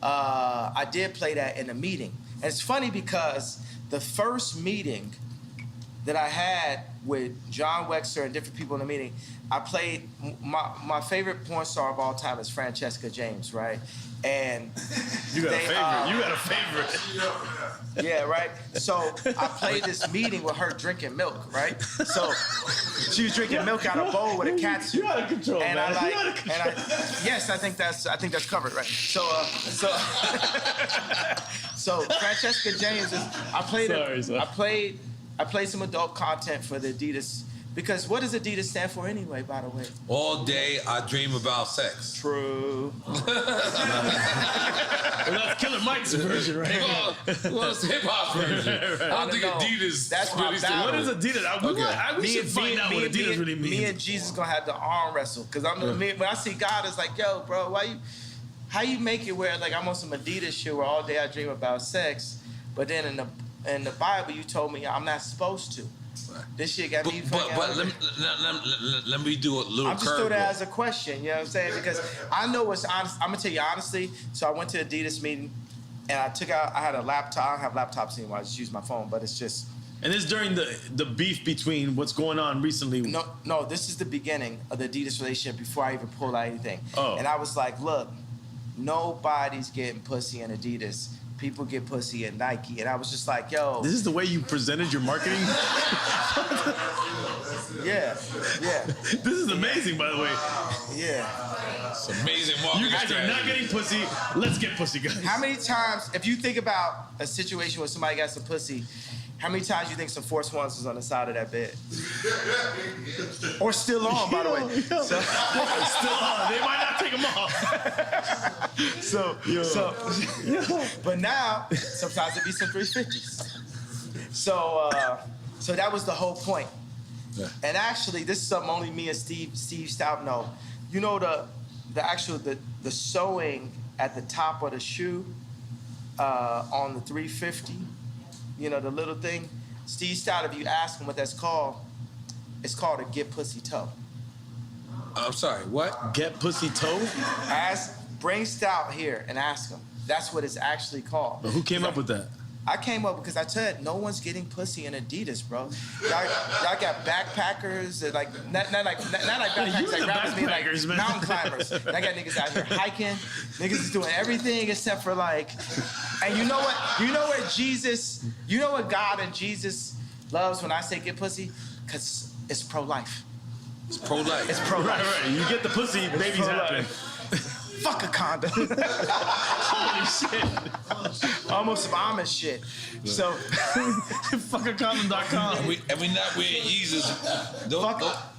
I did play that in a meeting. And it's funny because the first meeting that I had with John Wexler and different people in the meeting, I played, my favorite porn star of all time is Francesca James, right? And you got a favorite. Yeah, right? So I played this meeting with her drinking milk, right? So she was drinking milk out of a bowl with a catsuit. You out of control, and man. Yes, I think that's covered, right? So Francesca James is, I played some adult content for the Adidas Because what does Adidas stand for anyway, by the way? All day I dream about sex. True. Well, that's Killer Mike's version, right? Well, it's hip hop's version. Right. I don't think Adidas. That's my battle. What is Adidas? We should find out what Adidas really means. Me and Jesus gonna have to arm wrestle because when I see God, it's like, yo, bro, how you make it where like I'm on some Adidas shit where all day I dream about sex, but then in the Bible you told me I'm not supposed to. This shit got me fucking. But let me do a little. I'm just throwing that as a question. You know what I'm saying? Because I know what's honest. I'm gonna tell you honestly. So I went to Adidas meeting, and I had a laptop. I don't have laptops anymore. I just use my phone. But it's just. And it's during the beef between what's going on recently. No. This is the beginning of the Adidas relationship before I even pulled out anything. Oh. And I was like, look, nobody's getting pussy in Adidas. People get pussy at Nike. And I was just like, yo. This is the way you presented your marketing? Yeah. This is amazing, by the way. Yeah. It's amazing marketing. You guys are not getting pussy. Let's get pussy, guys. How many times, if you think about a situation where somebody got some pussy, how many times you think some Force Ones was on the side of that bed? Or still on, by the way. So, still on. They might not take them off. But now, sometimes it be some 350s. So that was the whole point. Yeah. And actually, this is something only me and Steve Stout know. You know the sewing at the top of the shoe on the 350. You know, the little thing. Steve Stout, if you ask him what that's called, it's called a get pussy toe. I'm sorry, what? Get pussy toe? Bring Stout here and ask him. That's what it's actually called. But who came up with that? I came up because I said no one's getting pussy in Adidas, bro. Y'all got backpackers, that like not like backpackers, like rappers being like man. mountain climbers. I got niggas out here hiking. Niggas is doing everything except for like. And you know what? You know what Jesus? You know what God and Jesus loves when I say get pussy? Cause it's pro-life. It's pro-life. It's pro-life. Right. You get the pussy, babies happen. Fuck a condom. Holy shit. Almost some Amish shit. So, fuckacondom.com. And we not wearing Yeezys.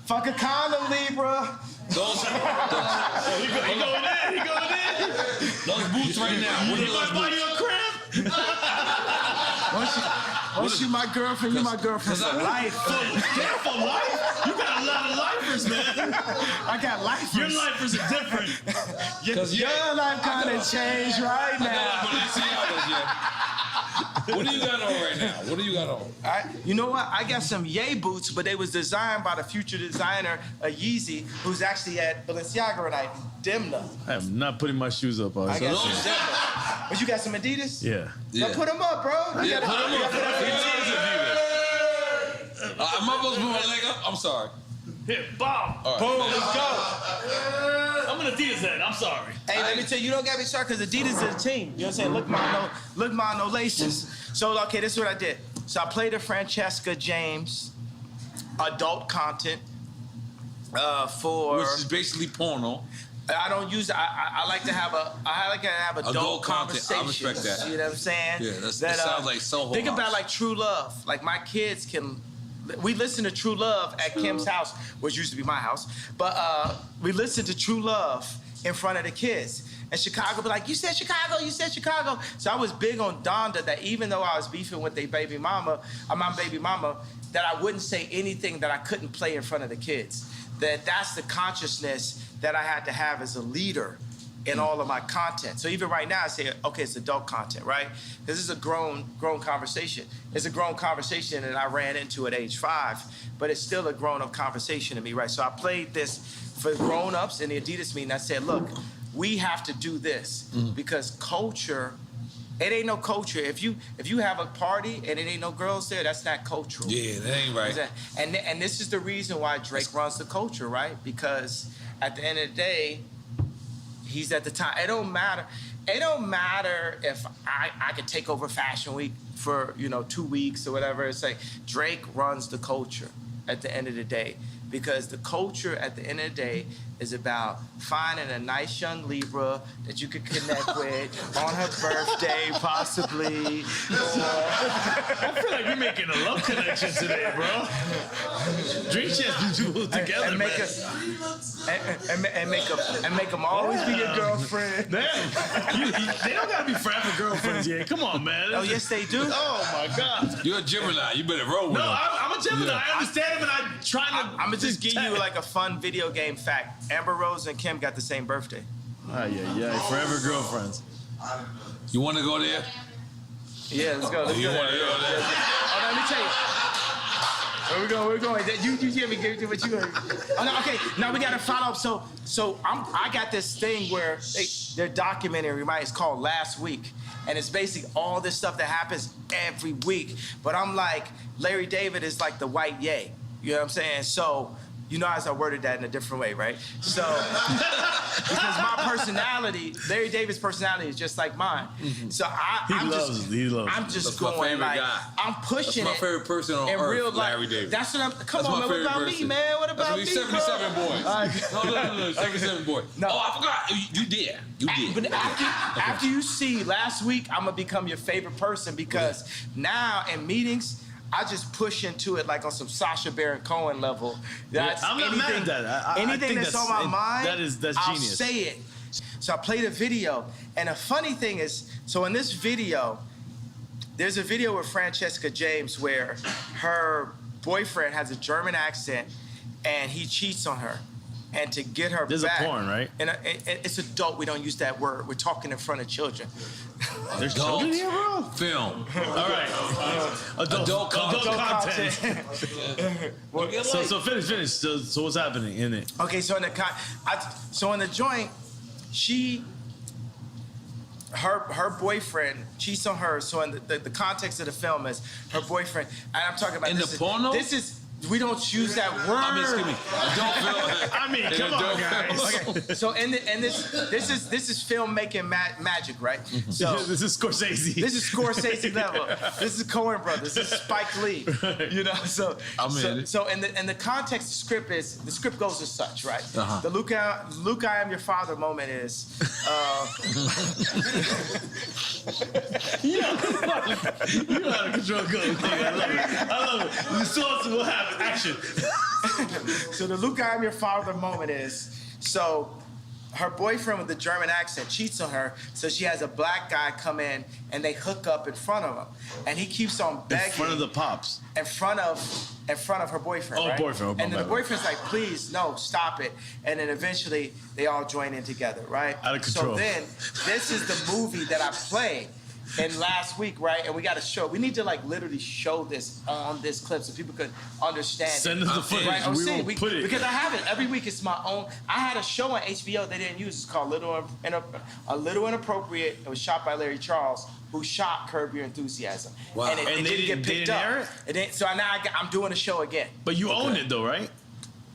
Fuck a condom, Libra. He going in. Those boots right now. What are those buy boots? you a crib? Once you my girlfriend, you my girlfriend for life. For life? You got a lot of lifers, man. I got lifers. Your lifers are different. Your life kind of changed right now. What do you got on right now? What do you got on? You know what? I got some Ye boots, but they was designed by the future designer, Yeezy, who's actually at Balenciaga tonight. Demna. I am not putting my shoes up. I got some Demna. But you got some Adidas? Yeah. Now put them up, bro. Yeah, put them up. Am Am I supposed to put my leg up? I'm sorry. Here, bomb. All right. Boom, let's go. I'm an Adidas head. I'm sorry. Hey, let me tell you, you don't got me started because Adidas is a team. You know what I'm saying? Look mine, no laces. So, okay, this is what I did. So I played a Francesca James adult content for... Which is basically porno. I don't use. I like to have adult conversations. I respect that. You know what I'm saying? Yeah, that sounds like Soho Think House. about like true love. Like my kids can. We listen to True Love at Kim's house, which used to be my house. But we listen to True Love in front of the kids. And Chicago be like, you said Chicago, you said Chicago. So I was big on Donda that even though I was beefing with my baby mama, that I wouldn't say anything that I couldn't play in front of the kids. That's the consciousness that I had to have as a leader in all of my content. So even right now I say, okay, it's adult content, right? This is a grown conversation. It's a grown conversation and I ran into at age 5, but it's still a grown-up conversation to me, right? So I played this for grown-ups in the Adidas meeting. I said, look, we have to do this because culture, it ain't no culture. If you have a party and it ain't no girls there, that's not cultural. Yeah, that ain't right. And this is the reason why Drake runs the culture, right? Because at the end of the day, he's at the time. It don't matter. It don't matter if I could take over Fashion Week for 2 weeks or whatever. It's like Drake runs the culture at the end of the day because the culture at the end of the day is about finding a nice young Libra that you could connect with on her birthday, possibly. I feel like we're making a love connection today, bro. Dream Champs people together, and make and make them always be your girlfriend. Damn, they don't gotta be forever girlfriends, yeah. Come on, man. Oh, yes, they do. Oh my God. You're a Gemini. You better roll with No, them. I'm a Gemini. Yeah. I understand him, and I'm trying to. I'm gonna just give you like a fun video game fact. Amber Rose and Kim got the same birthday. Yeah. Forever girlfriends. You want to go there? Yeah, let's go. You want to go there? Oh, let me tell you. Where we going? You hear me? Give what you heard. Oh, no, okay. Now we got to follow up. So I got this thing where they're documentary, right? It's called Last Week, and it's basically all this stuff that happens every week. But I'm like, Larry David is like the white Ye. You know what I'm saying? So. You know, as I worded that in a different way, right? So, because my personality, Larry David's personality is just like mine. Mm-hmm. So I'm just going like, guy. I'm pushing it. That's my favorite person on in earth, real life. Larry David. That's what I'm, come on, man, what about me, man? What about me, 77 bro? boy. No, 77 boy. No. Oh, I forgot. You did. But after you see Last Week, I'm going to become your favorite person because now in meetings, I just push into it like on some Sacha Baron Cohen level. I'm not mad at that. Anything that's on my mind, that's I'll genius. say it. So I played a video, and the funny thing is, so in this video, there's a video with Francesca James where her boyfriend has a German accent, and he cheats on her. And to get her There's back. There's a porn, right? And it's adult. We don't use that word. We're talking in front of children. There's children here, bro? Film. All right. Adult content. So finish. So what's happening in it? Okay, so in the joint, her boyfriend cheats on her. So in the context of the film is her boyfriend, and I'm talking about in the porno. This is. We don't use that word. I mean, excuse me. Come on, guys. Okay. So this is filmmaking magic, right? So this is Scorsese. This is Scorsese level. This is Coen Brothers. This is Spike Lee. You know, so in the context, the script goes as such, right? Uh-huh. The Luke, I am your father moment is. You know how to control good. I love it. The source will happen. Action. So the Luke, I am your father moment is, so her boyfriend with the German accent cheats on her, so she has a black guy come in and they hook up in front of him. And he keeps on begging. In front of the pops. In front of her boyfriend, right? Boyfriend. And then the boyfriend's like, please, no, stop it. And then eventually they all join in together, right? Out of control. So then, this is the movie that I played in Last Week, right? And we got to show. We need to like literally show this on this clip so people could understand. Send us the footage. Right? We will put it. Because I have it every week. It's my own. I had a show on HBO they didn't use. It's called A Little Inappropriate. It was shot by Larry Charles, who shot Curb Your Enthusiasm. Wow. And it didn't get picked up. So now I'm doing a show again. But you own it though, right?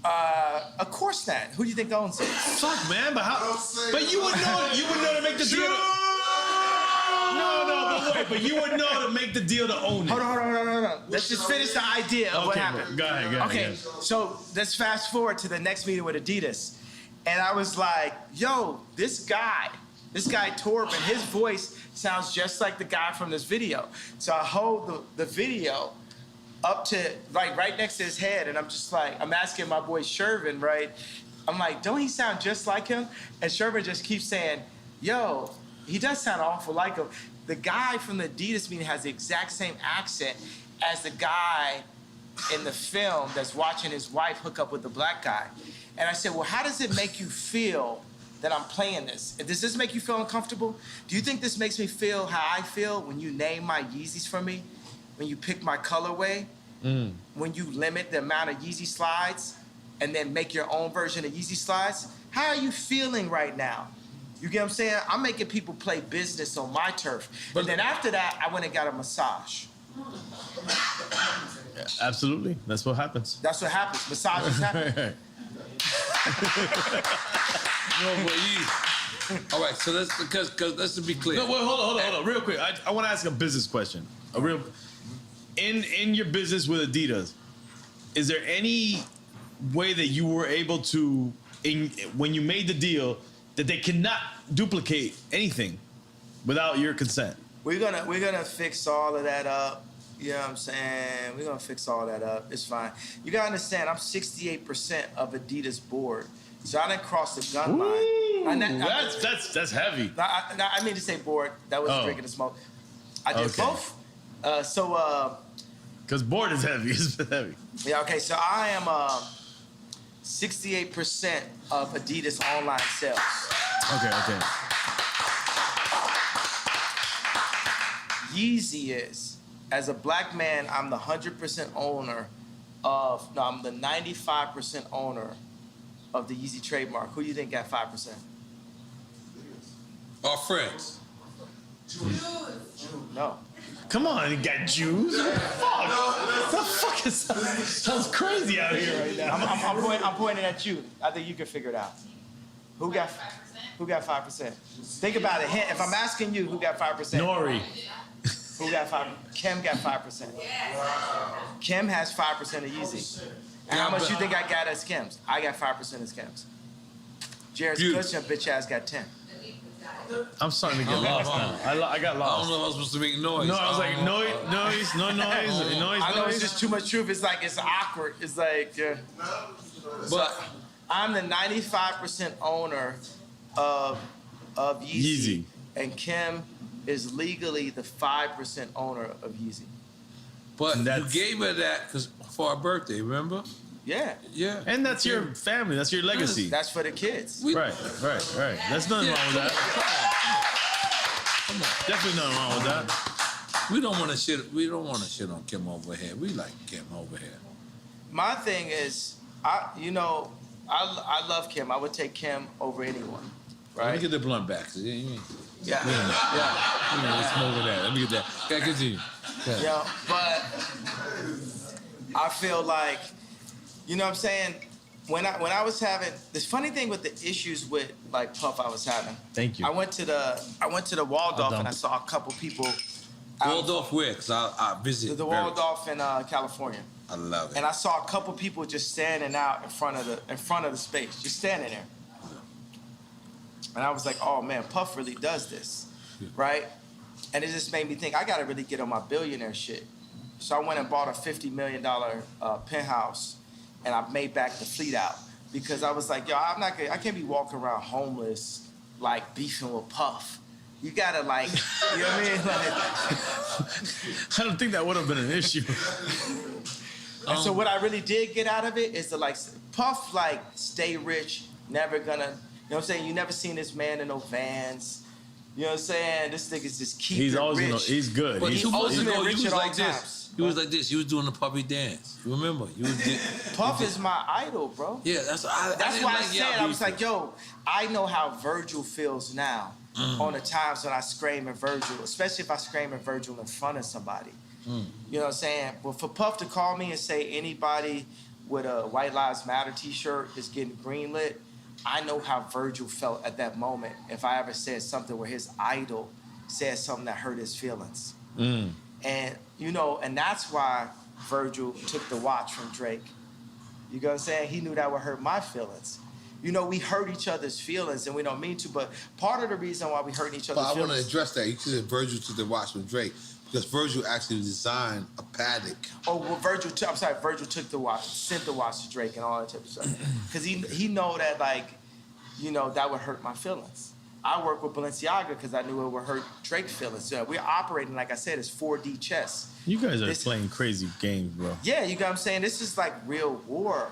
Of course not. Who do you think owns it? Fuck, man. But how? But you would know. You would know to make the deal. No, but you would know to make the deal to own it. Hold on. Let's just finish the idea of what happened. Go ahead. Okay, so let's fast forward to the next meeting with Adidas. And I was like, yo, this guy Torben, his voice sounds just like the guy from this video. So I hold the video up to, like, right next to his head, and I'm just like, I'm asking my boy Shervin, right? I'm like, don't he sound just like him? And Shervin just keeps saying, yo, he does sound awful like him. The guy from the Adidas meeting has the exact same accent as the guy in the film that's watching his wife hook up with the black guy. And I said, well, how does it make you feel that I'm playing this? Does this make you feel uncomfortable? Do you think this makes me feel how I feel when you name my Yeezys for me? When you pick my colorway? When you limit the amount of Yeezy slides and then make your own version of Yeezy slides? How are you feeling right now? You get what I'm saying? I'm making people play business on my turf. But then after that, I went and got a massage. Yeah, absolutely. That's what happens. That's what happens. Massages happen. All right, so let's let's be clear. No, wait, hold on, real quick. I want to ask a business question. In your business with Adidas, is there any way that you were able to, when you made the deal, that they cannot duplicate anything without your consent? We're gonna fix all of that up. You know what I'm saying? We're gonna fix all that up. It's fine. You gotta understand, I'm 68% of Adidas board. So I didn't cross the gun line. That's heavy. I mean to say board. That was drinking the smoke. I did both. Because board is heavy. It's heavy. Yeah, okay. So I am 68% of Adidas online sales. Okay. Yeezy is, as a black man, I'm the 100% owner of, no, I'm the 95% owner of the Yeezy trademark. Who do you think got 5%? Our friends. No. Come on, you got Jews. Fuck. The fuck is sounds crazy out here right now. I'm pointing at you. I think you can figure it out. Who got 5%? Think about it. If I'm asking you, who got 5%? Nori. Who got 5%? Kim got 5%. Kim has 5% of Yeezy. And how much you think I got as Kim's? I got 5% as Kim's. Jared's Cushion bitch ass got 10. I'm starting to get lost now. I got lost. I don't know if I was supposed to make noise. No, I was like, noise. I know it's just too much truth. It's like, it's awkward. It's like, But I'm the 95% owner of Yeezy. And Kim is legally the 5% owner of Yeezy. But you gave her that for her birthday, remember? Yeah. Yeah. And that's your family. That's your legacy. That's for the kids. Right. There's nothing wrong with that. Definitely nothing wrong with that. We don't want to shit on Kim over here. We like Kim over here. My thing is, I love Kim. I would take Kim over anyone. Right? Let me get the blunt back. Yeah. Let's smoke with that. Let me get that. Okay, continue. Okay. Yeah, but I feel like, you know what I'm saying? When I was having this funny thing with the issues with like Puff I was having. Thank you. I went to the Waldorf and I saw a couple people. Waldorf where? Because I visit. The Waldorf in California. I love it. And I saw a couple people just standing out in front of the space, just standing there. And I was like, oh man, Puff really does this, right? And it just made me think, I gotta really get on my billionaire shit. So I went and bought a $50 million penthouse, and I made back the fleet out because I was like, yo, I can't be walking around homeless, like beefing with Puff. You gotta like, you know what I mean? Like, I don't think that would have been an issue. And so what I really did get out of it is to like, Puff like stay rich, never gonna, you know what I'm saying? You never seen this man in no Vans. You know what I'm saying? This nigga's just keep He's it always rich. Gonna, he's good. But he's 2 months ago, rich you was at all like this. times. You was like this. You was doing the puppy dance. You remember? Puff is my idol, bro. Yeah, that's why I said, I was like, yo, I know how Virgil feels now on the times when I scream at Virgil, especially if I scream at Virgil in front of somebody. You know what I'm saying? But for Puff to call me and say anybody with a White Lives Matter t-shirt is getting greenlit, I know how Virgil felt at that moment if I ever said something where his idol said something that hurt his feelings. And, you know, and that's why Virgil took the watch from Drake. You know what I'm saying? He knew that would hurt my feelings. You know, we hurt each other's feelings and we don't mean to, but part of the reason why we hurt each other's feelings... But I want to address that. You said Virgil took the watch from Drake because Virgil actually designed a paddock. Oh, well, Virgil took the watch, sent the watch to Drake and all that type of stuff. Because he know that, like, you know, that would hurt my feelings. I work with Balenciaga because I knew it would hurt Drake's feelings. So we're operating, like I said, as 4D chess. You guys are playing crazy games, bro. Yeah, you know what I'm saying? This is like real war.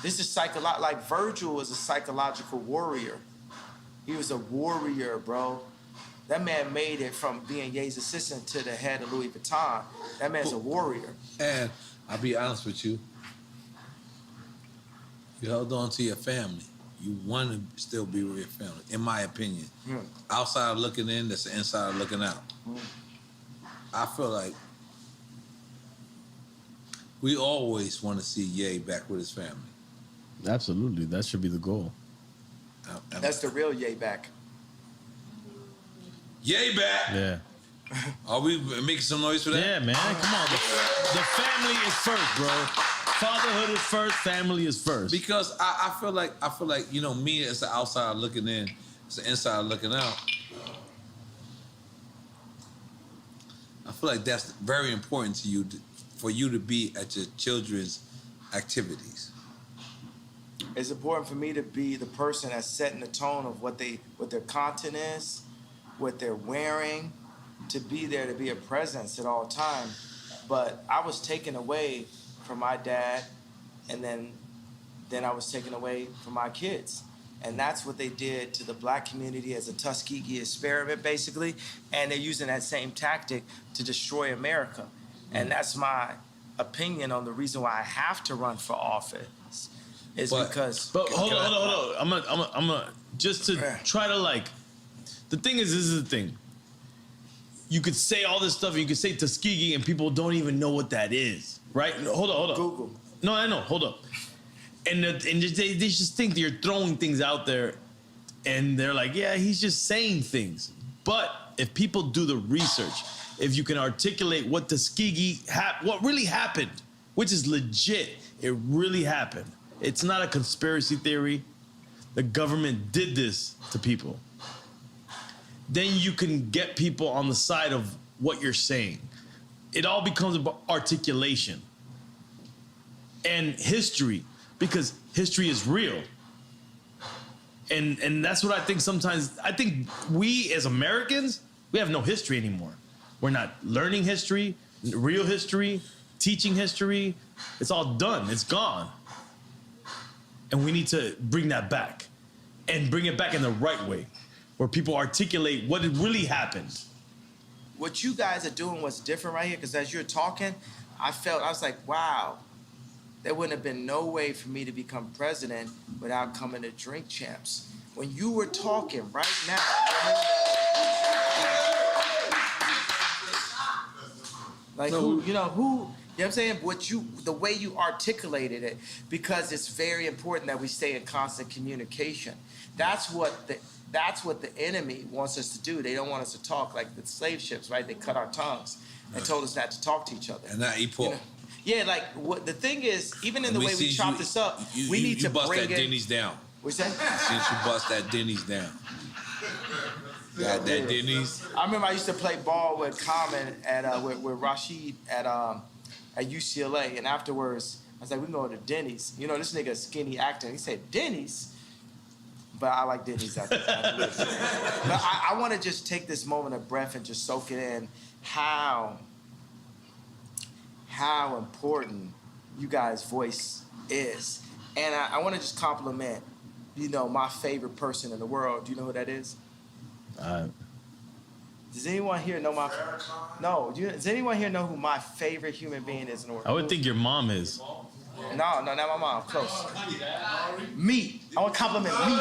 This is like Virgil is a psychological warrior. He was a warrior, bro. That man made it from being Ye's assistant to the head of Louis Vuitton. That man's a warrior. And I'll be honest with you. You held on to your family. You want to still be with your family, in my opinion. Outside looking in, that's the inside looking out. I feel like we always want to see Ye back with his family. Absolutely. That should be the goal. That's the real Ye back. Ye back! Yeah. Are we making some noise for that? Yeah, man. Come on. The family is first, bro. Fatherhood is first, family is first. Because I feel like me as the outsider looking in, as the insider looking out. I feel like that's very important to you, for you to be at your children's activities. It's important for me to be the person that's setting the tone of what their content is, what they're wearing, to be there, to be a presence at all times. But I was taken away from my dad, and then I was taken away from my kids. And that's what they did to the black community as a Tuskegee experiment, basically. And they're using that same tactic to destroy America. And that's my opinion on the reason why I have to run for office. But hold on. I'm gonna just to try to like. The thing is, this is the thing. You could say all this stuff. You could say Tuskegee, and people don't even know what that is, right? Hold on. Google. No, I know. Hold up. And they just think that you're throwing things out there, and they're like, yeah, he's just saying things. But if people do the research, if you can articulate what Tuskegee, what really happened, which is legit, it really happened. It's not a conspiracy theory. The government did this to people. Then you can get people on the side of what you're saying. It all becomes about articulation and history, because history is real. And that's what I think sometimes. I think we as Americans, we have no history anymore. We're not learning history, real history, teaching history. It's all done. It's gone. And we need to bring that back, and bring it back in the right way, where people articulate what really happened. What you guys are doing was different right here, because as you're talking, I was like, wow, there wouldn't have been no way for me to become president without coming to Drink Champs. When you were talking right now, like who, you know what I'm saying? The way you articulated it, because it's very important that we stay in constant communication. That's what the enemy wants us to do. They don't want us to talk like the slave ships, right? They cut our tongues and told us not to talk to each other. And not eat pork. Yeah, like what the thing is, even in the way we chop this up, we need to bring bust that in. Denny's down. What's that? Since you bust that Denny's down. Got that Denny's. I remember I used to play ball with Common with Rashid at UCLA, and afterwards I was like, we can go to Denny's. You know, this nigga skinny acting. He said Denny's, but I like Denny's after this. But I want to just take this moment of breath and just soak it in how important you guys' voice is, and I want to just compliment, my favorite person in the world. Do you know who that is? Does anyone here know does anyone here know who my favorite human being is in the world? I would think your mom is. No, not my mom. Close. Me. I want to compliment me.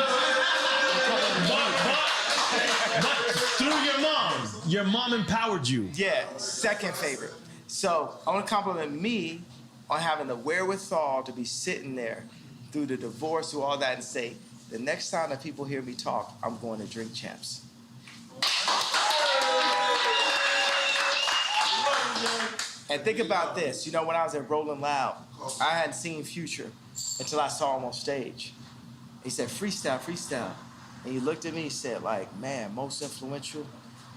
But through your mom empowered you. Yeah, second favorite. So I want to compliment me on having the wherewithal to be sitting there through the divorce, through all that, and say, the next time that people hear me talk, I'm going to Drink Champs. And think about this. When I was at Rolling Loud, I hadn't seen Future until I saw him on stage. He said, freestyle. And he looked at me, he said, man, most influential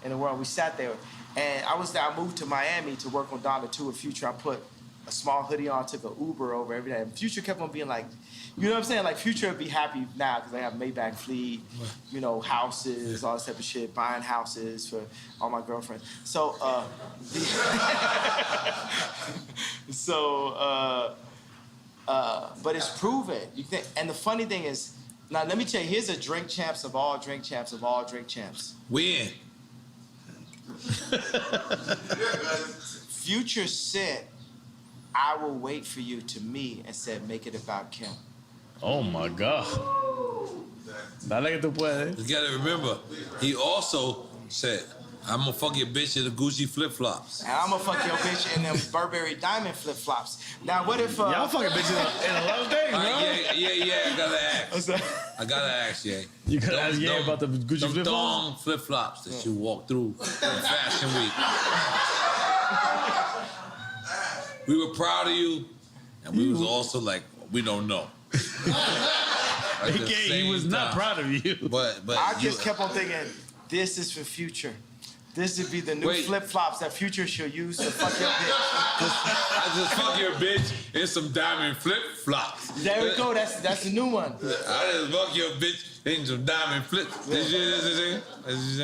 in the world. We sat there, and I moved to Miami to work on Donda 2 with Future. I put a small hoodie on, took an Uber over every day. And Future kept on being like, you know what I'm saying? Like, Future would be happy now because they have Maybach fleet, houses, all this type of shit, buying houses for all my girlfriends. So, but it's proven. And the funny thing is, now let me tell you, here's a Drink Champs of all Drink Champs of all Drink Champs. We in. Future said, I will wait for you to me, and said, make it about Kim. Oh my God. Dale que tú puedes. You gotta remember, he also said, I'm gonna fuck your bitch in the Gucci flip-flops. And I'm gonna fuck your bitch in them Burberry diamond flip-flops. Now, what if... Y'all fucking bitches in a lot of things, bro. Yeah, I gotta ask. What's that? I gotta ask, yeah. You gotta ask, about the Gucci flip-flops? Thong flip-flops that you walk through in Fashion Week. We were proud of you, And we was also like, we don't know. He was not proud of you. But I just kept on thinking, this is for Future. This would be the new flip-flops that Future should use to fuck your bitch. I just fuck your bitch in some diamond flip-flops. There we go. That's the new one. I just fuck your bitch in some diamond flip. Yeah.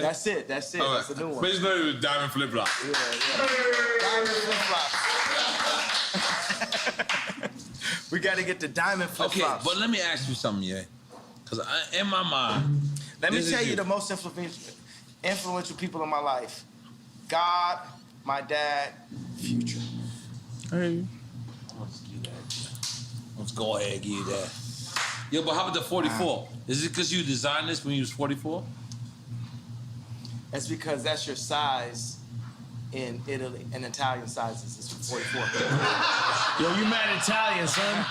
That's it. That's it. All right. That's the new one. But it's better with diamond flip-flops. Yeah. Diamond flip-flops. We got to get the diamond flip-flops. Okay, but let me ask you something, yeah. Because in my mind, let me tell you the most influential people in my life: God, my dad, Future. Hey. Let's go ahead and give you that. Yo, but how about the 44? Is it because you designed this when you was 44? That's because that's your size in Italy, and Italian sizes is 44. Yo, you mad Italian, son?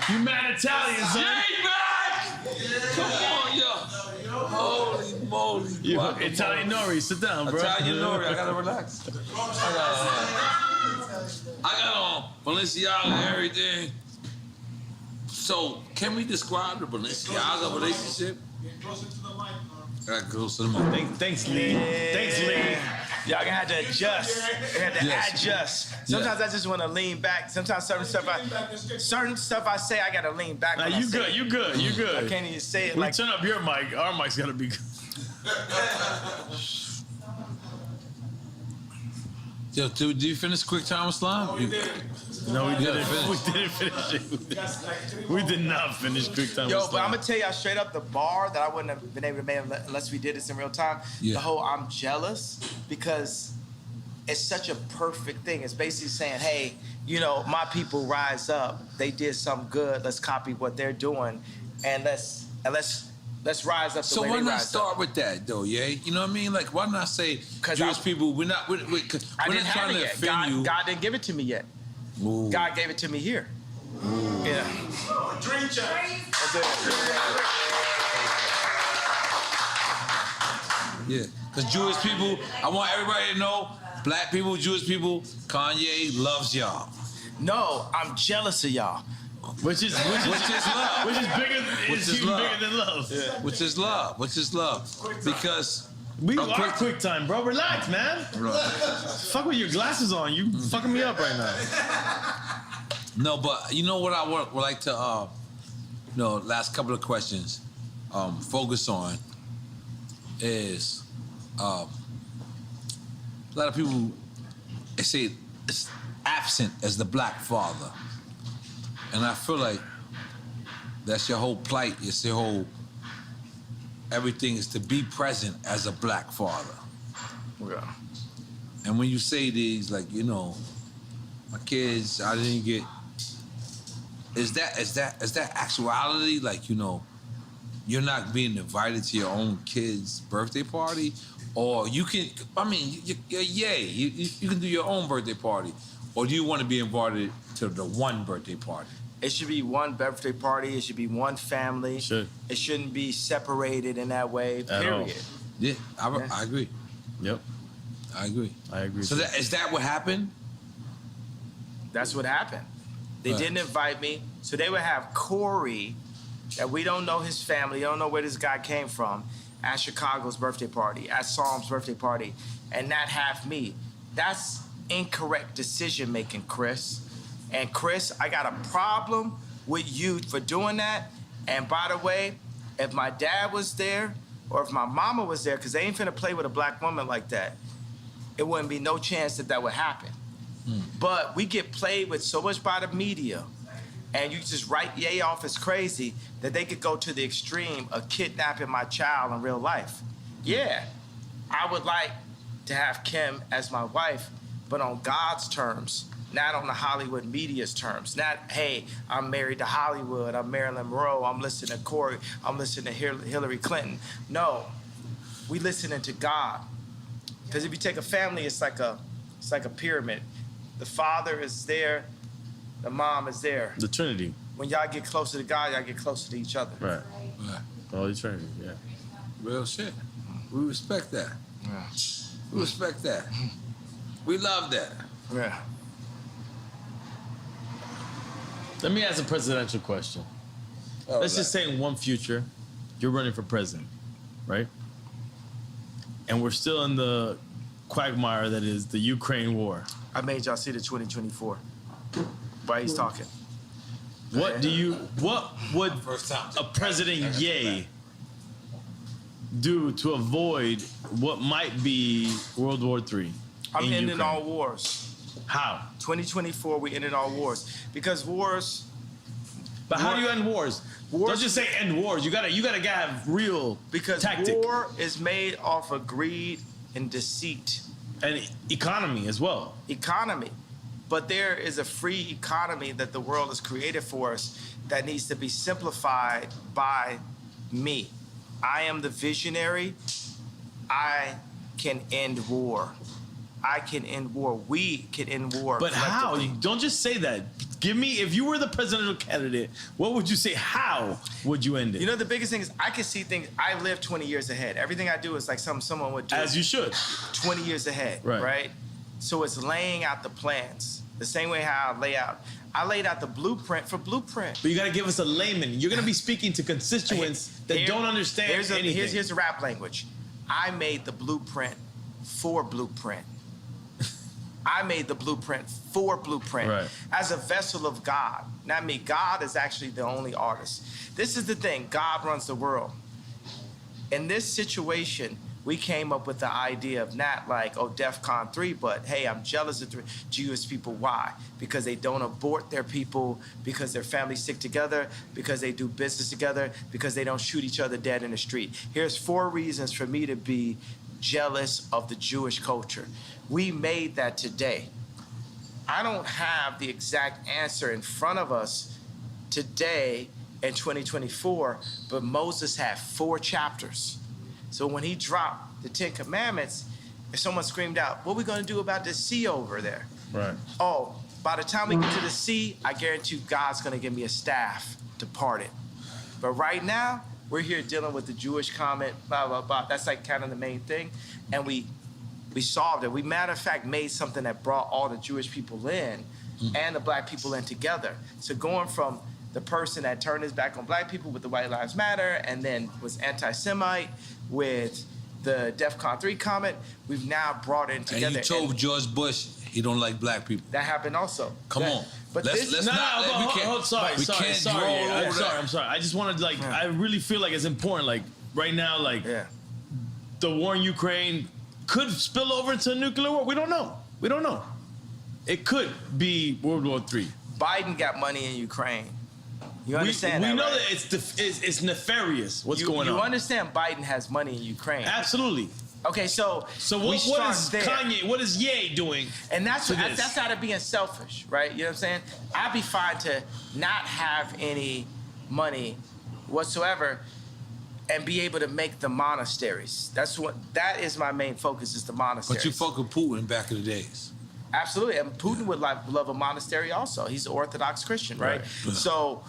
You mad Italian, son? Come on, yo. Holy moly. Yo, Italian Nori, sit down, bro. Italian Nori, I gotta relax. I got on Balenciaga and everything. So, can we describe the Balenciaga relationship? I got close to the mic. Thanks, Lee. Thanks, Lee. Y'all gonna have to adjust. You have to adjust. Sometimes I just want to lean back. Sometimes certain stuff I say, I gotta lean back. Nah, you good. You good. You good. I can't even say it. We like turn up your mic. Our mic's gotta be good. Yo, did you finish Quick Time Slime? No, we didn't finish it. We did not finish Quick Time. Yo, but I'm gonna tell y'all straight up, the bar that I wouldn't have been able to make unless we did this in real time. Yeah. The whole I'm jealous because it's such a perfect thing. It's basically saying, hey, you know, my people rise up. They did something good. Let's copy what they're doing, and let's rise up. So why not start with that though, yeah? You know what I mean? Like, why not say Jewish people? We're not trying to offend you. God didn't give it to me yet. Ooh. God gave it to me here. Ooh. Yeah. Dream check. Yeah, because Jewish people, I want everybody to know, black people, Jewish people, Kanye loves y'all. No, I'm jealous of y'all. Which is love. Which is bigger. Bigger than love. Yeah. Which is love. Because we are quick time, bro. Relax, man. Right. Fuck with your glasses on. You fucking me up right now. No, but you know what I would like to, last couple of questions, focus on is a lot of people say it's absent as the black father. And I feel like that's your whole plight. It's your whole, everything is to be present as a black father. Yeah. And when you say these, like, you know, my kids, I didn't get, is that actuality? Like, you know, you're not being invited to your own kid's birthday party? Or you can, I mean, you can do your own birthday party. Or do you want to be invited to the one birthday party? It should be one birthday party. It should be one family. Should. It shouldn't be separated in that way, period. Yeah, I agree. Yep. I agree. So is that what happened? That's what happened. They didn't invite me. So they would have Corey, that we don't know his family, don't know where this guy came from, at Chicago's birthday party, at Psalm's birthday party, and not have me. That's incorrect decision making, Chris. And Chris, I got a problem with you for doing that. And by the way, if my dad was there or if my mama was there, because they ain't finna play with a black woman like that, it wouldn't be no chance that would happen. But we get played with so much by the media, and you just write Ye off as crazy that they could go to the extreme of kidnapping my child in real life. Yeah, I would like to have Kim as my wife, but on God's terms, not on the Hollywood media's terms. Not, hey, I'm married to Hollywood, I'm Marilyn Monroe, I'm listening to Corey, I'm listening to Hillary Clinton. No, we listening to God. Because if you take a family, it's like a pyramid. The father is there, the mom is there. The Trinity. When y'all get closer to God, y'all get closer to each other. Right. Oh, the Trinity, yeah. Real shit. We respect that. Yeah. We respect that. We love that. Yeah. Let me ask a presidential question. Let's just say in one future, you're running for president, right? And we're still in the quagmire that is the Ukraine war. I made y'all see the 2024. Why he's talking? What would a President Ye do to avoid what might be World War III? I'm ending Ukraine? all wars. How? 2024, we ended all wars. Because wars... But how do you end wars? Don't just say end wars. You gotta have real tactic. War is made off of greed and deceit. And economy as well. Economy. But there is a free economy that the world has created for us that needs to be simplified by me. I am the visionary. I can end war. I can end war. We can end war. But how? Don't just say that. Give me, if you were the presidential candidate, what would you say? How would you end it? You know, the biggest thing is I can see things. I live 20 years ahead. Everything I do is like something someone would do. As you should. 20 years ahead, right? So it's laying out the plans. The same way how I laid out the blueprint for Blueprint. But you got to give us a layman. You're going to be speaking to constituents that don't understand anything. Here's the rap language. I made the blueprint for Blueprint. I made the blueprint for Blueprint as a vessel of God. Not me. God is actually the only artist. This is the thing. God runs the world. In this situation, we came up with the idea of not like, oh, DEFCON 3, but hey, I'm jealous of the Jewish people. Why? Because they don't abort their people, because their families stick together, because they do business together, because they don't shoot each other dead in the street. Here's 4 reasons for me to be jealous of the Jewish culture. We made that today. I don't have the exact answer in front of us today in 2024, but Moses had 4 chapters. So when he dropped the 10 Commandments, if someone screamed out, what are we going to do about this sea over there? Right. Oh, by the time we get to the sea, I guarantee you God's going to give me a staff to part it. But right now, we're here dealing with the Jewish comment, blah, blah, blah. That's like kind of the main thing. And we solved it. We, matter of fact, made something that brought all the Jewish people in and the black people in together. So going from the person that turned his back on black people with the White Lives Matter and then was anti-Semite with the DEFCON 3 comment, we've now brought it together. And you told George Bush he don't like black people. That happened also. Come on. But let's this, not. I'm sorry. I just wanted to, like, I really feel like it's important, like, right now, like, the war in Ukraine could spill over into a nuclear war. We don't know. It could be World War III. Biden got money in Ukraine. You understand we that, know right? that it's nefarious what's going on. You understand Biden has money in Ukraine. Absolutely. Okay, so what is Kanye, what is Ye doing? And that's out of being selfish, right? You know what I'm saying? I'd be fine to not have any money whatsoever and be able to make the monasteries. That is my main focus, is the monasteries. But you fuck with Putin back in the days. Absolutely, and Putin would love a monastery also. He's an Orthodox Christian, right? So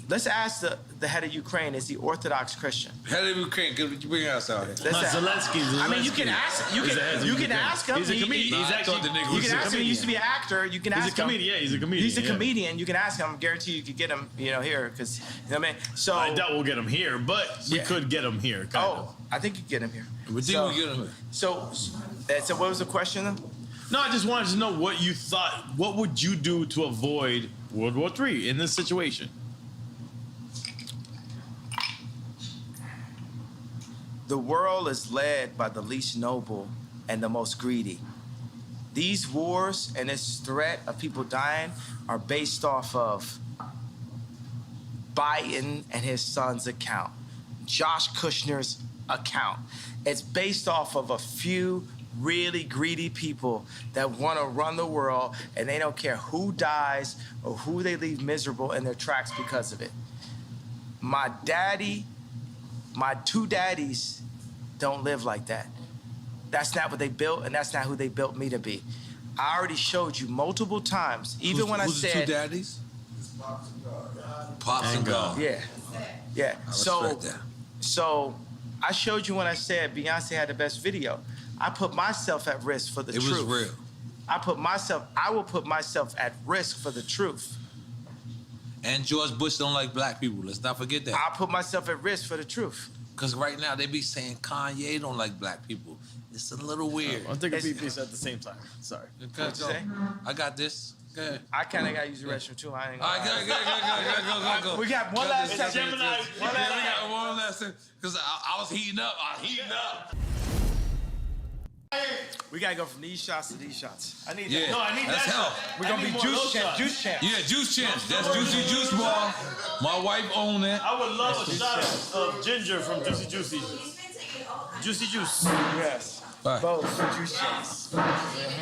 let's ask the head of Ukraine, is he Orthodox Christian? Head of Ukraine, could you bring us out here? Zelensky. I mean, you can ask him. He's a comedian. You can ask him. He used to be an actor. You can ask him. He's a comedian. He's a comedian. You can ask him. I guarantee you could get him, here, because, you know what I mean? So I doubt we'll get him here, but we could get him here. I think you get him here. We think we'll get him here. So what was the question then? No, I just wanted to know what you thought. What would you do to avoid World War III in this situation? The world is led by the least noble and the most greedy. These wars and this threat of people dying are based off of Biden and his son's account, Josh Kushner's account. It's based off of a few really greedy people that want to run the world, and they don't care who dies or who they leave miserable in their tracks because of it. My 2 daddies don't live like that. That's not what they built, and that's not who they built me to be. I already showed you multiple times, even when I said... Who's the 2 daddies? Pops and God. Yeah. I respect that. So I showed you when I said Beyonce had the best video. I put myself at risk for the truth. It was real. I will put myself at risk for the truth. And George Bush don't like black people. Let's not forget that. I'll put myself at risk for the truth. Because right now they be saying Kanye don't like black people. It's a little weird. I'm taking pee-pees at the same time. Sorry. What'd you say? I got this. Go ahead. I kind of got to use the restroom too. I ain't All right, go. We got one last second. Gemini. We got one last second. Because I was heating up. We gotta go from these shots to these shots. I need that. No, I need that's that. help. We're gonna be juice champs. Yeah, juice champs. That's Juicy Juice Bar. My wife owned it. I would love a shot of ginger from Juicy Juicy. Juicy Juice. Yes. Right. Both juice champs.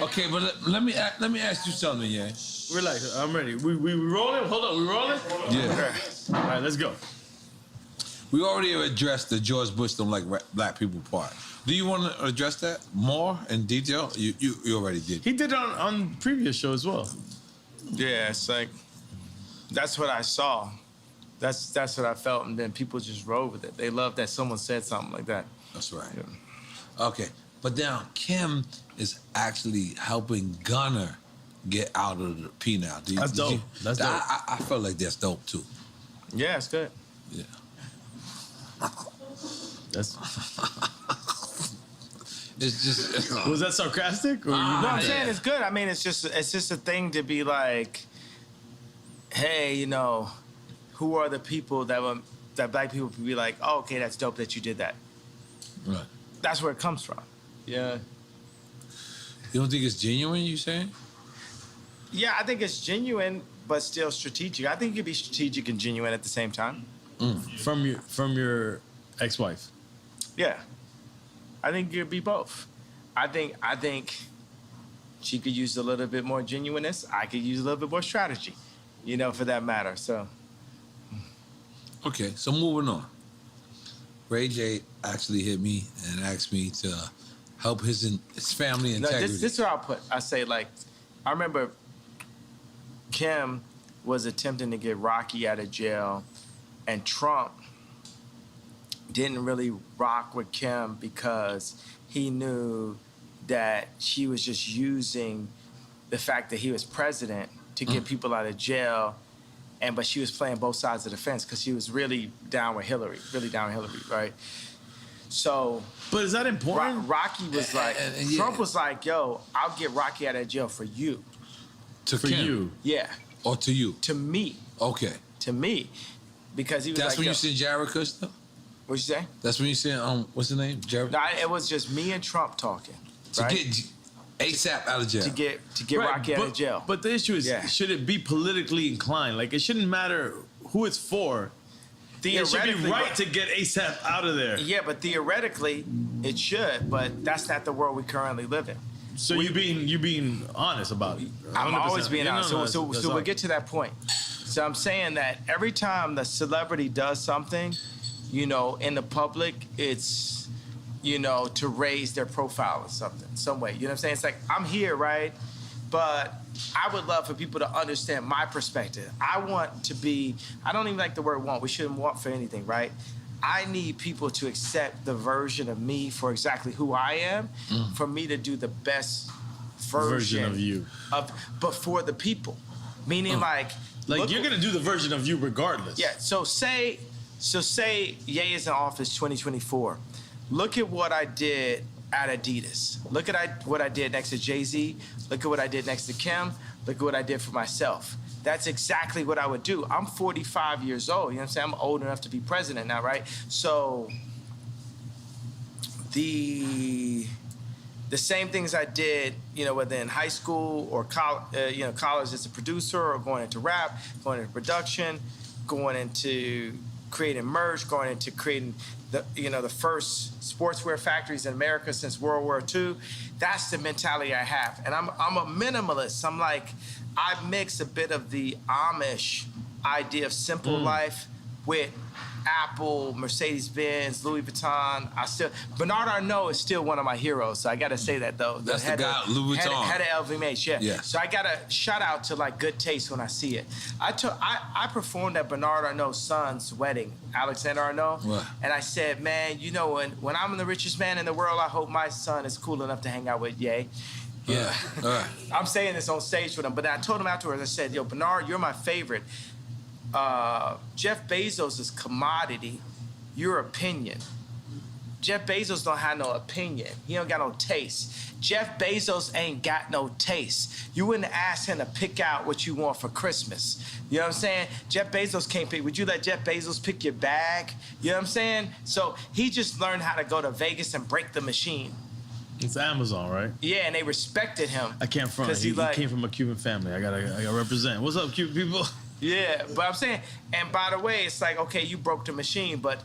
Okay, but let me ask you something, yeah. Relax, I'm ready. We rolling? Hold on, we rolling? Yeah. All right, let's go. We already addressed the George Bush don't like black people part. Do you want to address that more in detail? You already did. He did it on previous show as well. Yeah, it's like that's what I saw. That's what I felt, and then people just rode with it. They loved that someone said something like that. That's right. Yeah. Okay, but now Kim is actually helping Gunner get out of the P now. That's dope. That's dope. I felt like that's dope too. Yeah, it's good. Yeah. That's. It's just. Was that sarcastic? Or no, I'm saying it's good. I mean, it's just a thing to be like, hey, you know, who are the people that black people would be like, oh, okay, that's dope that you did that. Right. That's where it comes from. Yeah. You don't think it's genuine? You saying? Yeah, I think it's genuine, but still strategic. I think you can be strategic and genuine at the same time. From your ex-wife. Yeah. I think you could be both. I think she could use a little bit more genuineness. I could use a little bit more strategy, you know, for that matter. So. Okay, so moving on. Ray J actually hit me and asked me to help his family integrity. No, this is what I'll put. I say, like, I remember Kim was attempting to get Rocky out of jail, and Trump didn't really rock with Kim because he knew that she was just using the fact that he was president to get people out of jail, but she was playing both sides of the fence because she was really down with Hillary, right? So, but is that important? Rocky was like, Trump was like, yo, I'll get Rocky out of jail for you. For you? Yeah. Or to you? To me. Okay. To me. Because he was That's like, when you seen Jared Kushner? What'd you say? That's when you seen, what's his name? Jared? No, it was just me and Trump talking. To right? get ASAP out of jail. To get Rocky out of jail. But the issue is, should it be politically inclined? Like, it shouldn't matter who it's for. It should be right to get ASAP out of there. Yeah, but theoretically, it should. But that's not the world we currently live in. So you being honest about it. 100%. I'm always being honest. So we'll get to that point. So I'm saying that every time the celebrity does something, you know, in the public, it's, you know, to raise their profile or something, some way. You know what I'm saying? It's like, I'm here, right? But I would love for people to understand my perspective. I want to be, I don't even like the word want. We shouldn't want for anything, right? I need people to accept the version of me for exactly who I am, for me to do the best version of you. But for the people. Meaning like you're gonna do the version of you regardless. Yeah, so say Ye is in office 2024. Look at what I did at Adidas. Look at what I did next to Jay-Z. Look at what I did next to Kim. Look at what I did for myself. That's exactly what I would do. I'm 45 years old. You know what I'm saying? I'm old enough to be president now, right? So the same things I did, you know, whether in high school or college as a producer, or going into rap, going into production, going into creating merch, going into creating the first sportswear factories in America since World War II. That's the mentality I have. And I'm a minimalist. I'm like, I mix a bit of the Amish idea of simple life with Apple, Mercedes-Benz, Louis Vuitton. Bernard Arnault is still one of my heroes, so I gotta say that though. That's the guy, Louis Vuitton. Head of LVMH, yeah. Yes. So I gotta shout out to like good taste when I see it. I performed at Bernard Arnault's son's wedding, Alexander Arnault, and I said, man, you know, when I'm the richest man in the world, I hope my son is cool enough to hang out with Ye. Yeah. I'm saying this on stage with him, but I told him afterwards, I said, yo, Bernard, you're my favorite. Jeff Bezos is commodity. Your opinion. Jeff Bezos don't have no opinion. He don't got no taste. Jeff Bezos ain't got no taste. You wouldn't ask him to pick out what you want for Christmas. You know what I'm saying? Jeff Bezos can't pick. Would you let Jeff Bezos pick your bag? You know what I'm saying? So he just learned how to go to Vegas and break the machine. It's Amazon, right? Yeah, and they respected him. I can't front. He came from a Cuban family. I gotta represent. What's up, Cuban people? Yeah, but I'm saying, and by the way, it's like, okay, you broke the machine, but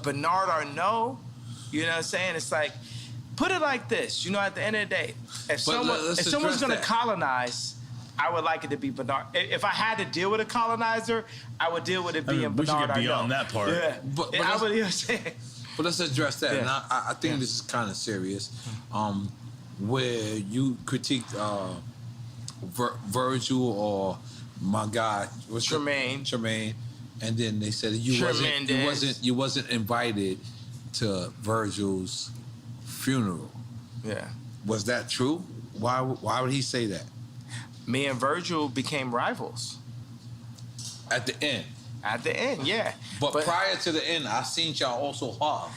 Bernard Arnault, you know what I'm saying? It's like, put it like this, you know, at the end of the day, if someone's gonna colonize, I would like it to be Bernard. If I had to deal with a colonizer, I would deal with it being Bernard Arnault. We should get beyond that part. Yeah, but I would, you know what I'm saying? But let's address that. Yeah. And I think this is kind of serious, where you critiqued Virgil or my guy, Tremaine, and then they said you wasn't invited to Virgil's funeral. Yeah. Was that true? Why would he say that? Me and Virgil became rivals. At the end. At the end, yeah. But prior to the end, I seen y'all also hug.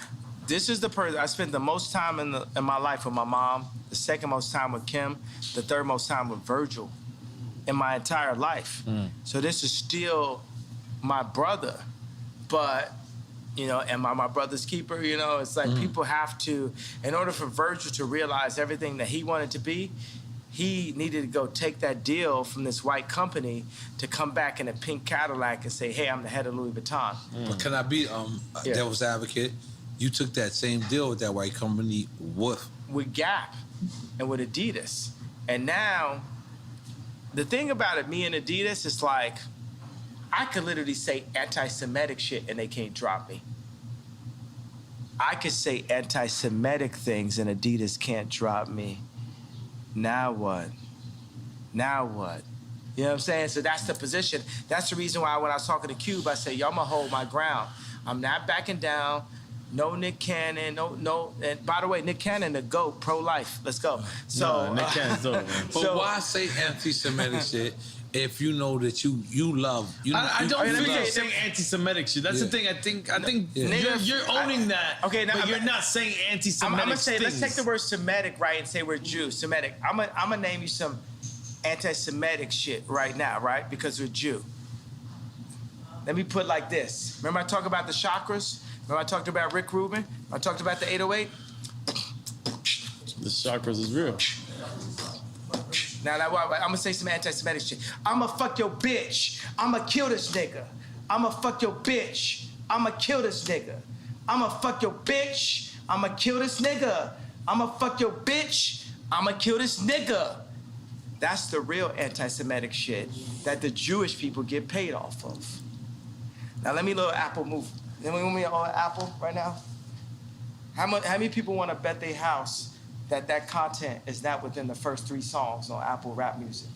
This is the person I spent the most time in my life with my mom, the second most time with Kim, the third most time with Virgil in my entire life. So this is still my brother, but, you know, am I my brother's keeper? You know, it's like people have to, in order for Virgil to realize everything that he wanted to be, he needed to go take that deal from this white company to come back in a pink Cadillac and say, hey, I'm the head of Louis Vuitton. But can I be devil's advocate? You took that same deal with that white company with Gap and with Adidas. And now, the thing about it, me and Adidas, is like, I could literally say anti-Semitic shit and they can't drop me. I could say anti-Semitic things and Adidas can't drop me. Now what? Now what? You know what I'm saying? So that's the position. That's the reason why when I was talking to Cube, I said, yo, I'm gonna hold my ground. I'm not backing down. No Nick Cannon, no. And by the way, Nick Cannon, the GOAT, pro-life. Let's go. So Nick Cannon's dope, man. But why say anti-Semitic shit if you know that you love? I don't think you're saying anti-Semitic shit. That's the thing. I think you're owning that. Okay, now, but you're not saying anti-Semitic. I'm gonna say, things. let's take the word Semitic, right, and say we're Jew. Semitic. I'm gonna name you some anti-Semitic shit right now, right? Because we're Jew. Let me put it like this. Remember I talked about the chakras? Remember I talked about Rick Rubin? I talked about the 808? The chakras is real. Now, I'm gonna say some anti-Semitic shit. I'ma fuck your bitch. I'ma kill this nigga. I'ma fuck your bitch. I'ma kill this nigga. I'ma fuck your bitch. I'ma kill this nigga. I'ma fuck your bitch. I'ma kill this nigga. That's the real anti-Semitic shit that the Jewish people get paid off of. Now let me little Apple move. Then we want me on Apple right now. How many people want to bet their house that content is not within the first 3 songs on Apple Rap Music?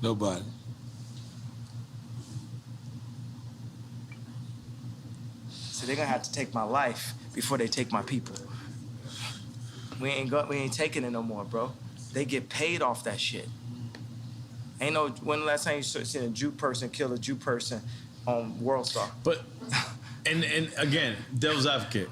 Nobody. So they're gonna have to take my life before they take my people. We ain't taking it no more, bro. They get paid off that shit. Ain't no, when the last time you seen a Jew person kill a Jew person on World Star? But, and again, devil's advocate.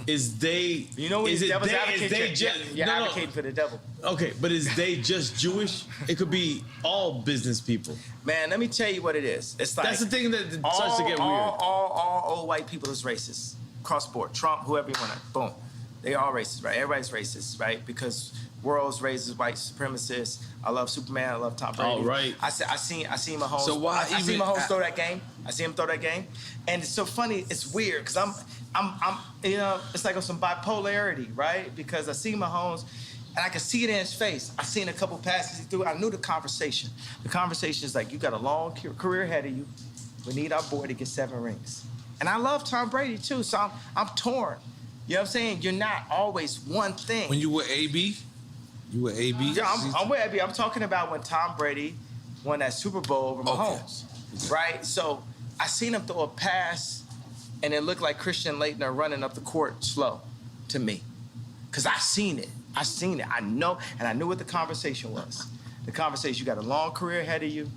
Is they, you know, is devil's advocate? Is they just, you're advocating for the devil. Okay, but is they just Jewish? It could be all business people. Man, let me tell you what it is. It's like, that's the thing that starts to get weird. All old white people is racist. Cross board. Trump, whoever you want to, boom. They all racist, right? Everybody's racist, right? Because world's raised white supremacists. I love Superman. I love Tom Brady. All right. I seen Mahomes. So why I seen Mahomes throw that game. I see him throw that game, and it's so funny. It's weird because I'm you know, it's like on some bipolarity, right? Because I see Mahomes, and I can see it in his face. I seen a couple passes he threw. I knew the conversation. The conversation is like, you got a long career ahead of you. We need our boy to get 7 rings. And I love Tom Brady too, so I'm torn. You know what I'm saying? You're not always one thing. When you were AB? You were AB? Yeah, I'm with AB. I'm talking about when Tom Brady won that Super Bowl over Mahomes, right? So I seen him throw a pass, and it looked like Christian Laettner running up the court slow. to me. Because I seen it. I know, and I knew what the conversation was. The conversation, you got a long career ahead of you.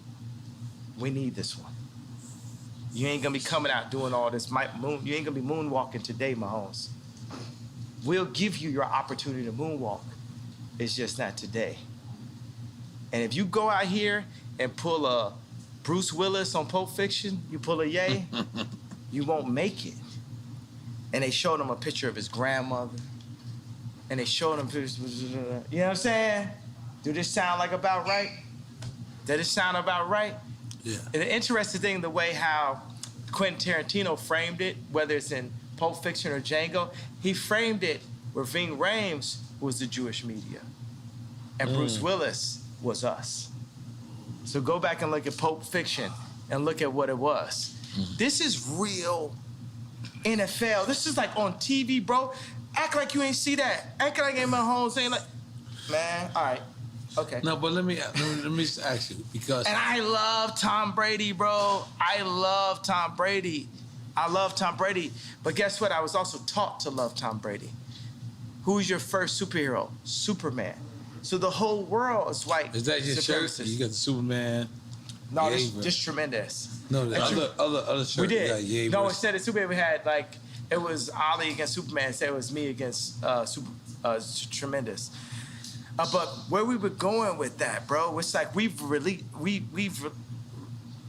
We need this one. You ain't gonna be coming out doing all this. You ain't gonna be moonwalking today, Mahomes. We'll give you your opportunity to moonwalk. It's just not today. And if you go out here and pull a Bruce Willis on Pulp Fiction, you pull a Ye, you won't make it. And they showed him a picture of his grandmother. And they showed him pictures, you know what I'm saying? Do this sound like about right? Does it sound about right? Yeah. And the interesting thing, the way how Quentin Tarantino framed it, whether it's in Pulp Fiction or Django, he framed it where Ving Rhames was the Jewish media. And Bruce Willis was us. So go back and look at Pulp Fiction and look at what it was. This is real NFL. This is like on TV, bro. Act like you ain't see that. Act like ain't my home saying like, man, all right, okay. No, but let me just ask you because. And I love Tom Brady, bro. I love Tom Brady. But guess what? I was also taught to love Tom Brady. Who's your first superhero? Superman. So the whole world is white. Is that your shirt? You got the Superman. No, this tremendous. No, the other shirt. We did. Yeah, no, instead of Superman, we had like, it was Ali against Superman. Instead, it was me against Tremendous. But where we were going with that, bro, it's like we've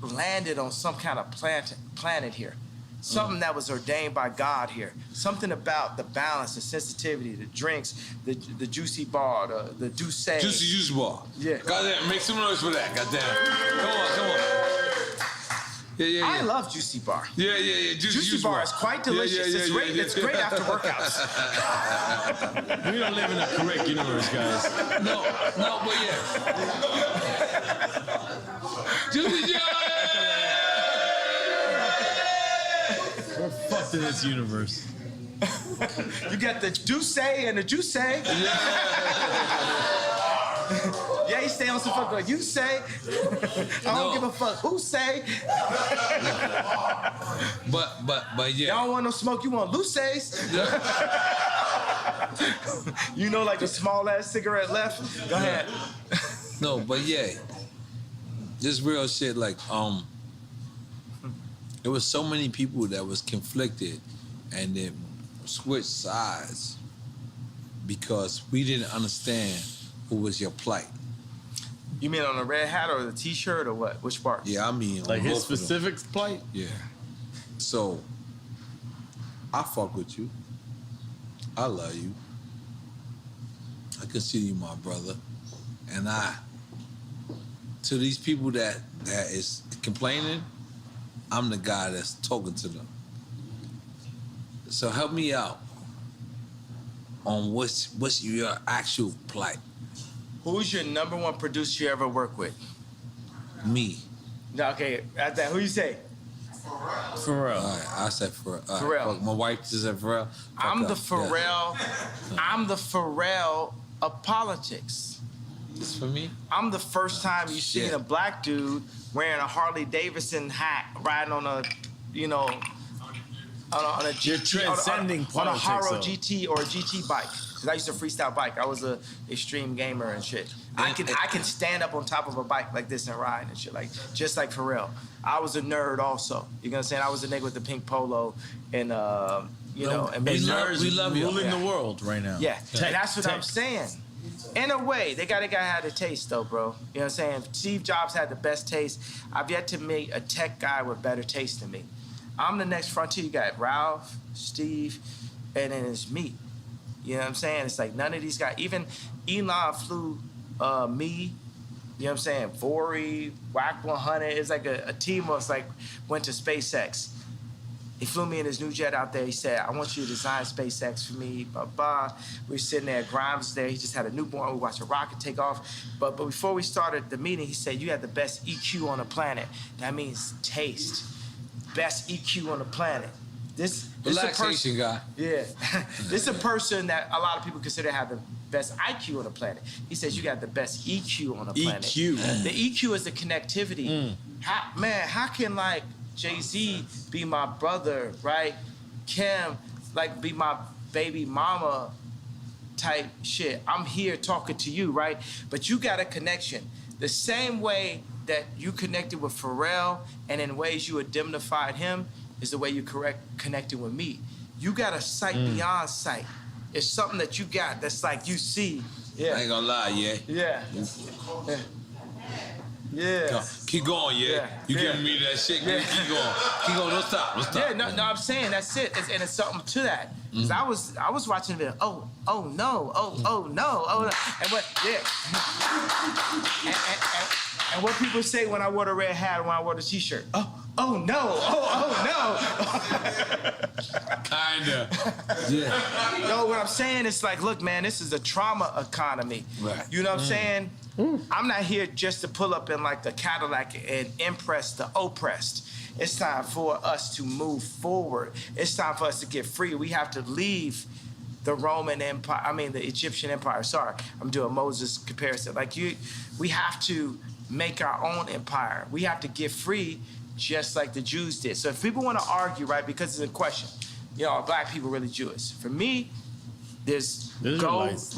landed on some kind of planet here. Something that was ordained by God here. Something about the balance, the sensitivity, the drinks, the juicy bar, the douce. Juicy bar. Yeah. Goddamn, make some noise for that. Goddamn. Come on. Yeah. I love Juicy Bar. Yeah. Juicy Bar is quite delicious. It's great after workouts. We don't live in a correct universe, guys. No, but yeah. Juicy Bar. We're fucked in this universe. You got the Douce and the Juice. Yeah, he stay on some fuck like you say. I don't give a fuck who say. But yeah. Y'all don't want no smoke, you want Luces. You know, like the small ass cigarette left. Go ahead. No, but yeah. Just real shit, like, there was so many people that was conflicted and then switched sides because we didn't understand what was your plight. You mean on the red hat or the t-shirt or what? Which part? Yeah, I mean like his specific plight? Yeah. So, I fuck with you. I love you. I consider you my brother. And to these people that is complaining, I'm the guy that's talking to them. So help me out on what's your actual plight. Who's your number one producer you ever worked with? Me. No, okay, at that, who you say? Pharrell. All right, I said Pharrell. Pharrell. My wife just said Pharrell. I'm the Pharrell of politics. It's for me? I'm the first time you seen a black dude wearing a Harley Davidson hat, riding on a, on a GT, You're transcending on a politics, Haro though. GT or a GT bike. Cause I used to freestyle bike. I was a extreme gamer and shit. I can stand up on top of a bike like this and ride and shit, like just like Pharrell. I was a nerd also. You know what I'm saying? I was a nigga with the pink polo and and we love you. Ruling the world right now. Yeah, and that's what I'm saying. In a way, they gotta have the taste though, bro. You know what I'm saying? Steve Jobs had the best taste. I've yet to meet a tech guy with better taste than me. I'm the next frontier. You got Ralph, Steve, and then it's me. You know what I'm saying? It's like none of these guys, even Elon flew me, you know what I'm saying? Vori, Wack 100. It's like a team was like went to SpaceX. He flew me in his new jet out there. He said, I want you to design SpaceX for me, blah, blah. We were sitting there, Grimes was there. He just had a newborn. We watched a rocket take off. But before we started the meeting, he said, you have the best EQ on the planet. That means taste. Best EQ on the planet. This relaxation guy. Yeah. This is a person that a lot of people consider have the best IQ on the planet. He says you got the best EQ on the planet. EQ. The EQ is the connectivity. How can like Jay-Z be my brother, right? Kim, like be my baby mama type shit. I'm here talking to you, right? But you got a connection. The same way that you connected with Pharrell and in ways you indemnified him is the way you connected with me. You got a sight beyond sight. It's something that you got that's like you see. Yeah. I ain't gonna lie, Yeah. Yeah. Keep going, You giving me that shit. Yeah. Keep going. Keep going. Don't stop. Yeah, no, I'm saying that's it. And it's something to that. Cause I was watching the video. Oh no. Oh no. And what? Yeah. And what people say when I wore the red hat, when I wore the t-shirt. Oh no. Kinda. Yeah. No, what I'm saying is like, look, man, this is a trauma economy. Right. You know what I'm saying? I'm not here just to pull up in like the Cadillac and impress the oppressed. It's time for us to move forward. It's time for us to get free. We have to leave the Roman Empire, the Egyptian Empire. Sorry, I'm doing Moses comparison. We have to make our own empire. We have to get free just like the Jews did. So if people want to argue, right, because it's a question, are black people really Jewish? For me, go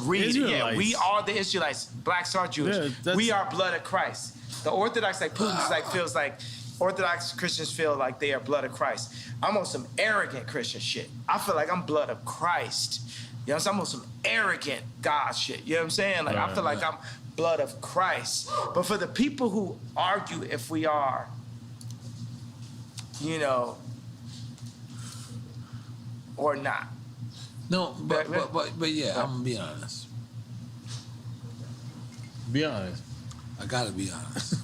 read it. Yeah, we are the Israelites. Blacks are Jewish. Yeah, we are blood of Christ. The Orthodox, like Putin, feels like Orthodox Christians feel like they are blood of Christ. I'm on some arrogant Christian shit. I feel like I'm blood of Christ. You know what I'm saying? I'm on some arrogant God shit. You know what I'm saying? I feel like I'm blood of Christ. But for the people who argue if we are, or not. No, but yeah, I'm gonna be honest. Be honest. I gotta be honest.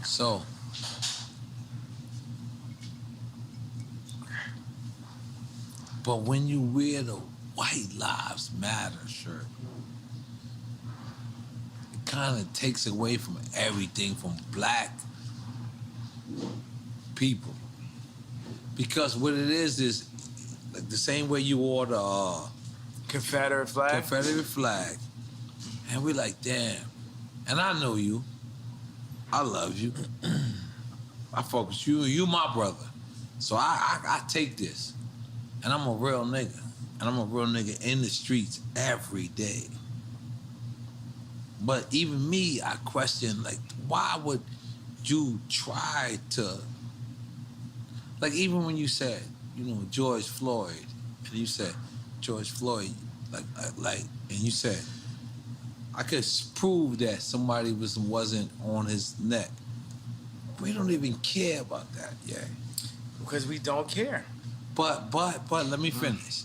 So, but when you wear the White Lives Matter shirt, it kind of takes away from everything from black people. Because what it is like the same way you wore the Confederate flag. And we're like, damn. And I know you. I love you. I fuck with you. You my brother. So I take this. And I'm a real nigga. And I'm a real nigga in the streets every day. But even me, I question, why would you try to... even when you said, George Floyd, and you said, George Floyd, and you said, I could prove that somebody wasn't on his neck. We don't even care about that, Because we don't care. But let me finish.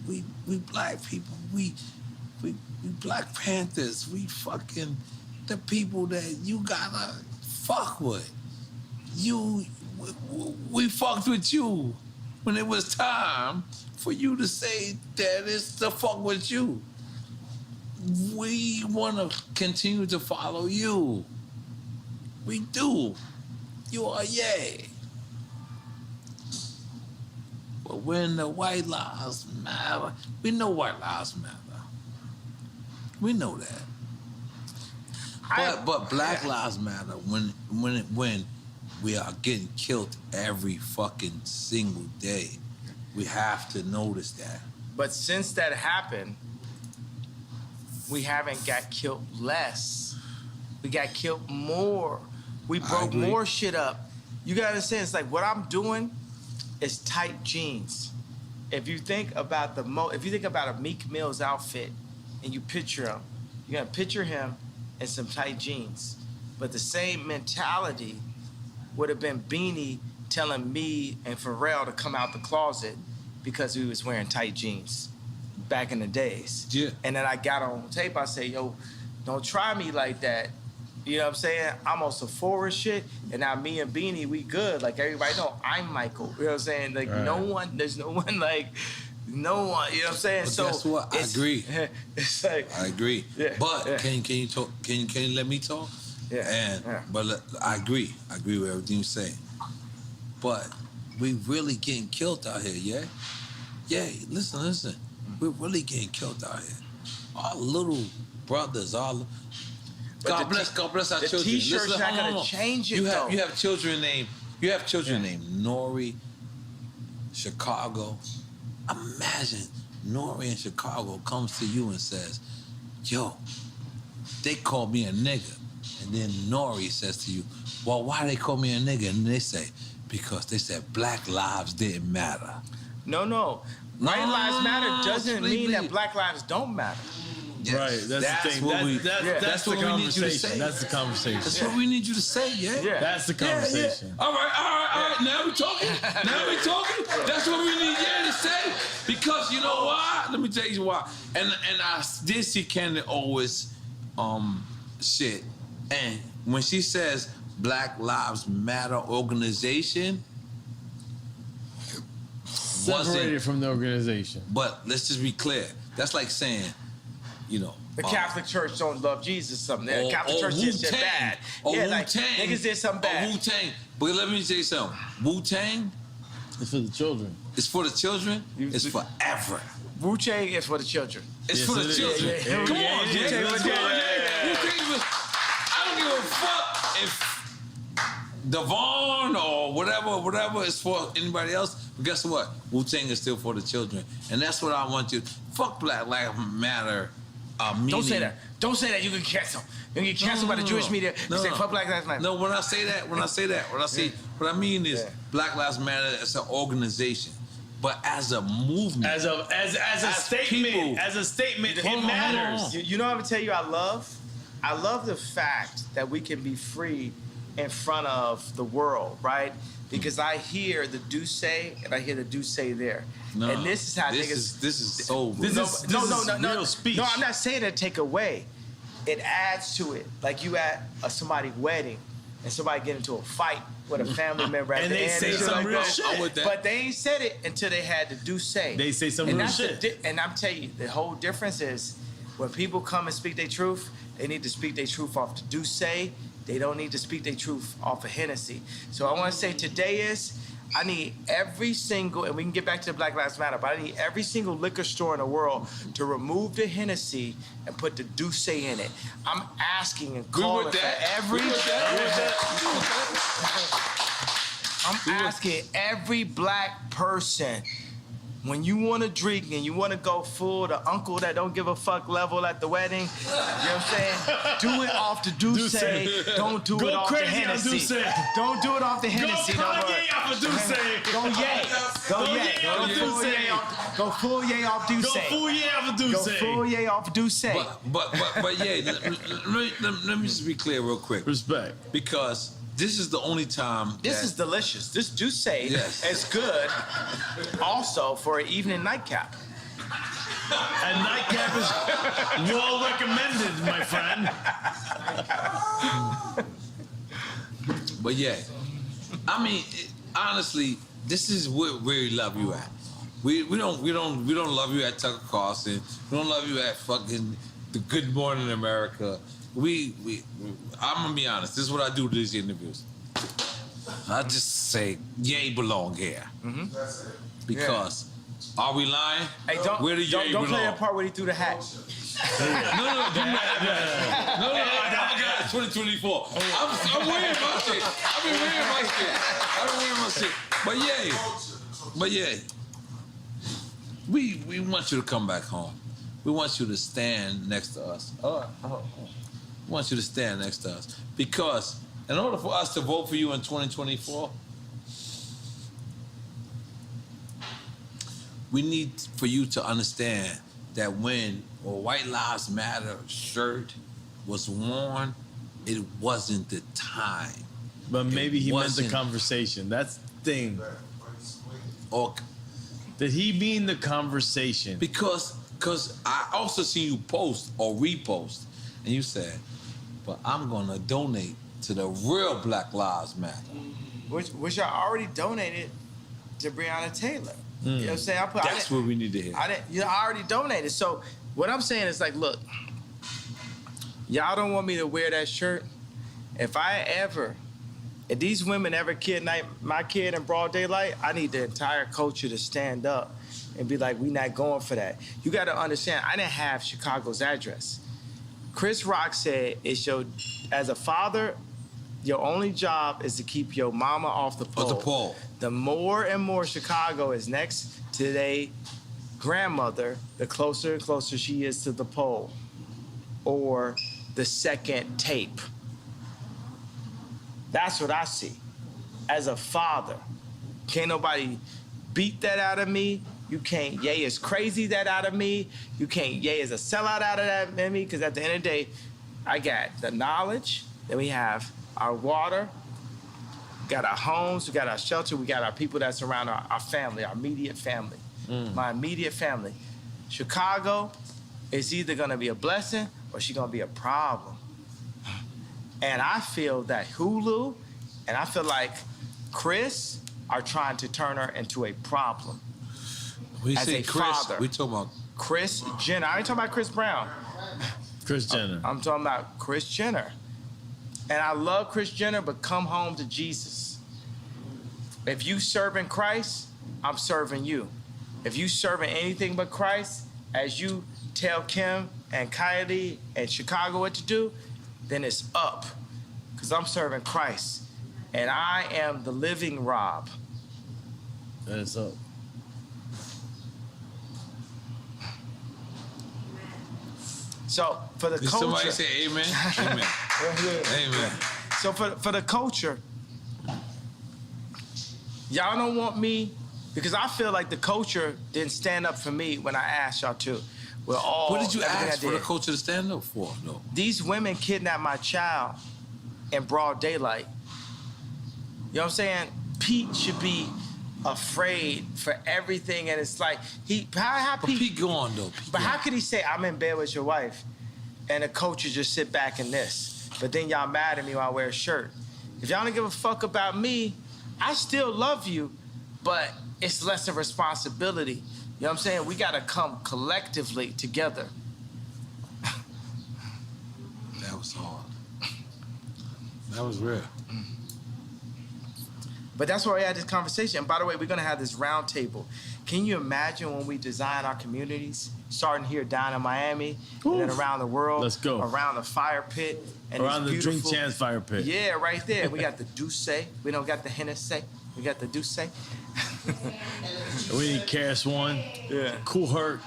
We black people, we Black Panthers, we fucking the people that you gotta fuck with. We fucked with you when it was time for you to say that it's to fuck with you. We want to continue to follow you. We do. You are yay. But when the White Lives Matter, we know White Lives Matter. We know that. But Black Lives Matter when we are getting killed every fucking single day. We have to notice that. But since that happened, we haven't got killed less. We got killed more. We broke more shit up. You gotta understand, it's like what I'm doing is tight jeans. If you think about a Meek Mill's outfit and you picture him, you're gonna picture him in some tight jeans. But the same mentality would have been Beanie telling me and Pharrell to come out the closet because we was wearing tight jeans back in the days. Yeah. And then I got on tape, I say, yo, don't try me like that. You know what I'm saying? I'm on some forward shit, and now me and Beanie, we good. Like everybody know, I'm Michael. You know what I'm saying? Like there's no one, you know what I'm saying? But so guess what? I agree. It's like I agree. Yeah, but yeah. can you talk? Can you let me talk? Yeah. But I agree. I agree with everything you're saying. But we really getting killed out here, yeah? Yeah, listen. We're really getting killed out here. Our little brothers, God bless our the children. T-shirt's not gonna change it. You have children named Nori, Chicago, Imagine Nori in Chicago comes to you and says, yo, they call me a nigga. And then Nori says to you, well, why they call me a nigga? And they say, because they said black lives didn't matter. No. White lives matter doesn't mean that black lives don't matter. Yes. Right, that's the thing. That's the conversation. That's the conversation. That's what we need you to say, yeah? That's the conversation. All right. Now we talking. That's what we need to say. Because you know why? Let me tell you why. And I did see Candy always shit. And when she says Black Lives Matter organization, separated from the organization. But let's just be clear. That's like saying, you know, the Catholic Church don't love Jesus or something. The Catholic Church did shit bad. Like niggas did something bad. Wu-Tang. But let me tell you something. Wu-Tang. It's for the children. It's for the children. It's forever. Wu-Tang is for the children. It's for the children. Come on, Jay. Wu-Tang. I don't give a fuck if Devon or whatever is for anybody else. But guess what? Wu-Tang is still for the children. And that's what I want you. Fuck Black Lives Matter. Don't say that. Don't say that. You can cancel. You can get canceled by the Jewish media. You say fuck Black Lives Matter. No, when I say that, what I mean is Black Lives Matter as an organization. But as a movement, as a statement, it matters. You know what I'm gonna tell you? I love the fact that we can be free in front of the world, right? Because I hear the do say and I hear the do say there. No, and this is how this niggas. is so. No. Real speech. No, I'm not saying to take away. It adds to it. Like you at somebody's wedding and somebody get into a fight with a family member at and the they end. say some real shit. But they ain't said it until they had to do say. They say some real shit. And I'm telling you, the whole difference is when people come and speak their truth, they need to speak their truth off the do say. They don't need to speak their truth off of Hennessy. So I want to say today is, I need every single, and we can get back to the Black Lives Matter, but I need every single liquor store in the world to remove the Hennessy and put the Douce in it. I'm asking and calling for every... I'm asking every black person, when you want to drink and you want to go full, the uncle that don't give a fuck level at the wedding, you know what I'm saying? Do it off the Douce. Don't do it off the Hennessy. Don't do it off the Hennessy. Go Kanye off of Douce. Go yay. Go full yay off Douce. Go full yay off of Douce. Go full yay off Douce. But yeah, let me just be clear real quick. Respect. Because this is the only time. This is delicious. This Douce is good also for an evening nightcap. And nightcap is well recommended, my friend. But yeah, I mean, honestly, this is where we love you at. We don't love you at Tucker Carlson. We don't love you at fucking the Good Morning America. I'm gonna be honest. This is what I do to these interviews. I just say, Ye belong here. Mm-hmm. Because are we lying? Hey, don't play that part where he threw the hat. No, I forgot 2024. I'm wearing my shit. I've been wearing my shit. But yeah, we want you to come back home. We want you to stand next to us. We want you to stand next to us. Because in order for us to vote for you in 2024, we need for you to understand that when a White Lives Matter shirt was worn, it wasn't the time. But maybe he meant the conversation. That's the thing. Or did he mean the conversation? Because I also see you post or repost, and you said, but I'm gonna donate to the real Black Lives Matter. Which I already donated to Breonna Taylor. You know what I'm saying? That's what we need to hear. I already donated. So what I'm saying is like, look, y'all don't want me to wear that shirt. If these women ever kidnap my kid in broad daylight, I need the entire culture to stand up and be like, we not going for that. You got to understand, I didn't have Chicago's address. Chris Rock said, as a father, your only job is to keep your mama off the pole. The more and more Chicago is next to their grandmother, the closer and closer she is to the pole, or the second tape. That's what I see. As a father, can't nobody beat that out of me. You can't Ye is crazy that out of me. You can't Ye is a sellout out of that in me, because at the end of the day, I got the knowledge, then we have our water, we got our homes, we got our shelter, we got our people that surround our family, our immediate family. My immediate family. Chicago is either gonna be a blessing or she's gonna be a problem. And I feel that Hulu and I feel like Chris are trying to turn her into a problem. We as say a Chris, father. we talking about Kris Jenner. I ain't talking about Chris Brown. Kris Jenner. I'm talking about Kris Jenner. And I love Kris Jenner, but come home to Jesus. If you serving Christ, I'm serving you. If you serving anything but Christ, as you tell Kim and Kylie and Chicago what to do, then it's up. Because I'm serving Christ. And I am the living Rob. That is up. So for the Did culture. somebody say amen? Amen. Amen. So for the culture, y'all don't want me, because I feel like the culture didn't stand up for me when I asked y'all to. We're all. What did you everything ask I for the did. culture to stand up for? No. These women kidnapped my child in broad daylight. You know what I'm saying? Pete should be afraid for everything, and it's like how But Pete gone though. But how could he say I'm in bed with your wife, and the culture just sit back in this? But then y'all mad at me when I wear a shirt. If y'all don't give a fuck about me, I still love you, but it's less of responsibility. You know what I'm saying? We gotta come collectively together. That was hard. That was real. But that's why we had this conversation. And by the way, we're gonna have this round table. Can you imagine when we design our communities, starting here down in Miami, and then around the world, Let's go. around the fire pit, and Around the these Drink beautiful- Champs fire pit. Yeah, right there. We got the Douce. We don't got the Hennessy. We got the Douce. We need Karis One. Yeah. Cool Herc.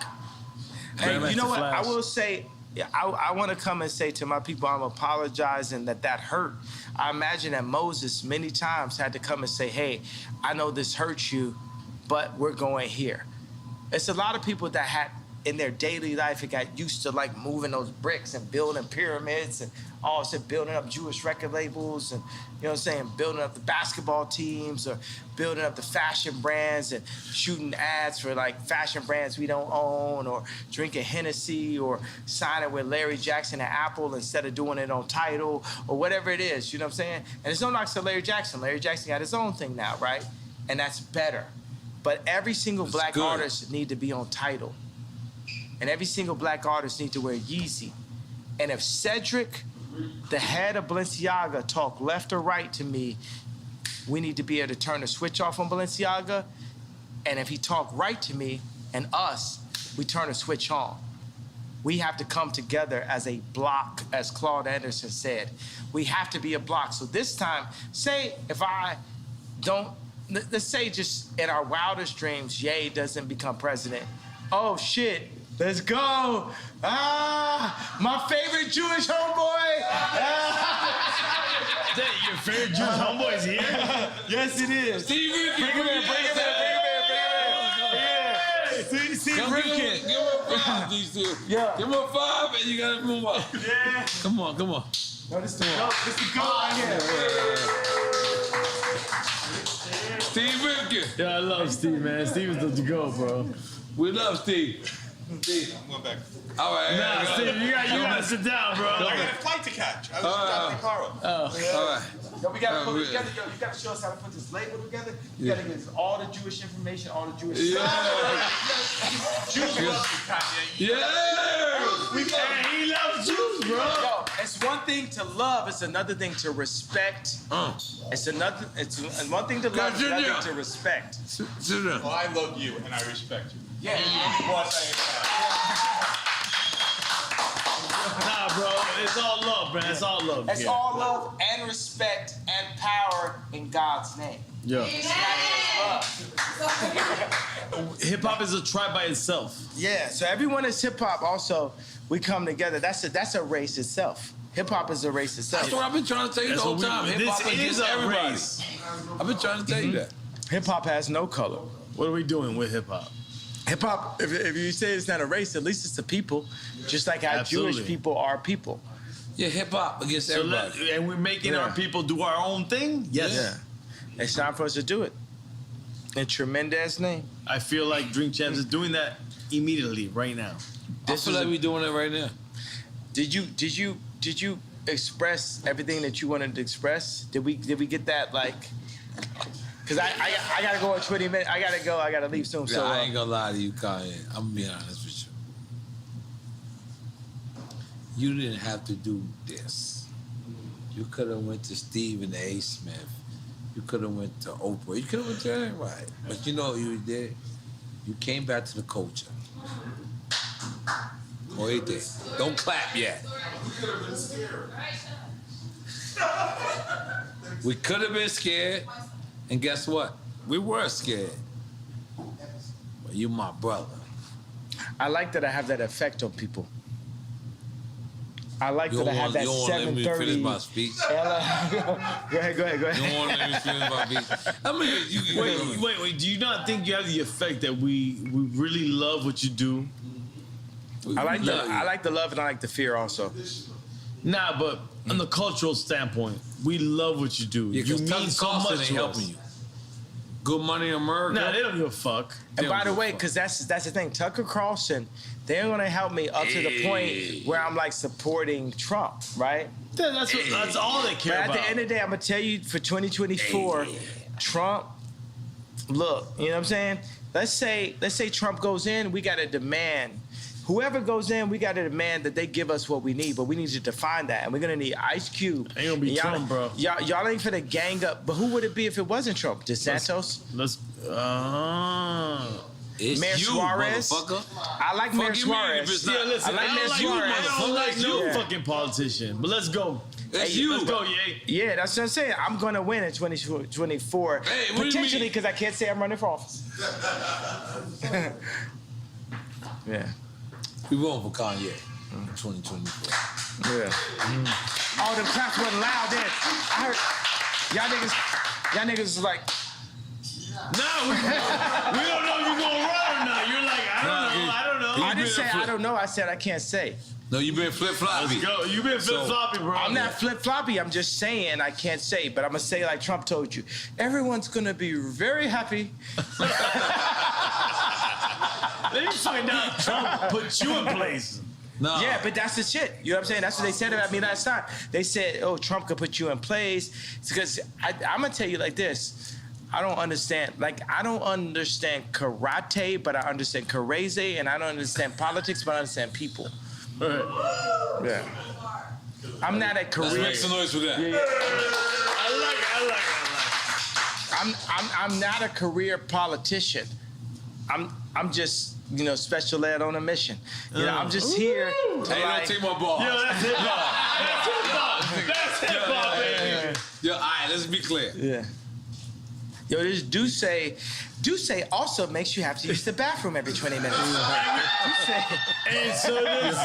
Hey, you know what? Flash. I will say, I want to come and say to my people, I'm apologizing that hurt. I imagine that Moses many times had to come and say, hey, I know this hurts you, but we're going here. It's a lot of people that had in their daily life, it got used to like moving those bricks and building pyramids and all said building up Jewish record labels and, you know what I'm saying, building up the basketball teams or building up the fashion brands and shooting ads for like fashion brands we don't own or drinking Hennessy or signing with Larry Jackson and Apple instead of doing it on Tidal or whatever it is, you know what I'm saying? And it's no knocks to Larry Jackson. Larry Jackson got his own thing now, right? And that's better. But every single black artist need to be on Tidal. And every single black artist need to wear Yeezy. And if Cedric, the head of Balenciaga, talk left or right to me, we need to be able to turn the switch off on Balenciaga. And if he talk right to me and us, we turn the switch on. We have to come together as a block, as Claude Anderson said. We have to be a block. So this time, say if I don't, let's say just in our wildest dreams, Ye doesn't become president. Oh shit. Let's go. My favorite Jewish homeboy. Your favorite Jewish homeboy is here? Yes, it is. Steve Rifkin. Bring him in. Steve Rifkin. Give him a 5, these two. Yeah. Give him a 5 and you gotta move up. Yeah. Come on. No, this the goat. This the goat right here. Steve Rifkin. Yeah, I love Steve, man. Steve is the go, bro. We love Steve. Steve. I'm going back. All right. Nah, Steve, you gotta sit down, bro. I got a flight to catch. I was dropping the car up. All right. Yo, we gotta put it together. Yo, you gotta show us how to put this label together. You gotta give us all the Jewish information, all the Jewish stuff. Jews love you, Kanye. Yeah. And he loves Jews, bro. Yo, it's one thing to love, it's another thing to respect. It's one thing to love, it's another thing to respect. Sit down. Well, I love you and I respect you. Yeah. Nah, bro, it's all love, man. It's all love. It's here. all love and respect and power in God's name. Yeah. Love. Hip hop is a tribe by itself. Yeah, so everyone is hip hop. Also, we come together. That's a race itself. Hip hop is a race itself. That's what I've been trying to tell you the whole time. Hip hop is everybody. Race. I've been trying to tell you that. Hip hop has no color. What are we doing with hip hop? Hip hop, if you say it's not a race, at least it's a people. Just like how Jewish people are people. Yeah, hip hop against everybody. And we're making our people do our own thing? Yes. Yeah. It's time for us to do it. In tremendous name. I feel like Drink Champs is doing that immediately, right now. I feel like we're doing it right now. Did you express everything that you wanted to express? Did we get that like? Cause I gotta go in 20 minutes. I gotta leave soon. Yeah, So I ain't gonna lie to you, Kanye. I'm gonna be honest with you. You didn't have to do this. You could have went to Stephen A. Smith. You could have went to Oprah. You could have went to anybody. But you know what you did? You came back to the culture. Oh, he did. Don't clap yet. We could have been scared. And guess what? We were scared. But you my brother. I like that I have that effect on people. I like that I have that 7:30. You don't want to let me finish my speech? Go ahead. You don't want to let me finish my speech? I mean, Wait. Do you not think you have the effect that we really love what you do? I like the love and I like the fear also. Nah, but on the cultural standpoint, we love what you do. Yeah, you mean so much ain't to helping us. you. Good Money America. Nah, they don't give a fuck. And by the way, because that's the thing, Tucker Carlson, they're gonna help me up to the point where I'm like supporting Trump, right? That's all they care but about. At the end of the day, I'm gonna tell you for 2024, Trump. Look, you know what I'm saying? Let's say Trump goes in, we gotta demand. Whoever goes in, we got to demand that they give us what we need, but we need to define that. And we're going to need Ice Cube. Ain't going to be Trump, bro. Y'all ain't finna gang up. But who would it be if it wasn't Trump? DeSantos? It's Mayor you, Suarez? motherfucker. I like Mayor Suarez. Yeah, listen, I like Mayor Suarez. I don't like no fucking politician. But let's go. It's you. Let's go, Ye. Yeah, that's what I'm saying. I'm going to win in 2024. Hey, what do you potentially, mean? because I can't say I'm running for office. Yeah. We voting for Kanye in 2024. Yeah. All them claps wasn't loud then. I heard y'all niggas is like. No, we don't know if you're gonna run or not. You're like, I don't know. I didn't say I don't know. I said I can't say. No, you been flip-floppy. Let's go. You been flip-floppy, bro. I'm not flip-floppy. I'm just saying I can't say, but I'm gonna say like Trump told you. Everyone's gonna be very happy. Let me find out Trump put you in place. No. Yeah, but that's the shit. You know what I'm saying? That's what they said about me last time. They said, oh, Trump could put you in place. It's because I'm going to tell you like this. I don't understand karate, but I understand karate, and I don't understand politics, but I understand people. Yeah. I'm not a career. Let's make some noise for that. Yeah. I like it. I'm not a career politician. I'm just, you know, special ed on a mission. You know, I'm just here to Hey, like, don't take my ball. Yo, that's hip hop. That's hip hop, baby. Yo, all right, let's be clear. Yeah. Yo, this Duce also makes you have to use the bathroom every 20 minutes. And so does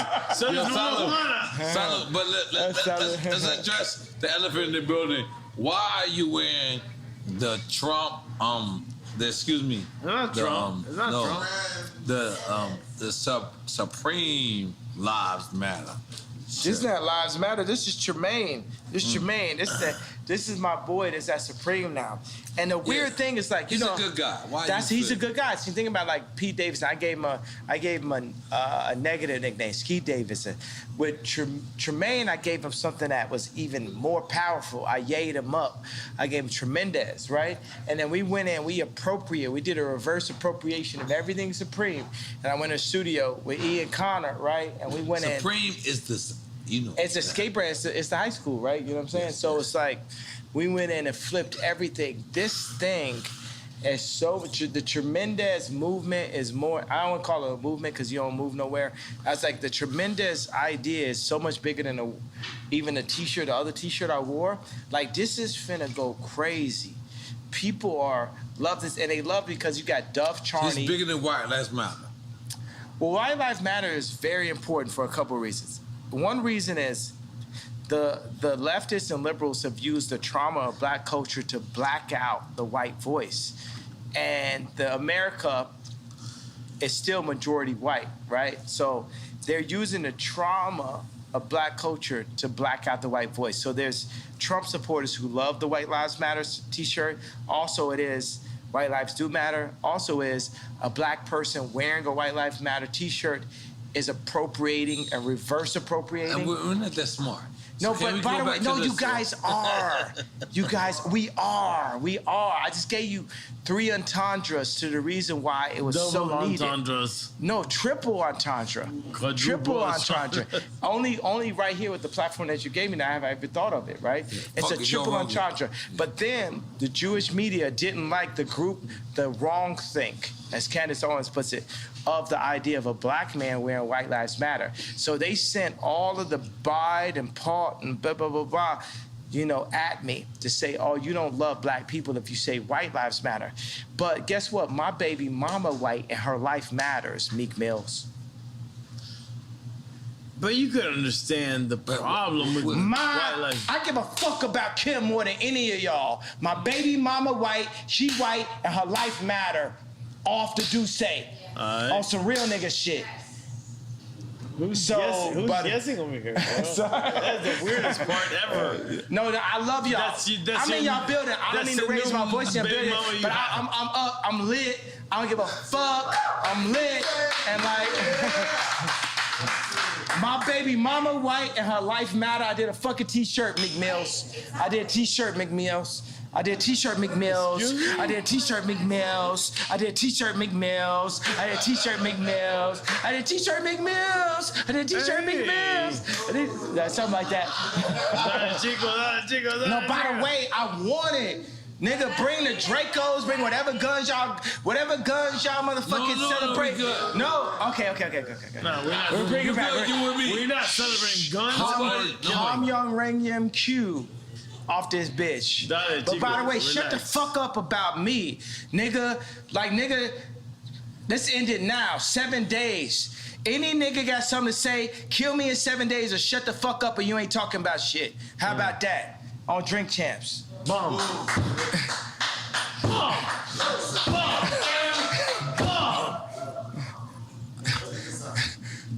marijuana. Solid, but let's address the elephant in the building. Why are you wearing the Trump, excuse me. It's not Trump. It's not Trump. The Supreme Lives Matter. This is not Lives Matter. This is Tremaine. Tremaine. This is my boy that's at Supreme now. And the weird thing is like, you know, he's a good guy. He's a good guy. See, think about like Pete Davidson. I gave him a negative nickname, Ski Davidson. With Tremaine, I gave him something that was even more powerful. I yayed him up. I gave him Tremendous, right? And then we went in, we did a reverse appropriation of everything Supreme. And I went in the studio with Ian Connor, right? And we went in. Supreme is this, you know. It's a skate brand. It's the high school, right? You know what I'm saying? So it's like, we went in and flipped everything. This thing It's so the tremendous movement is more. I don't want to call it a movement because you don't move nowhere. That's like the tremendous idea is so much bigger than even the T-shirt, the other T-shirt I wore. Like this is finna go crazy. People love this, and they love it because you got Dove Charney. It's bigger than White Lives Matter. Well, White Lives Matter is very important for a couple of reasons. One reason is the leftists and liberals have used the trauma of black culture to black out the white voice. And the America is still majority white, right? So they're using the trauma of black culture to black out the white voice. So there's Trump supporters who love the White Lives Matter t-shirt. Also it is White Lives Do Matter. Also is a black person wearing a White Lives Matter t-shirt is appropriating and reverse appropriating. And we're not that smart. No, so but by the way, no, you guys are. You guys, we are. I just gave you 3 entendres to the reason why it was Double so needed. entendres. No, triple entendre. Triple entendre. only right here with the platform that you gave me now have I ever thought of it, right? Yeah. It's a triple entendre. But then the Jewish media didn't like the group, the wrong think, as Candace Owens puts it, of the idea of a black man wearing White Lives Matter. So they sent all of the Bide and Paul and blah, blah, blah, blah, at me to say, oh, you don't love black people if you say White Lives Matter. But guess what? My baby mama white and her life matters, Meek Mills. But you could understand the problem with white life. I give a fuck about Kim more than any of y'all. My baby mama white, she white, and her life matter. Off the Duce. On some real nigga shit. Who's guessing over here, bro? That's the weirdest part ever. No, I love y'all. I'm in y'all building. I don't mean to raise my voice in your building, but I'm up. I'm lit. I don't give a fuck. I'm lit. And like, my baby mama white and her life matter. I did a fucking t-shirt, Meek Mills. I did a t-shirt, Meek Mills. I did a t-shirt, Meek Mills. I did a t-shirt, Meek Mills. I did a t-shirt, Meek Mills. I did a t-shirt, Meek Mills. I did a t-shirt, Meek Mills. I did a t-shirt, Meek Mills. Something like that. No, by the way, I want it. Nigga, bring the Dracos, bring whatever guns y'all motherfucking celebrate. No, okay. No, we're not. We're bringing back. We're not celebrating guns. Ham Young Rang Yam Q. Off this bitch. But by the way, shut the fuck up about me. Nigga, let's end it now. 7 days. Any nigga got something to say, kill me in 7 days or shut the fuck up and you ain't talking about shit. How about that? On Drink Champs. Bomb. Bomb.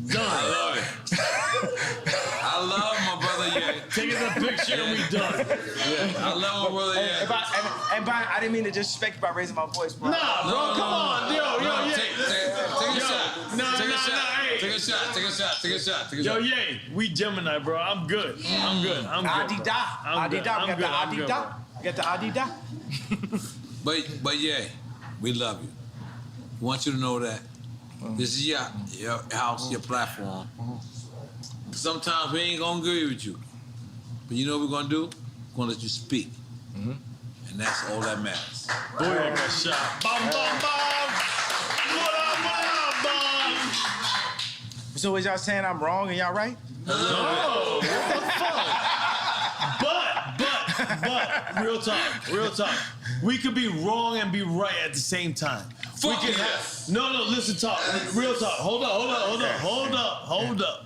Done. I love my brother, yeah. Taking a picture and we done. Yeah. I love my brother, yeah. And I didn't mean to disrespect you by raising my voice, bro. Nah, bro, come on. Yo, Take a shot. Take a shot. Yo, yay. We Gemini, bro. I'm good. I'm good. Adida. We got the Adida. But yeah, we love you. We want you to know that this is your house, your platform. Sometimes we ain't gonna agree with you. But you know what we're gonna do? We're gonna let you speak. And that's all that matters. Boy, I got shot. Bomb. So was y'all saying I'm wrong and y'all right? No, what the fuck? But, real talk. We could be wrong and be right at the same time. No, listen, talk. Real talk. Hold up.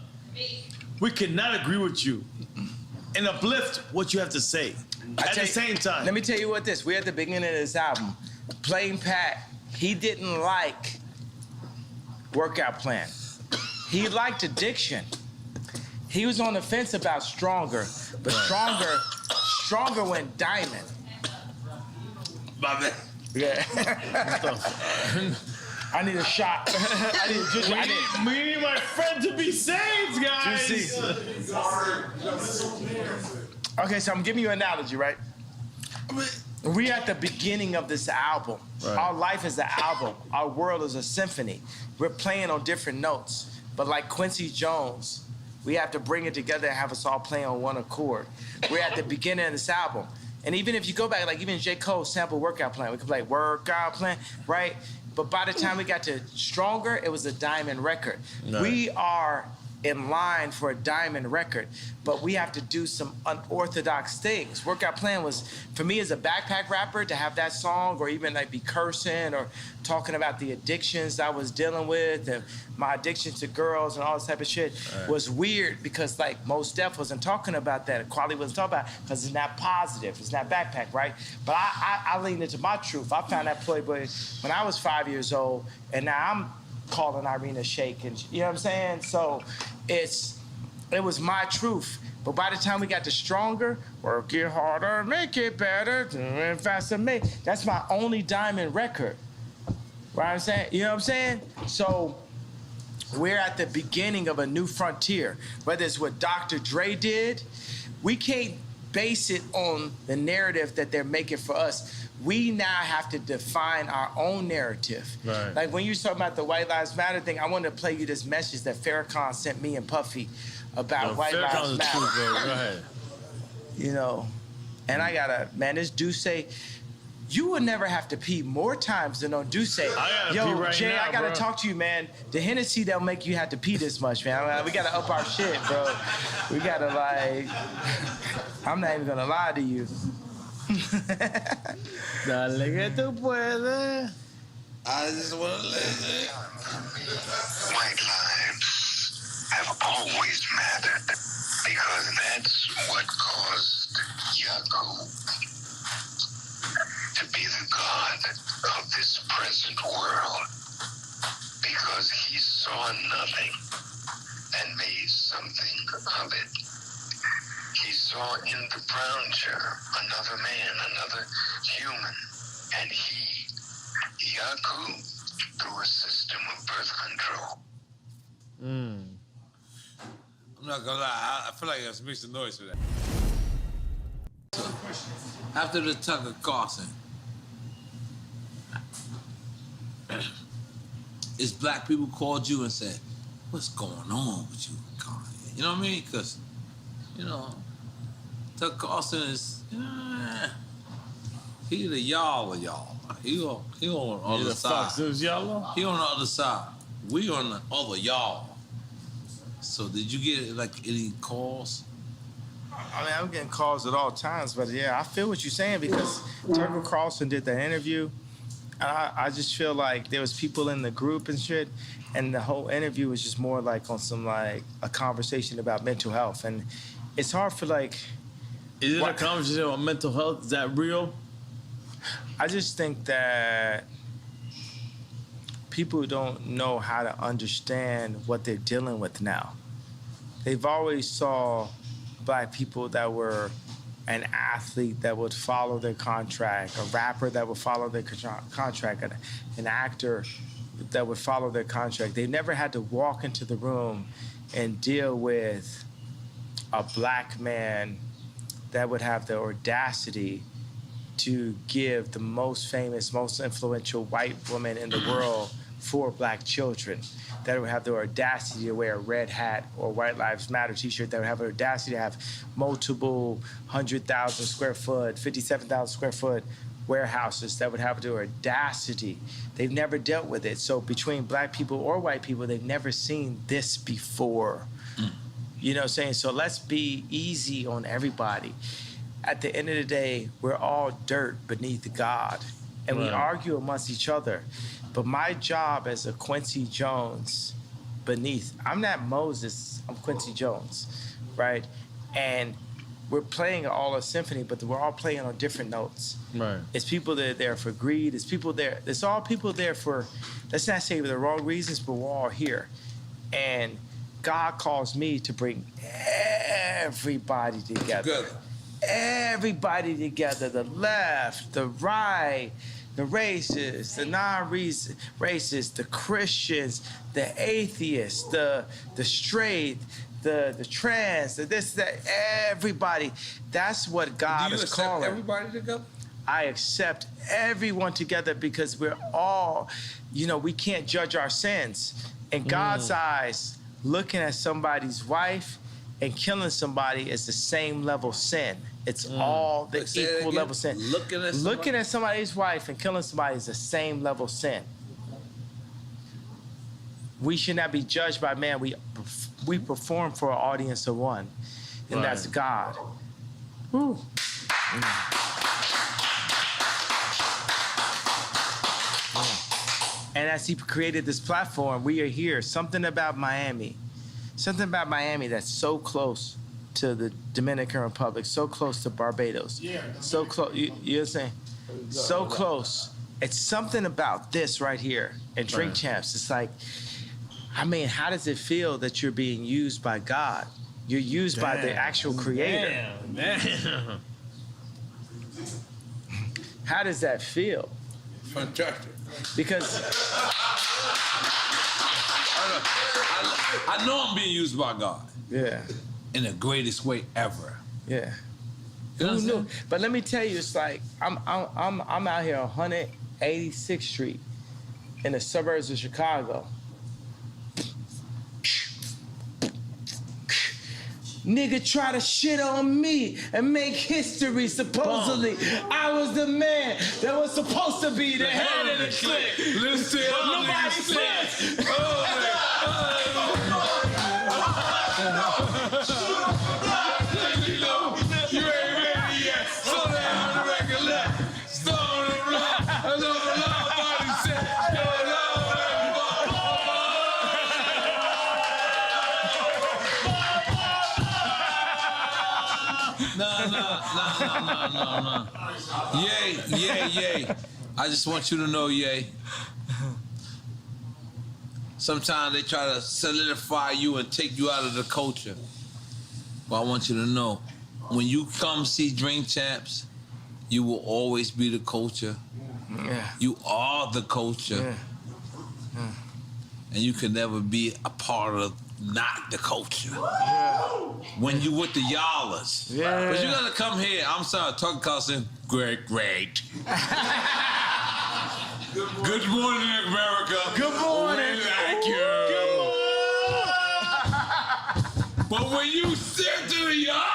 We cannot agree with you and uplift what you have to say at the same time. Let me tell you what this. We're at the beginning of this album. Plain Pat, he didn't like workout plan. He liked addiction. He was on the fence about Stronger, but Stronger went diamond. My man. Yeah. I need a shot. We need my friend to be saved, guys. Okay, so I'm giving you an analogy, right? We're at the beginning of this album. Right. Our life is an album. Our world is a symphony. We're playing on different notes. But like Quincy Jones, we have to bring it together and have us all play on one accord. We're at the beginning of this album. And even if you go back, like even J. Cole sample Workout Plan, we could play Workout Plan, right? But by the time we got to Stronger, it was a diamond record. Right. We are in line for a diamond record, but we have to do some unorthodox things. Workout Plan was, for me as a backpack rapper, to have that song or even like be cursing or talking about the addictions I was dealing with and my addiction to girls and all this type of shit was weird because like Mos Def wasn't talking about that. Quality wasn't talking about it because it's not positive. It's not backpack, right? But I leaned into my truth. I found that Playboy when I was 5 years old, and now I'm calling Irina Shayk, and you know what I'm saying? So it was my truth. But by the time we got to Stronger, work it harder, make it better, and faster, make. That's my only diamond record. Right? I'm saying, you know what I'm saying? So we're at the beginning of a new frontier. Whether it's what Dr. Dre did, we can't base it on the narrative that they're making for us. We now have to define our own narrative. Right. Like when you talking about the White Lives Matter thing, I wanted to play you this message that Farrakhan sent me and Puffy about White Lives Matter. Truth, bro. Go ahead. You know, and I gotta, man, this Duce, you will never have to pee more times than on Duce. Yo, right Jay, now, I gotta talk to you, man. The Hennessy don't make you have to pee this much, man. I mean, we gotta up our shit, bro. We gotta like, I'm not even gonna lie to you. Dale que tú puedes. I just want to listen. White lives have always mattered because that's what caused Yaku to be the god of this present world, because he saw nothing and made something of it. He saw in the brown chair another man, another human, and he, Yaku, through a system of birth control. I'm not gonna lie, I feel like I mixed the noise for that. So, after the Tucker Carlson, is black people called you and said, what's going on with you, Kanye? You know what I mean? Because, you know, Tucker Carlson is, he the y'all of y'all. He on the other side. Y'all? He on the other side. We on the other y'all. So did you get like any calls? I mean, I'm getting calls at all times, but yeah, I feel what you're saying because Tucker Carlson did that interview. I just feel like there was people in the group and shit, and the whole interview was just more like on some like a conversation about mental health, and it's hard for like. Is it a conversation about mental health? Is that real? I just think that people don't know how to understand what they're dealing with now. They've always saw black people that were an athlete that would follow their contract, a rapper that would follow their contract, an actor that would follow their contract. They never had to walk into the room and deal with a black man that would have the audacity to give the most famous, most influential white woman in the world 4 black children, that would have the audacity to wear a red hat or White Lives Matter t-shirt, that would have the audacity to have multiple 100,000 square foot, 57,000 square foot warehouses, that would have the audacity. They've never dealt with it. So between black people or white people, they've never seen this before. You know what I'm saying? So let's be easy on everybody. At the end of the day, we're all dirt beneath God. And we argue amongst each other. But my job as a Quincy Jones beneath, I'm not Moses, I'm Quincy Jones, right? And we're playing all a symphony, but we're all playing on different notes. Right. It's people that are there for greed. It's people there. It's all people there for, let's not say for the wrong reasons, but we're all here. And God calls me to bring everybody together. Good. Everybody together, the left, the right, the racists, the non-racists, the Christians, the atheists, the straight, the trans, the this, that, everybody. That's what God is calling. Do you accept everybody together? I accept everyone together because we're all, we can't judge our sins. In God's eyes, looking at somebody's wife and killing somebody is the same level sin. It's all the equal level sin. Looking at somebody's wife and killing somebody is the same level sin. We should not be judged by man. We perform for an audience of one, and that's God. Woo. And as he created this platform, we are here. Something about Miami that's so close to the Dominican Republic, so close to Barbados, so close. You know what I'm saying? So close. It's something about this right here and Drink Champs. It's like, I mean, how does it feel that you're being used by God? You're used by the actual creator. Man. How does that feel? Fantastic. Because I know I'm being used by God. Yeah. In the greatest way ever. Yeah. You know Who knew? But let me tell you, it's like I'm out here on 186th Street in the suburbs of Chicago. Nigga try to shit on me and make history. Supposedly, I was the man that was supposed to be the head of the clique. Listen, nobody says. You ain't ready yet. Slow down on the record left. Stone and rock. I know a lot of bodies said. No. Yay. I just want you to know, Yay. Sometimes they try to solidify you and take you out of the culture. But I want you to know, when you come see Drink Champs, you will always be the culture. Yeah. You are the culture. Yeah. And you can never be a part of not the culture. Yeah. When you with the y'allers. Yeah. But you gotta come here. I'm sorry, talking cussing. Great. Good morning, America. Good morning. Thank you. Good morning. But when you sit to the yard,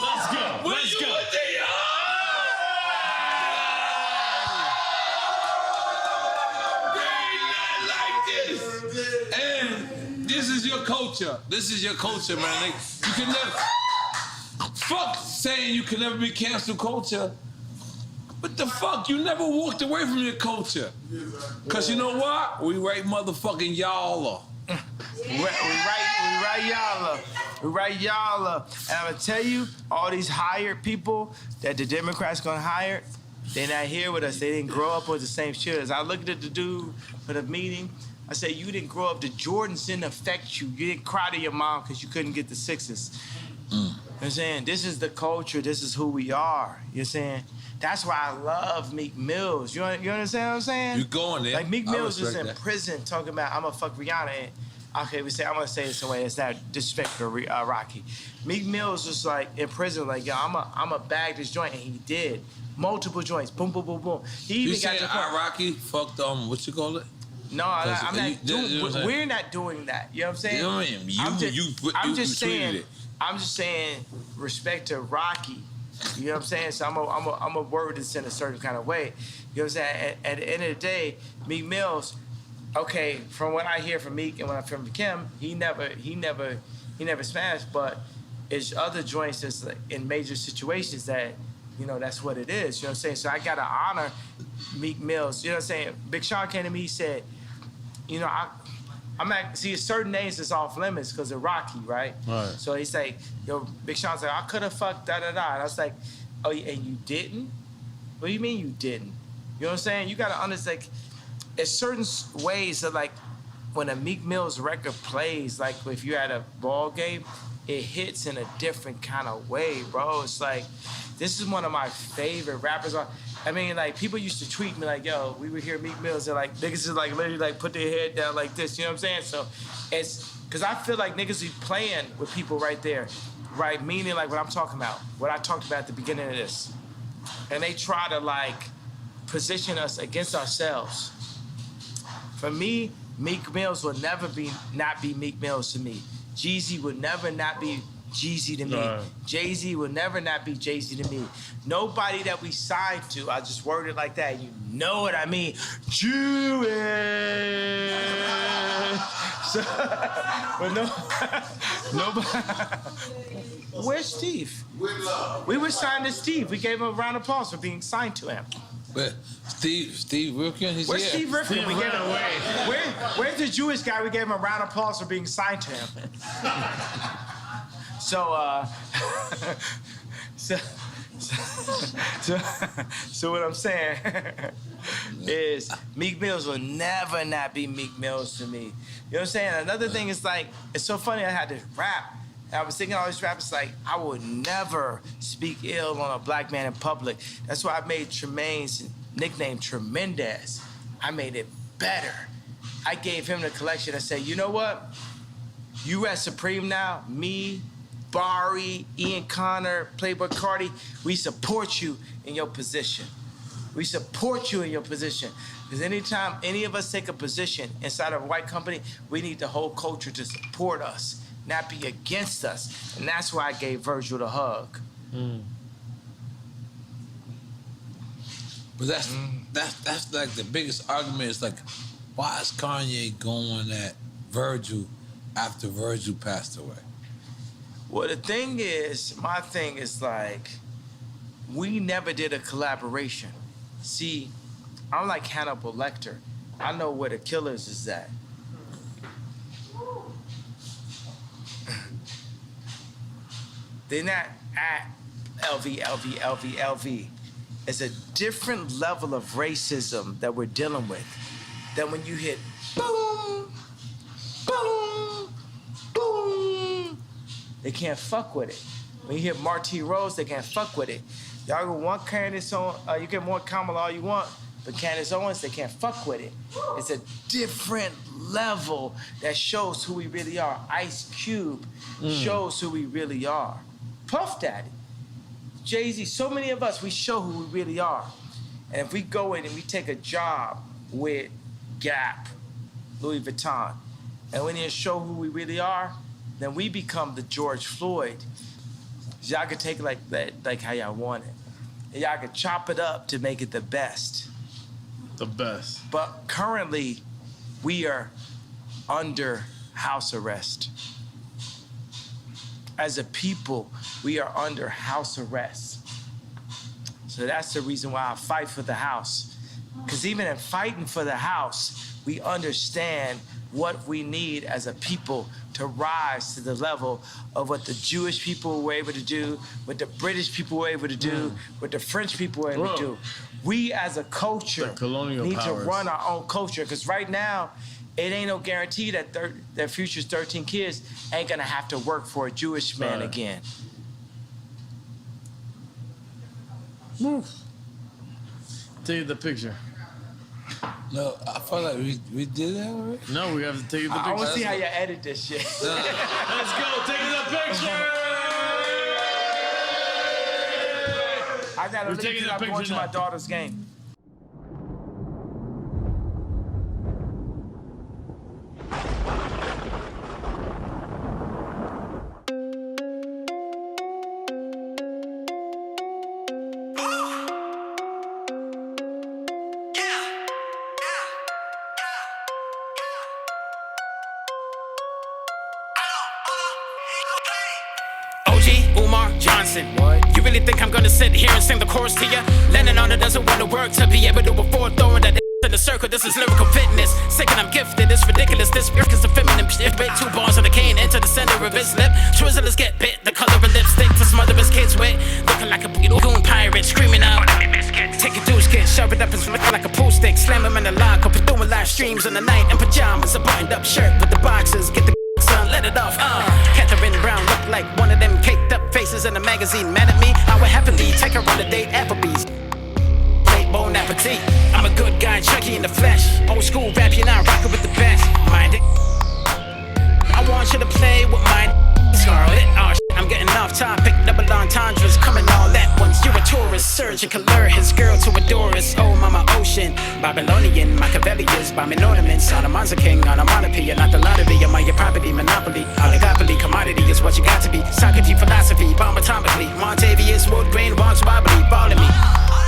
Let's go. With the yard, they ain't nothing like this. And this is your culture. This is your culture, man. You can never. Fuck saying you can never be cancel culture. What the fuck? You never walked away from your culture. Cause you know what? We right motherfucking y'all. We right y'all. And I'm gonna tell you, all these hired people that the Democrats gonna hire, they're not here with us. They didn't grow up with the same shit. As I looked at the dude for the meeting, I said, you didn't grow up. The Jordans didn't affect you. You didn't cry to your mom because you couldn't get the sixes. You know what I'm saying? This is the culture. This is who we are. You know what I'm saying? That's why I love Meek Mills. You understand what I'm saying? You going there. Like Meek Mills is in prison talking about, I'm gonna fuck Rihanna. And, okay, I'm gonna say this in a way, it's not disrespectful to Rocky. Meek Mills was like in prison, like, yo, I'm a bag this joint, and he did. Multiple joints, boom, boom, boom, boom. He even got to Rocky fucked what you call it? No, I'm not doing. We're not doing that. You know what I'm saying? You know what I mean? I'm just saying, respect to Rocky. You know what I'm saying? So I'm a word this in a certain kind of way. You know what I'm saying? At the end of the day, Meek Mills, okay, from what I hear from Meek and when I from Kim, he never smashed, but it's other joints that's like in major situations that, you know, that's what it is. You know what I'm saying? So I gotta honor Meek Mills. You know what I'm saying? Big Sean came to me, he said, you know, see, certain names is off limits because of Rocky, right? So he's like, yo, Big Sean's like, I could have fucked da-da-da. And I was like, oh, and you didn't? What do you mean you didn't? You know what I'm saying? You gotta understand, like, there's certain ways that, like, when a Meek Mill's record plays, like, if you're at a ball game, it hits in a different kind of way, bro. It's like, this is one of my favorite rappers. I mean, like, people used to tweet me like, yo, we would hear Meek Mills and like, niggas is like literally like put their head down like this, you know what I'm saying? So it's, cause I feel like niggas be playing with people right there, right? Meaning like what I'm talking about, what I talked about at the beginning of this. And they try to like position us against ourselves. For me, Meek Mills will never not be Meek Mills to me. Jeezy will never not be Jeezy to me. Jay-Z will never not be Jay-Z to me. Nobody that we signed to, I just worded it like that, you know what I mean. Jewish. So, but nobody. Where's Steve? We were signed to Steve. We gave him a round of applause for being signed to him. But Steve Rifkin, he's Where's here. Steve Rifkin? Where's the Jewish guy? We gave him a round of applause for being signed to him. So what I'm saying is Meek Mills will never not be Meek Mills to me. You know what I'm saying? Another thing is like, it's so funny I had to rap. And I was thinking all these rappers like, I would never speak ill on a black man in public. That's why I made Tremaine's nickname Tremendous. I made it better. I gave him the collection and said, you know what? You at Supreme now, me, Barry, Ian Connor, Playboy Cardi, we support you in your position. We support you in your position. Because anytime any of us take a position inside of a white company, we need the whole culture to support us, not be against us. And that's why I gave Virgil the hug. But that's like the biggest argument. Is like, why is Kanye going at Virgil after Virgil passed away? Well, the thing is, my thing is like, we never did a collaboration. See, I'm like Hannibal Lecter. I know where the killers is at. They're not at LV. It's a different level of racism that we're dealing with than when you hit boom, boom, boom. They can't fuck with it. When you hit Marty Rose, they can't fuck with it. Y'all can want Candace on, you can want Kamala all you want, but Candace Owens, they can't fuck with it. It's a different level that shows who we really are. Ice Cube shows who we really are. Puff Daddy, Jay-Z, so many of us, we show who we really are. And if we go in and we take a job with Gap, Louis Vuitton, and we need to show who we really are, then we become the George Floyd. Y'all can take it like that, like how y'all want it. And y'all can chop it up to make it the best. The best. But currently, we are under house arrest. As a people, we are under house arrest. So that's the reason why I fight for the house. Because even in fighting for the house, we understand what we need as a people to rise to the level of what the Jewish people were able to do, what the British people were able to do, what the French people were able to do. We as a culture need to run our own culture, because right now, it ain't no guarantee that that Future's 13 kids ain't gonna have to work for a Jewish man again. Take the picture. No, I felt like we did that already. No, we have to take the picture. I want to see how you edit this shit. Let's go, take the picture! I gotta leave because I'm going to my daughter's game. You really think I'm gonna sit here and sing the chorus to you? Landing on it doesn't want to work to be able to afford throwing that in the circle. This is lyrical fitness. Sick and I'm gifted. It's ridiculous. This work is the feminine shit. Bit 2 bars of the cane into the center of his lip. Twizzlers get bit. The color of lipstick to smother his kids with. Looking like a goon pirate screaming out. Take a douche kid, shove it up and flick like a pool stick. Slam him in the lock. Up and doing live streams in the night in pajamas. A buttoned up shirt with the boxes. Get the son, let it off. Catherine Brown looked like one of them caked up faces in a magazine. Mad at me, I would happily take her on a date. Applebee's. Late bon appetit. I'm a good guy, Chucky in the flesh. Old school rap, you're not rocking with the best. Mind it. I want you to play with mine. Scarlet. Oh shit, I'm getting off topic. Double entendres coming all at once. You're a tourist, surgical lure his girl to adore us. Oh, mama ocean. Babylonian, Machiavellians, bombing ornaments. On a Monza King, on a monopy, not the lottery. I'm on your property, monopoly. Oligopoly. Commodity is what you got to be. Socrates philosophy, bomb atomically. Montavious, wood grain, bonds wobbly, balling me.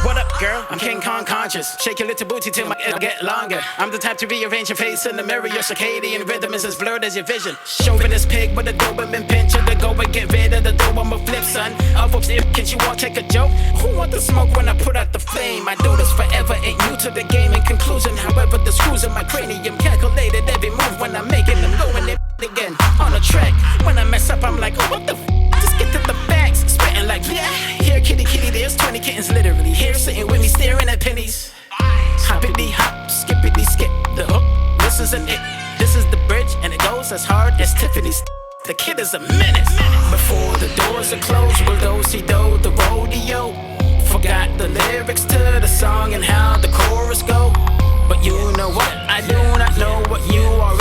What up, girl? I'm King Kong conscious. Shake your little booty till my it'll get longer. I'm the type to rearrange your face in the mirror. Your circadian rhythm is as blurred as your vision. Chauvinist pig with a Doberman pincher to go and get rid of the dough. I'm a flip, son. Of whoops, can you all take a joke? Who want the smoke when I put out the flame? I do this forever, ain't new to the game. In conclusion, however, the screws in my cranium calculated every move when I'm making them go and they again on a track. When I mess up, I'm like, oh, what the Just get to the facts. Spitting like, yeah. Here, kitty, kitty, there's 20 kittens literally here sitting with me staring at pennies. Hoppity hop, skippity skip, the hook. This isn't it. This is the bridge, and it goes as hard as Tiffany's. The kid is a menace. Before the doors are closed, we'll do-si-do the rodeo. Forgot the lyrics to the song and how the chorus go. But you know what? I do not know what you are